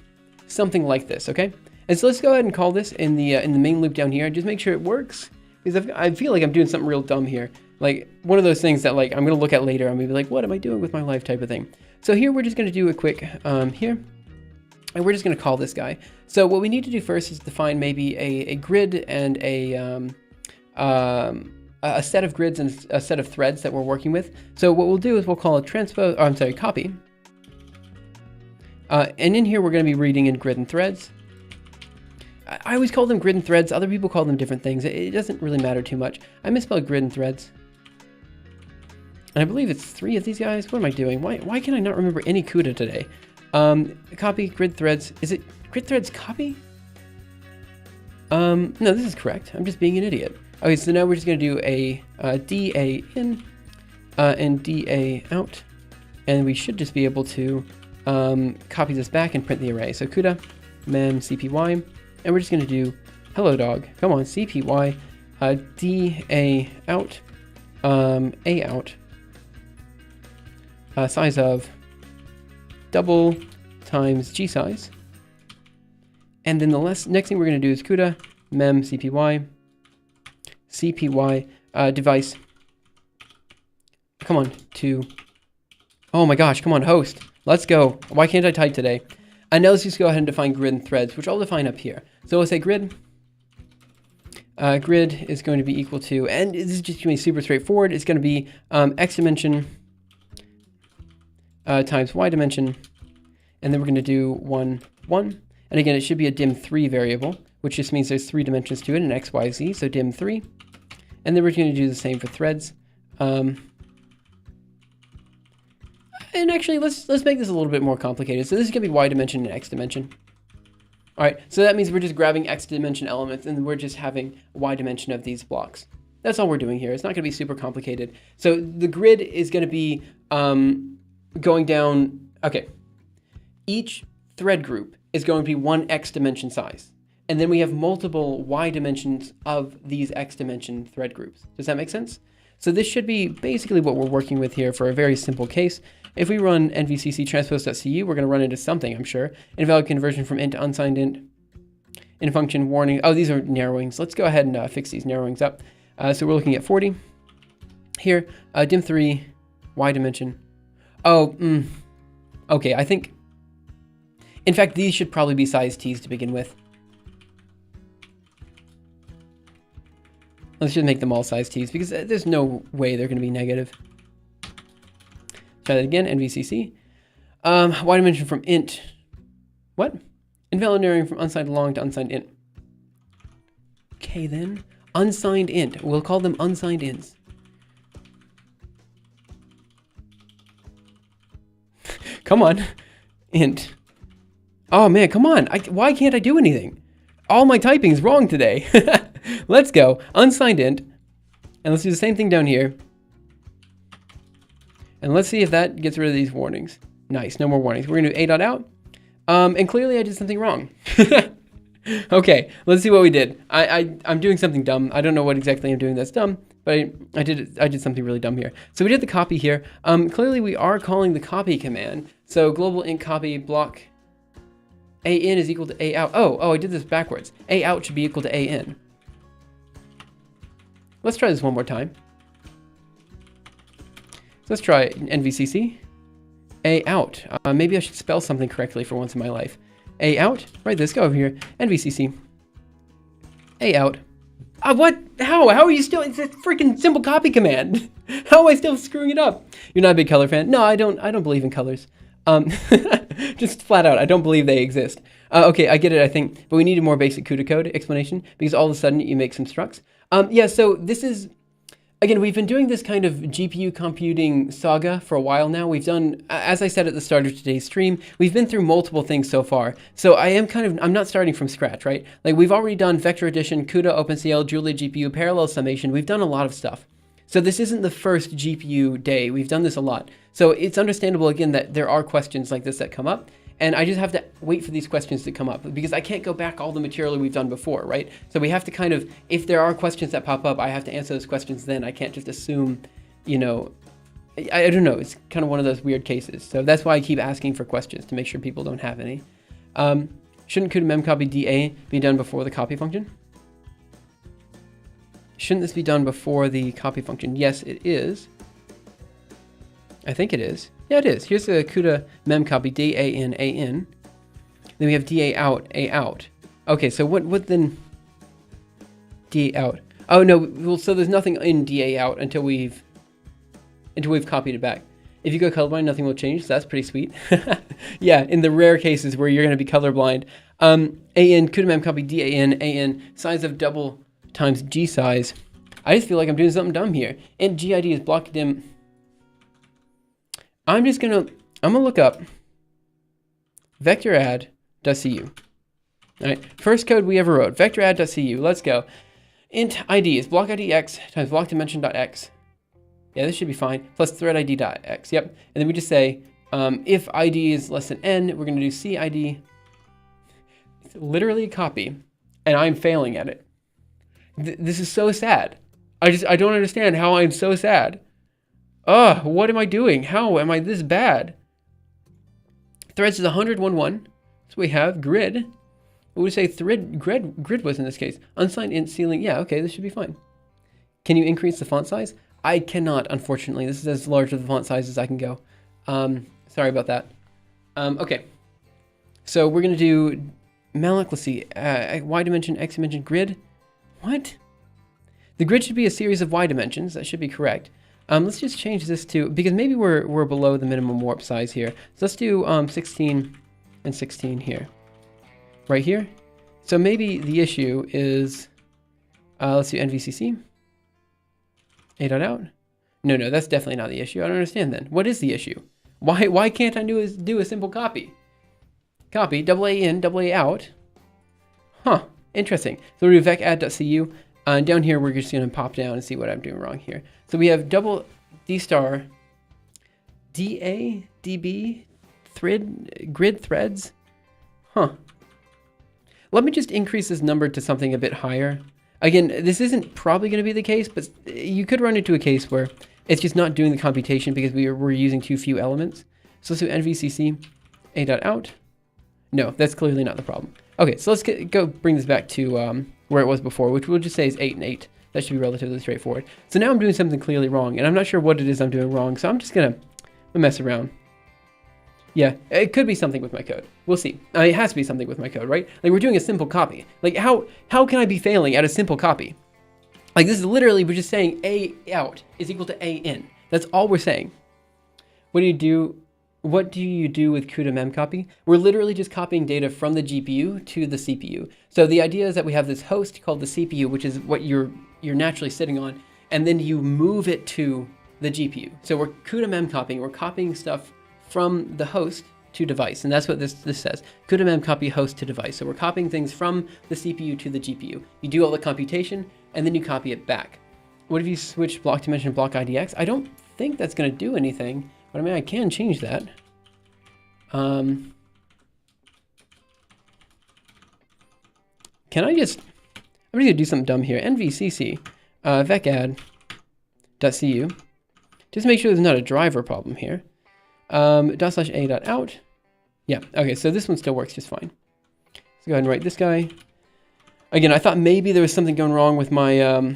Something like this, okay? And so let's go ahead and call this in the main loop down here, and just make sure it works, because I feel like I'm doing something real dumb here. Like one of those things that like I'm going to look at later. I'm going to be like, what am I doing with my life type of thing. So here we're just going to do a quick here. And we're just going to call this guy. So what we need to do first is define maybe a grid and a set of grids and a set of threads that we're working with. So what we'll do is we'll call a transpose, copy. And in here, we're going to be reading in grid and threads. I always call them grid and threads. Other people call them different things. It doesn't really matter too much. I misspelled grid and threads. And I believe it's 3 of these guys. What am I doing? Why can I not remember any CUDA today? Copy grid threads. Is it grid threads copy? No, this is correct. I'm just being an idiot. Okay, so now we're just going to do a DA in and DA out. And we should just be able to copy this back and print the array. So CUDA mem CPY. And we're just going to do hello dog. Come on, CPY DA out A out. Size of double times G size. And then the next thing we're going to do is CUDA mem CPY device. Come on, oh my gosh, come on, host. Let's go. Why can't I type today? And now let's just go ahead and define grid and threads, which I'll define up here. So we'll say grid. Grid is going to be equal to, and this is just going to be super straightforward. It's going to be X dimension times Y dimension. And then we're going to do 1, 1. And again, it should be a dim3 variable, which just means there's 3 dimensions to it, an X, Y, Z, so dim3. And then we're going to do the same for threads. And actually, let's make this a little bit more complicated. So this is going to be Y dimension and X dimension. All right, so that means we're just grabbing X dimension elements and we're just having Y dimension of these blocks. That's all we're doing here. It's not going to be super complicated. So the grid is going to be going down. Okay, each thread group is going to be 1 X dimension size. And then we have multiple Y dimensions of these X dimension thread groups. Does that make sense? So this should be basically what we're working with here for a very simple case. If we run nvcc transpose.cu, we're going to run into something, I'm sure. Invalid conversion from int to unsigned int. In function warning. Oh, these are narrowings. Let's go ahead and fix these narrowings up. So we're looking at 40. Here, dim3, Y dimension. Oh, okay, I think... In fact, these should probably be size t's to begin with. Let's just make them all size t's because there's no way they're going to be negative. Try that again, nvcc. Y dimension from int. What? Invalid narrowing from unsigned long to unsigned int. Okay then. Unsigned int. We'll call them unsigned ints. Come on. Int. Oh man, come on. Why can't I do anything? All my typing is wrong today. Let's go. Unsigned int. And let's do the same thing down here. And let's see if that gets rid of these warnings. Nice, no more warnings. We're going to do a.out. And clearly I did something wrong. Okay, let's see what we did. I'm doing something dumb. I don't know what exactly I'm doing that's dumb, but I did something really dumb here. So we did the copy here. Clearly we are calling the copy command. So global int copy block a in is equal to a out. Oh, I did this backwards. A out should be equal to a in. Let's try this one more time. So let's try nvcc. A out. Maybe I should spell something correctly for once in my life. A out. Right, this. Go over here. nvcc. A out. What? How? How are you still? It's a freaking simple copy command. How am I still screwing it up? You're not a big color fan? No, I don't believe in colors. Just flat out, I don't believe they exist. Okay, I get it, I think, but we need a more basic CUDA code explanation because all of a sudden you make some structs. Yeah, so this is, again, we've been doing this kind of GPU computing saga for a while now. We've done, as I said at the start of today's stream, we've been through multiple things so far. So I'm not starting from scratch, right? Like we've already done vector addition, CUDA, OpenCL, Julia GPU, parallel summation. We've done a lot of stuff. So this isn't the first GPU day. We've done this a lot. So it's understandable, again, that there are questions like this that come up. And I just have to wait for these questions to come up because I can't go back all the material we've done before, right? So we have to kind of, if there are questions that pop up, I have to answer those questions then. I can't just assume, you know, I don't know. It's kind of one of those weird cases. So that's why I keep asking for questions to make sure people don't have any. Shouldn't CUDA memcopy DA be done before the copy function? Shouldn't this be done before the copy function? Yes, it is. I think it is. Yeah, it is. Here's the CUDA memcopy DAN. Then we have DA out, A out. Okay, so what then? DA out. Oh no, well, so there's nothing in DA out until we've copied it back. If you go colorblind, nothing will change. So that's pretty sweet. Yeah, in the rare cases where you're going to be colorblind. AN CUDA memcopy DAN size of double times G size. I just feel like I'm doing something dumb here. And GID is block dim. I'm gonna look up vectoradd.cu. All right, first code we ever wrote, vectoradd.cu. Let's go. Int ID is block ID x times block dimension.x. Yeah, this should be fine. Plus thread ID.x. Yep. And then we just say if ID is less than n, we're gonna do CID. It's literally a copy, and I'm failing at it. This is so sad. I don't understand how I'm so sad. Ugh, what am I doing? How am I this bad? Threads is 100.1.1. So we have grid. What would we say grid was in this case? Unsigned int ceiling. Yeah, okay, this should be fine. Can you increase the font size? I cannot, unfortunately. This is as large of the font size as I can go. Sorry about that. Okay. So we're going to do malloc, let's see, y dimension, x dimension, grid. What? The grid should be a series of y dimensions. That should be correct. Let's just change this to, because maybe we're below the minimum warp size here. So let's do 16 and 16 here. Right here. So maybe the issue is, let's do NVCC. A.out. No, that's definitely not the issue. I don't understand then. What is the issue? Why can't I do a simple copy? Copy, double A in, double A out. Huh, interesting. So we do vecadd.cu. And down here, we're just going to pop down and see what I'm doing wrong here. So we have double D star, DA, DB, grid threads. Huh. Let me just increase this number to something a bit higher. Again, this isn't probably going to be the case, but you could run into a case where it's just not doing the computation because we're using too few elements. So let's do NVCC, A.out. No, that's clearly not the problem. Okay, so let's go bring this back to where it was before, which we'll just say is 8 and 8. That should be relatively straightforward. So now I'm doing something clearly wrong, and I'm not sure what it is I'm doing wrong, so I'm just going to mess around. Yeah, it could be something with my code. We'll see. It has to be something with my code, right? Like, we're doing a simple copy. Like, how can I be failing at a simple copy? Like, this is literally, we're just saying A out is equal to A in. That's all we're saying. What do you do with CUDA memcopy? We're literally just copying data from the GPU to the CPU. So the idea is that we have this host called the CPU, which is what you're naturally sitting on, and then you move it to the GPU. So we're CUDA memcopying. We're copying stuff from the host to device, and that's what this says. CUDA memcopy host to device. So we're copying things from the CPU to the GPU. You do all the computation, and then you copy it back. What if you switch block dimension block IDX? I don't think that's going to do anything, but I mean, I can change that. Can I just, I'm just going to do something dumb here. NVCC, vecadd.cu. Just make sure there's not a driver problem here. /a.out. Yeah, okay, so this one still works just fine. Let's go ahead and write this guy. Again, I thought maybe there was something going wrong with my, I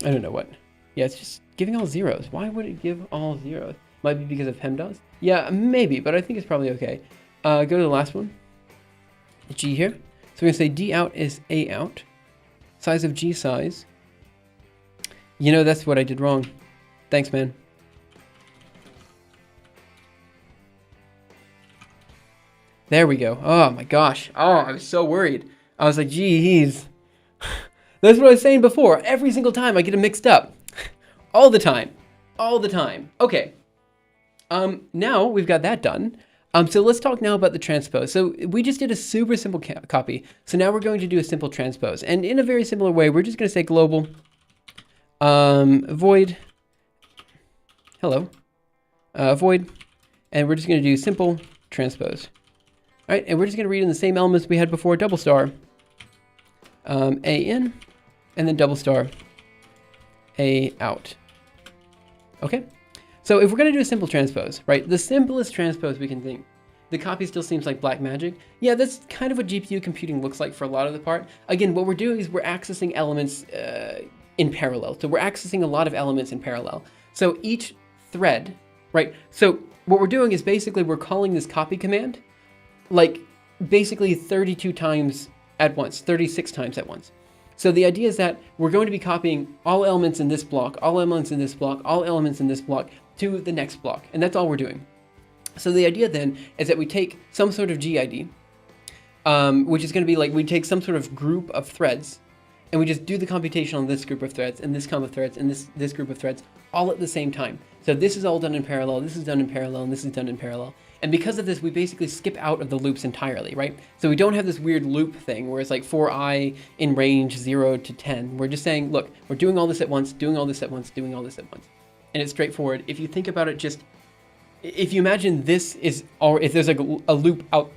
don't know what. Yeah, it's just giving all zeros. Why would it give all zeros? Might be because of PEMDAS? Yeah, maybe, but I think it's probably okay. Go to the last one. G here. So we're going to say D out is A out. Size of G size. You know, that's what I did wrong. Thanks, man. There we go. Oh my gosh. Oh, I was so worried. I was like, geez. That's what I was saying before. Every single time I get it mixed up. All the time. All the time. Okay. Now we've got that done. So let's talk now about the transpose. So we just did a super simple copy. So now we're going to do a simple transpose. And in a very similar way, we're just going to say global void hello void, and we're just going to do simple transpose. All right, and we're just going to read in the same elements we had before, double star A in, and then double star A out. Okay. So if we're going to do a simple transpose, right, the simplest transpose we can think, the copy still seems like black magic. Yeah, that's kind of what GPU computing looks like for a lot of the part. Again, what we're doing is we're accessing elements in parallel. So we're accessing a lot of elements in parallel. So each thread, right? So what we're doing is basically we're calling this copy command like basically 32 times at once, 36 times at once. So the idea is that we're going to be copying all elements in this block, all elements in this block, all elements in this block to the next block. And that's all we're doing. So the idea then is that we take some sort of GID, which is going to be like we take some sort of group of threads, and we just do the computation on this group of threads, and this group of threads, and this group of threads, all at the same time. So this is all done in parallel, this is done in parallel, and this is done in parallel. And because of this, we basically skip out of the loops entirely, right? So we don't have this weird loop thing where it's like for I in range 0 to 10. We're just saying, look, we're doing all this at once, doing all this at once, doing all this at once. And it's straightforward. If you think about it, just, if you imagine this is, or if there's like a loop out,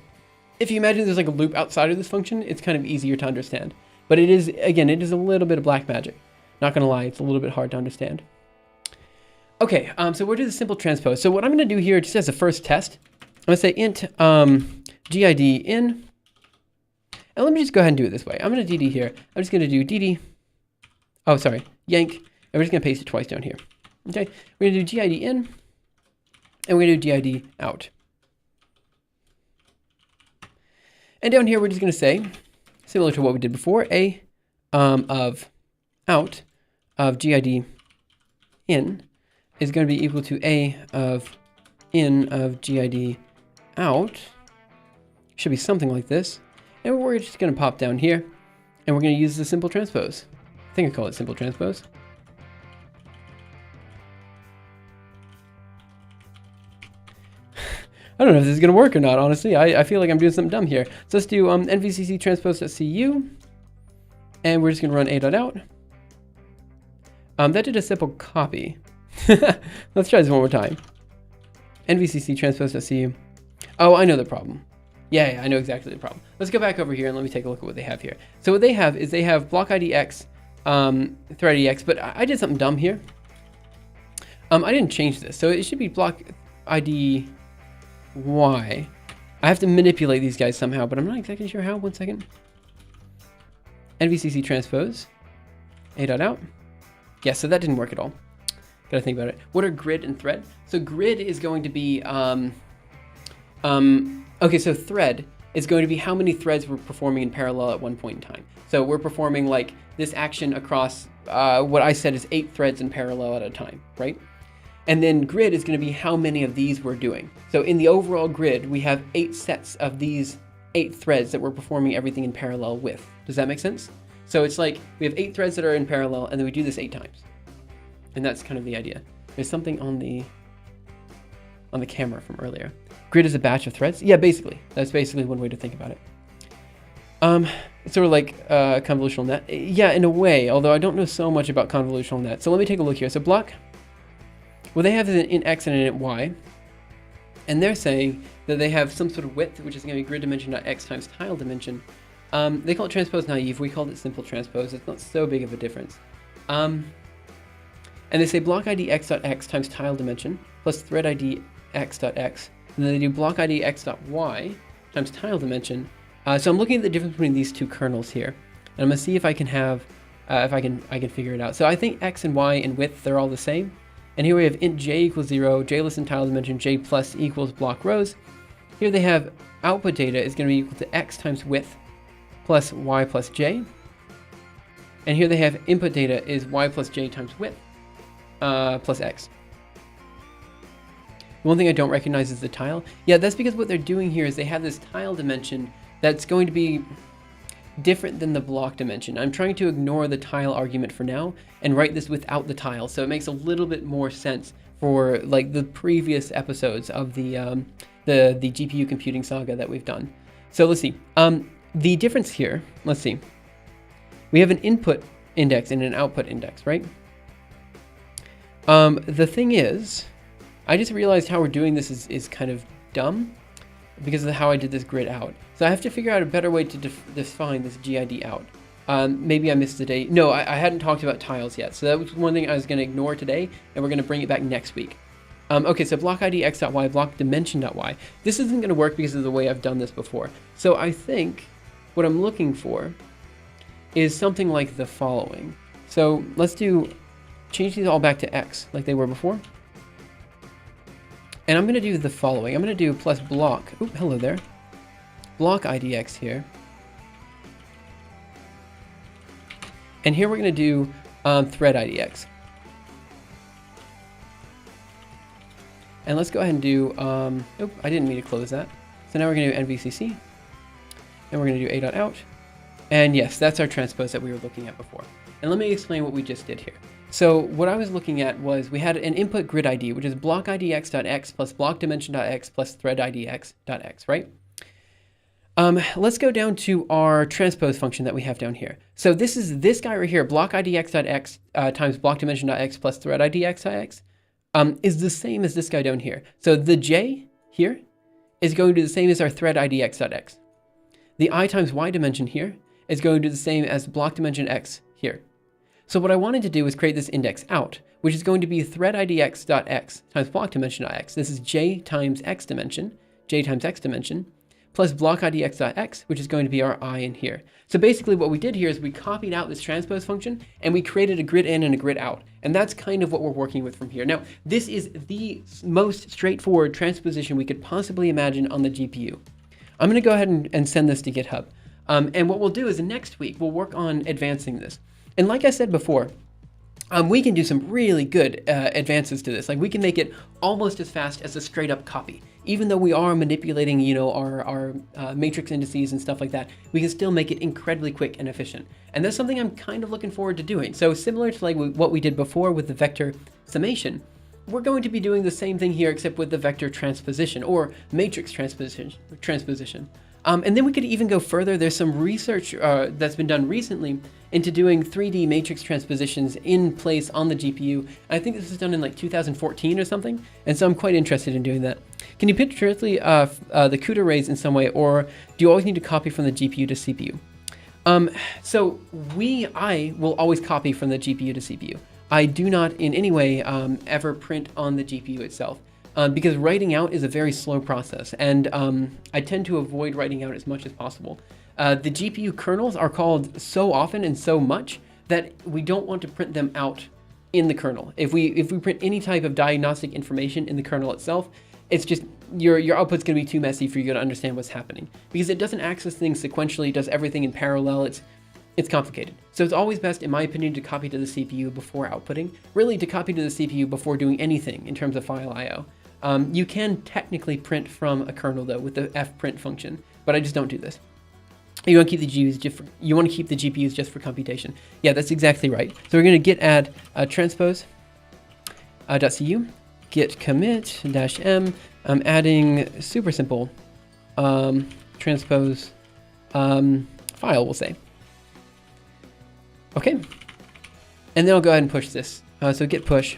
if you imagine there's like a loop outside of this function, it's kind of easier to understand. But it is, again, it is a little bit of black magic. Not gonna lie, it's a little bit hard to understand. Okay, so we're doing the simple transpose. So what I'm gonna do here, just as a first test, I'm gonna say int GID in, and let me just go ahead and do it this way. I'm gonna DD here. I'm just gonna do DD, oh, sorry, yank, and we're just gonna paste it twice down here. Okay, we're gonna do GID in, and we're gonna do GID out. And down here, we're just gonna say, similar to what we did before, A of out of GID in is going to be equal to A of in of GID out. Should be something like this. And we're just going to pop down here, and we're going to use the simple transpose. I think I call it simple transpose. I don't know if this is going to work or not, honestly. I feel like I'm doing something dumb here. So let's do nvcc transpose.cu, and we're just going to run a.out. That did a simple copy. Let's try this one more time. nvcc transpose.cu. Oh, I know the problem. Yeah, I know exactly the problem. Let's go back over here and let me take a look at what they have here. So what they have is they have block ID X, thread ID X, but I did something dumb here. I didn't change this, so it should be block ID Y. I have to manipulate these guys somehow, but I'm not exactly sure how. 1 second. nvcc transpose a.out. Yeah, so that didn't work at all. Gotta think about it. What are grid and thread? So grid is going to be okay, so thread is going to be how many threads we're performing in parallel at one point in time. So we're performing like this action across what I said is 8 threads in parallel at a time, right? And then grid is going to be how many of these we're doing. So in the overall grid, we have 8 sets of these 8 threads that we're performing everything in parallel with. Does that make sense? So it's like we have 8 threads that are in parallel, and then we do this 8 times. And that's kind of the idea. There's something on the camera from earlier. Grid is a batch of threads. Yeah, basically. That's basically one way to think about it. It's sort of like convolutional net. Yeah, in a way, although I don't know so much about convolutional net. So let me take a look here. So block, what they have is an int x and an int y. And they're saying that they have some sort of width, which is going to be grid dimension.x times tile dimension. They call it transpose naive. We called it simple transpose. It's not so big of a difference. And they say block ID x.x times tile dimension plus thread ID x.x. And then they do block ID x.y times tile dimension. So I'm looking at the difference between these two kernels here. And I'm going to see if I can have, if I can figure it out. So I think x and y in width, they're all the same. And here we have int j equals 0, j less than tile dimension, j plus equals block rows. Here they have output data is going to be equal to x times width plus y plus j. And here they have input data is y plus j times width plus x. The one thing I don't recognize is the tile. Yeah, that's because what they're doing here is they have this tile dimension that's going to be different than the block dimension. I'm trying to ignore the tile argument for now and write this without the tile, so it makes a little bit more sense for like the previous episodes of the GPU computing saga that we've done. So let's see. The difference here, let's see. We have an input index and an output index, right? The thing is, I just realized how we're doing this is kind of dumb because of how I did this grid out. So I have to figure out a better way to define this GID out. Maybe I missed a day. No, I hadn't talked about tiles yet. So that was one thing I was going to ignore today, and we're going to bring it back next week. Okay, so block ID x.y, block dimension.y. This isn't going to work because of the way I've done this before. So I think what I'm looking for is something like the following. So let's change these all back to X like they were before. And I'm going to do the following. I'm going to do plus block. Oop, hello there. Block IDX here. And here we're going to do thread IDX. And let's go ahead and do, nope, I didn't mean to close that. So now we're going to do NVCC. And we're going to do a.out. And yes, that's our transpose that we were looking at before. And let me explain what we just did here. So what I was looking at was we had an input grid ID, which is block IDX.x plus block dimension.x plus thread IDX.x, right? Let's go down to our transpose function that we have down here. So this is this guy right here, block IDX.x times block dimension.x plus thread IDX.x is the same as this guy down here. So the J here is going to do the same as our thread IDX.x. The I times Y dimension here is going to do the same as block dimension X here. So what I wanted to do was create this index out, which is going to be thread IDX.x times block dimension.x. This is J times X dimension, J times X dimension, plus block IDX.x, which is going to be our I in here. So basically what we did here is we copied out this transpose function and we created a grid in and a grid out. And that's kind of what we're working with from here. Now, this is the most straightforward transposition we could possibly imagine on the GPU. I'm going to go ahead and send this to GitHub. And what we'll do is next week, we'll work on advancing this. And like I said before, we can do some really good advances to this. Like we can make it almost as fast as a straight up copy. Even though we are manipulating, you know, our matrix indices and stuff like that, we can still make it incredibly quick and efficient. And that's something I'm kind of looking forward to doing. So similar to like what we did before with the vector summation, we're going to be doing the same thing here, except with the vector transposition or matrix transposition. And then we could even go further. There's some research that's been done recently into doing 3D matrix transpositions in place on the GPU. And I think this was done in like 2014 or something. And so I'm quite interested in doing that. Can you pinch directly the CUDA arrays in some way, or do you always need to copy from the GPU to CPU? So I will always copy from the GPU to CPU. I do not in any way ever print on the GPU itself. Because writing out is a very slow process, and I tend to avoid writing out as much as possible. The GPU kernels are called so often and so much that we don't want to print them out in the kernel. If we print any type of diagnostic information in the kernel itself, it's just your output's going to be too messy for you to understand what's happening, because it doesn't access things sequentially, it does everything in parallel. It's complicated. So it's always best, in my opinion, to copy to the CPU before outputting. Really, to copy to the CPU before doing anything in terms of file I/O. You can technically print from a kernel though with the fprint function, but I just don't do this. You want to keep the GPUs just for computation. Yeah, that's exactly right. So we're going to git add transpose .cu git commit -m. I'm adding super simple transpose file, we'll say. Okay, and then I'll go ahead and push this. So git push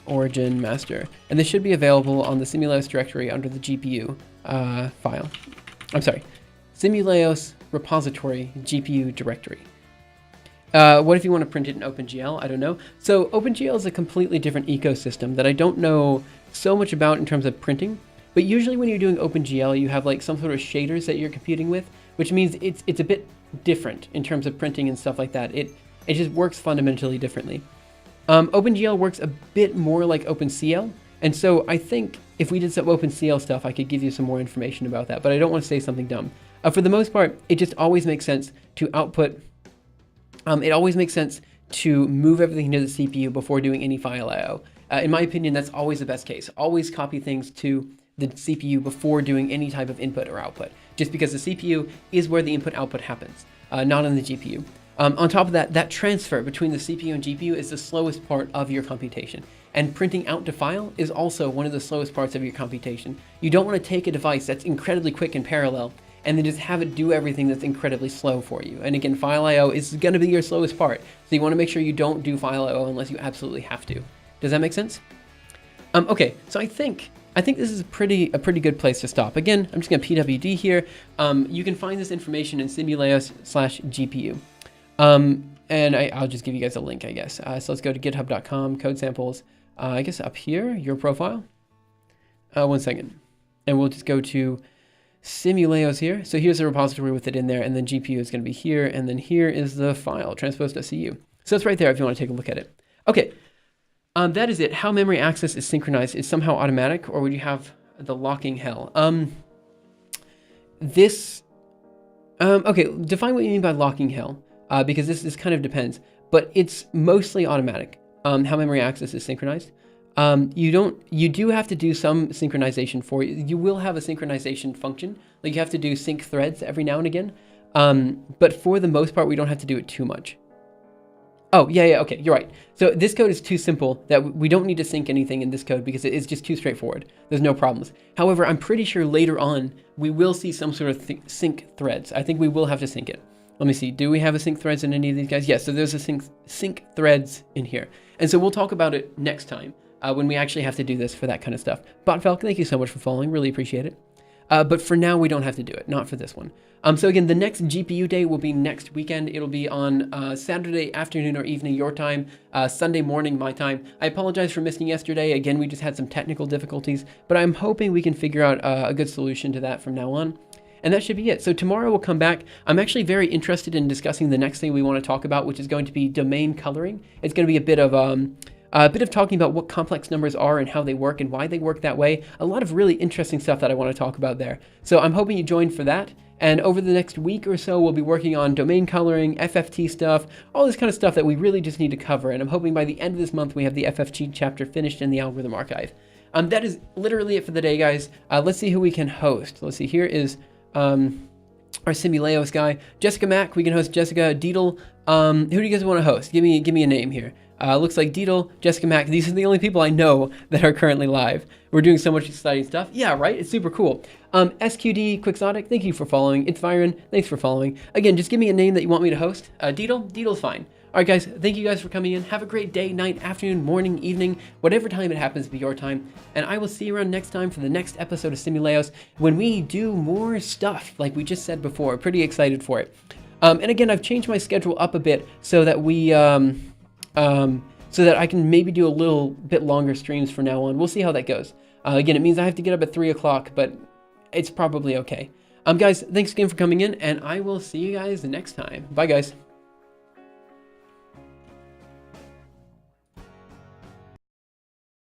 origin master, and this should be available on the Simuleos directory under the GPU file. I'm sorry, Simuleos repository GPU directory. What if you want to print it in OpenGL? I don't know. So OpenGL is a completely different ecosystem that I don't know so much about in terms of printing, but usually when you're doing OpenGL, you have like some sort of shaders that you're computing with, which means it's a bit different in terms of printing and stuff like that. It just works fundamentally differently. OpenGL works a bit more like OpenCL, and so I think if we did some OpenCL stuff, I could give you some more information about that, but I don't want to say something dumb. For the most part, it just always makes sense to output. It always makes sense to move everything to the CPU before doing any file I/O. In my opinion, that's always the best case. Always copy things to the CPU before doing any type of input or output, just because the CPU is where the input-output happens, not on the GPU. On top of that, that transfer between the CPU and GPU is the slowest part of your computation. And printing out to file is also one of the slowest parts of your computation. You don't want to take a device that's incredibly quick in parallel and then just have it do everything that's incredibly slow for you. And again, file I/O is going to be your slowest part. So you want to make sure you don't do file I/O unless you absolutely have to. Does that make sense? Okay, so I think this is a pretty good place to stop. Again, I'm just going to pwd here. You can find this information in Simuleos/GPU. And I'll just give you guys a link, I guess. So let's go to github.com, code samples, I guess up here, your profile. 1 second. And we'll just go to Simuleos here. So here's the repository with it in there, and then GPU is going to be here, and then here is the file, transpose.cu. So it's right there if you want to take a look at it. Okay, that is it. How memory access is synchronized is somehow automatic, or would you have the locking hell? Okay, define what you mean by locking hell, because this kind of depends, but it's mostly automatic. How memory access is synchronized. You do have to do some synchronization for you. You will have a synchronization function, like you have to do sync threads every now and again. But for the most part, we don't have to do it too much. Oh, yeah, okay, you're right. So this code is too simple that we don't need to sync anything in this code because it is just too straightforward. There's no problems. However, I'm pretty sure later on, we will see some sort of sync threads. I think we will have to sync it. Let me see, do we have a sync threads in any of these guys? Yes, so there's a sync threads in here. And so we'll talk about it next time when we actually have to do this for that kind of stuff. Botfalk, thank you so much for following, really appreciate it. But for now, we don't have to do it, not for this one. So again, the next GPU day will be next weekend. It'll be on Saturday afternoon or evening your time, Sunday morning my time. I apologize for missing yesterday. Again, we just had some technical difficulties, but I'm hoping we can figure out a good solution to that from now on. And that should be it. So tomorrow we'll come back. I'm actually very interested in discussing the next thing we want to talk about, which is going to be domain coloring. It's going to be a bit of talking about what complex numbers are and how they work and why they work that way. A lot of really interesting stuff that I want to talk about there. So I'm hoping you join for that. And over the next week or so, we'll be working on domain coloring, FFT stuff, all this kind of stuff that we really just need to cover. And I'm hoping by the end of this month, we have the FFT chapter finished in the algorithm archive. That is literally it for the day, guys. Let's see who we can host. Let's see, here is our Simuleos guy. Jessica Mack, we can host Jessica. Deedle, who do you guys want to host? Give me a name here. Looks like Deedle, Jessica Mack, these are the only people I know that are currently live. We're doing so much exciting stuff. Yeah, right? It's super cool. SQD Quixotic, thank you for following. It's Byron, thanks for following. Again, just give me a name that you want me to host. Deedle's fine. All right, guys, thank you guys for coming in. Have a great day, night, afternoon, morning, evening, whatever time it happens to be your time. And I will see you around next time for the next episode of Simuleos when we do more stuff, like we just said before. Pretty excited for it. And again, I've changed my schedule up a bit so that we... so that I can maybe do a little bit longer streams from now on. We'll see how that goes. Again, it means I have to get up at 3 o'clock, but it's probably okay. Guys, thanks again for coming in, and I will see you guys next time. Bye, guys.